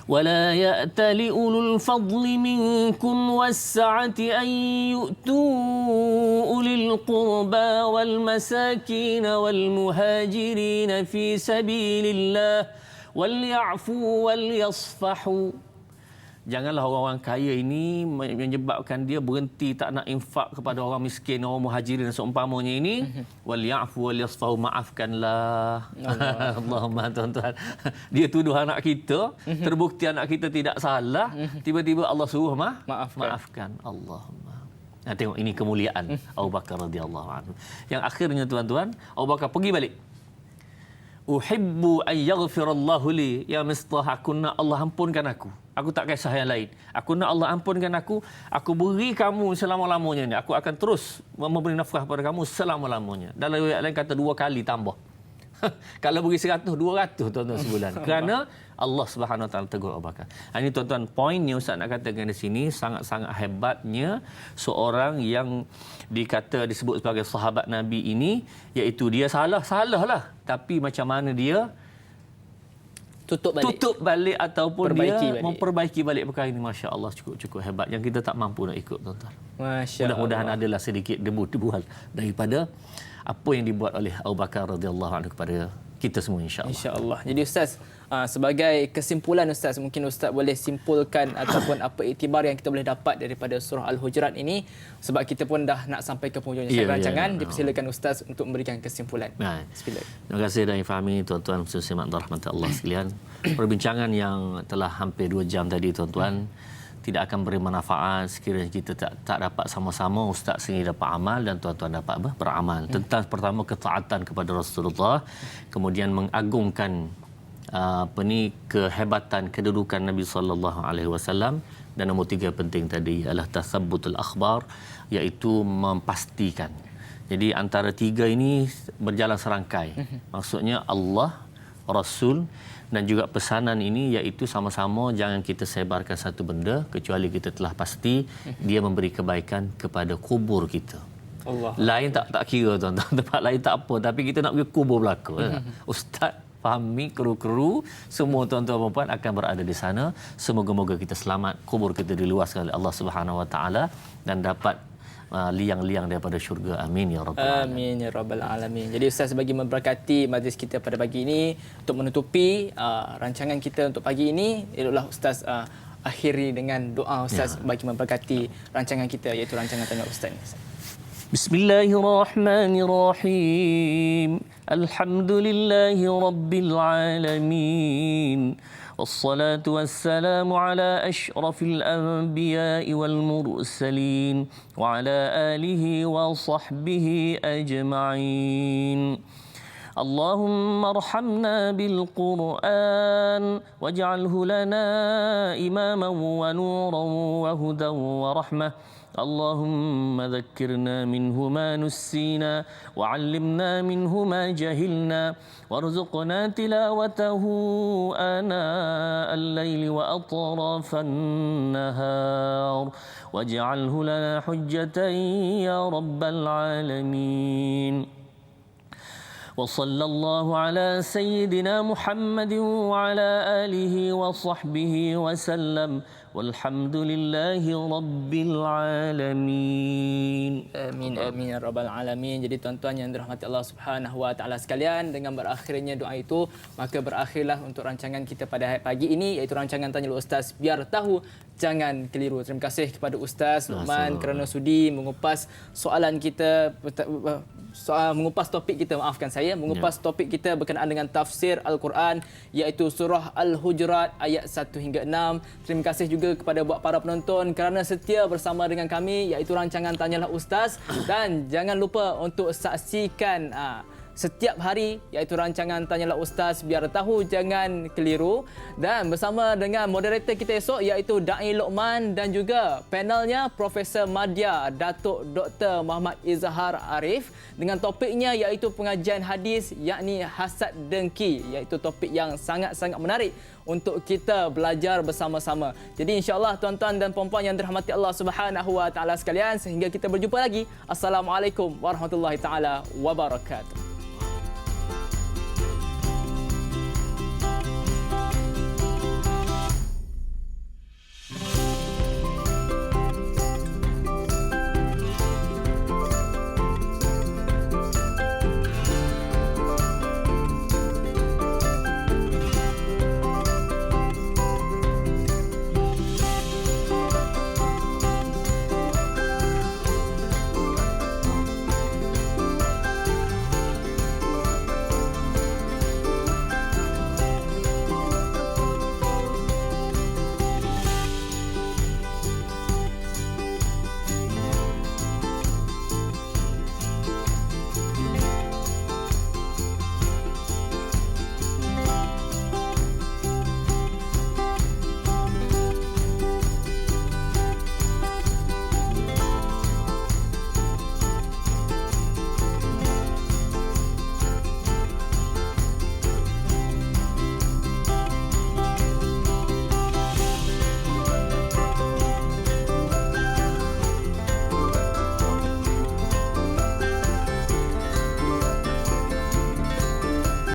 [SPEAKER 2] ولا يأتل أولو الفضل منكم والسعة أن يؤتوا أولي القربى والمساكين والمهاجرين في سبيل الله وليعفوا وليصفحوا. Janganlah orang-orang kaya ini menyebabkan dia berhenti tak nak infak kepada orang miskin, orang muhajirin dan seumpamanya ini. Wal ya'fu wal yasfahu, maafkanlah. Allahumma, tuan-tuan. Dia tuduh anak kita, terbukti anak kita tidak salah, tiba-tiba Allah suruh maafkan. Allahumma. Nah, tengok ini kemuliaan Abu Bakar radhiyallahu anhu. Yang akhirnya tuan-tuan, Abu Bakar pergi balik. Uhibbu an yaghfirallahu li, ya Mistah, aku nak Allah ampunkan aku. Aku tak kisah yang lain. Aku nak Allah ampunkan aku. Aku beri kamu selama-lamanya ni. Aku akan terus memberi nafkah kepada kamu selama-lamanya. Dalam riwayat lain kata 2 kali tambah. Kalau beri 100, 200 tuan-tuan sebulan. Kerana Allah Subhanahu Wa Taala tegur Abu Bakar. Ini tuan-tuan, poinnya Ustaz nak katakan di sini, sangat-sangat hebatnya seorang yang disebut sebagai sahabat Nabi ini, iaitu dia salah lah. Tapi macam mana dia tutup balik ataupun memperbaiki balik perkara ini. Masya Allah, cukup hebat yang kita tak mampu nak ikut, tuan-tuan. Mudah-mudahan adalah sedikit debu-debuhan daripada apa yang dibuat oleh Abu Bakar radhiyallahu anhu kepada kita semua, insya-Allah.
[SPEAKER 1] Insya-Allah. Jadi Ustaz, sebagai kesimpulan Ustaz, mungkin Ustaz boleh simpulkan ataupun apa iktibar yang kita boleh dapat daripada surah Al-Hujurat ini, sebab kita pun dah nak sampai ke penghujung rancangan. Dipersilakan Ustaz untuk memberikan kesimpulan. Bismillah.
[SPEAKER 2] Terima kasih dan Fahmi, tuan-tuan muslimat rahmat Allah sekalian. Perbincangan yang telah hampir 2 jam tadi, tuan-tuan, tidak akan beri manfaat sekiranya kita tak dapat sama-sama, Ustaz sendiri dapat amal dan tuan-tuan dapat beramal. Tentang pertama ketaatan kepada Rasulullah, kemudian mengagungkan kehebatan kedudukan Nabi sallallahu alaihi wasallam, dan nombor 3 penting tadi adalah tasabbutul akhbar, iaitu memastikan. Jadi antara 3 ini berjalan serangkai. Maksudnya Allah, Rasul dan juga pesanan ini, iaitu sama-sama jangan kita sebarkan satu benda kecuali kita telah pasti dia memberi kebaikan kepada kubur kita. Allah. Lain tak kira, tuan-tuan. Tempat lain tak apa, tapi kita nak pergi kubur belaka. Ustaz Fahmi, kru-kru, semua tuan-tuan dan puan akan berada di sana. Semoga-moga kita selamat, kubur kita diluaskan oleh Allah Subhanahu Wa Taala dan dapat liang-liang daripada syurga. Amin ya rabbal alamin.
[SPEAKER 1] Amin ya rabbal alamin. Jadi Ustaz bagi memberkati majlis kita pada pagi ini untuk menutupi rancangan kita untuk pagi ini, eloklah Ustaz akhiri dengan doa Ustaz bagi memberkati rancangan kita iaitu rancangan Tanya Ustaz ni.
[SPEAKER 2] Bismillahirrahmanirrahim. Alhamdulillahi rabbil alamin. والصلاة والسلام على أشرف الأنبياء والمرسلين وعلى آله وصحبه أجمعين. اللهم ارحمنا بالقرآن واجعله لنا إماما ونورا وهدى ورحمة. اللهم ذكرنا منه ما نسينا وعلمنا منه ما جهلنا وارزقنا تلاوته آناء الليل وأطراف النهار واجعله لنا حجة يا رب العالمين. وصلى الله على سيدنا محمد وعلى آله وصحبه وسلم والحمد لله رب العالمين.
[SPEAKER 1] Amin amin ya rabbal alamin. Jadi tuan-tuan yang dirahmati Allah Subhanahu wa taala sekalian, dengan berakhirnya doa itu maka berakhirlah untuk rancangan kita pada pagi ini iaitu rancangan Tanya Ustaz biar tahu jangan keliru. Terima kasih kepada Ustaz Luqman kerana sudi mengupas soalan kita, mengupas topik kita, mengupas topik kita berkenaan dengan tafsir Al-Quran iaitu surah Al-Hujurat ayat 1 hingga 6. Terima kasih juga kepada buat para penonton kerana setia bersama dengan kami iaitu rancangan Tanyalah Ustaz, dan jangan lupa untuk saksikan setiap hari iaitu rancangan Tanyalah Ustaz biar tahu jangan keliru, dan bersama dengan moderator kita esok iaitu Da'i Luqman dan juga panelnya Profesor Madya Datuk Dr. Muhammad Izhar Arif dengan topiknya iaitu pengajian hadis yakni hasad dengki, iaitu topik yang sangat-sangat menarik untuk kita belajar bersama-sama. Jadi insya-Allah tuan-tuan dan puan-puan yang dirahmati Allah Subhanahu wa taala sekalian, sehingga kita berjumpa lagi. Assalamualaikum warahmatullahi taala wabarakatuh.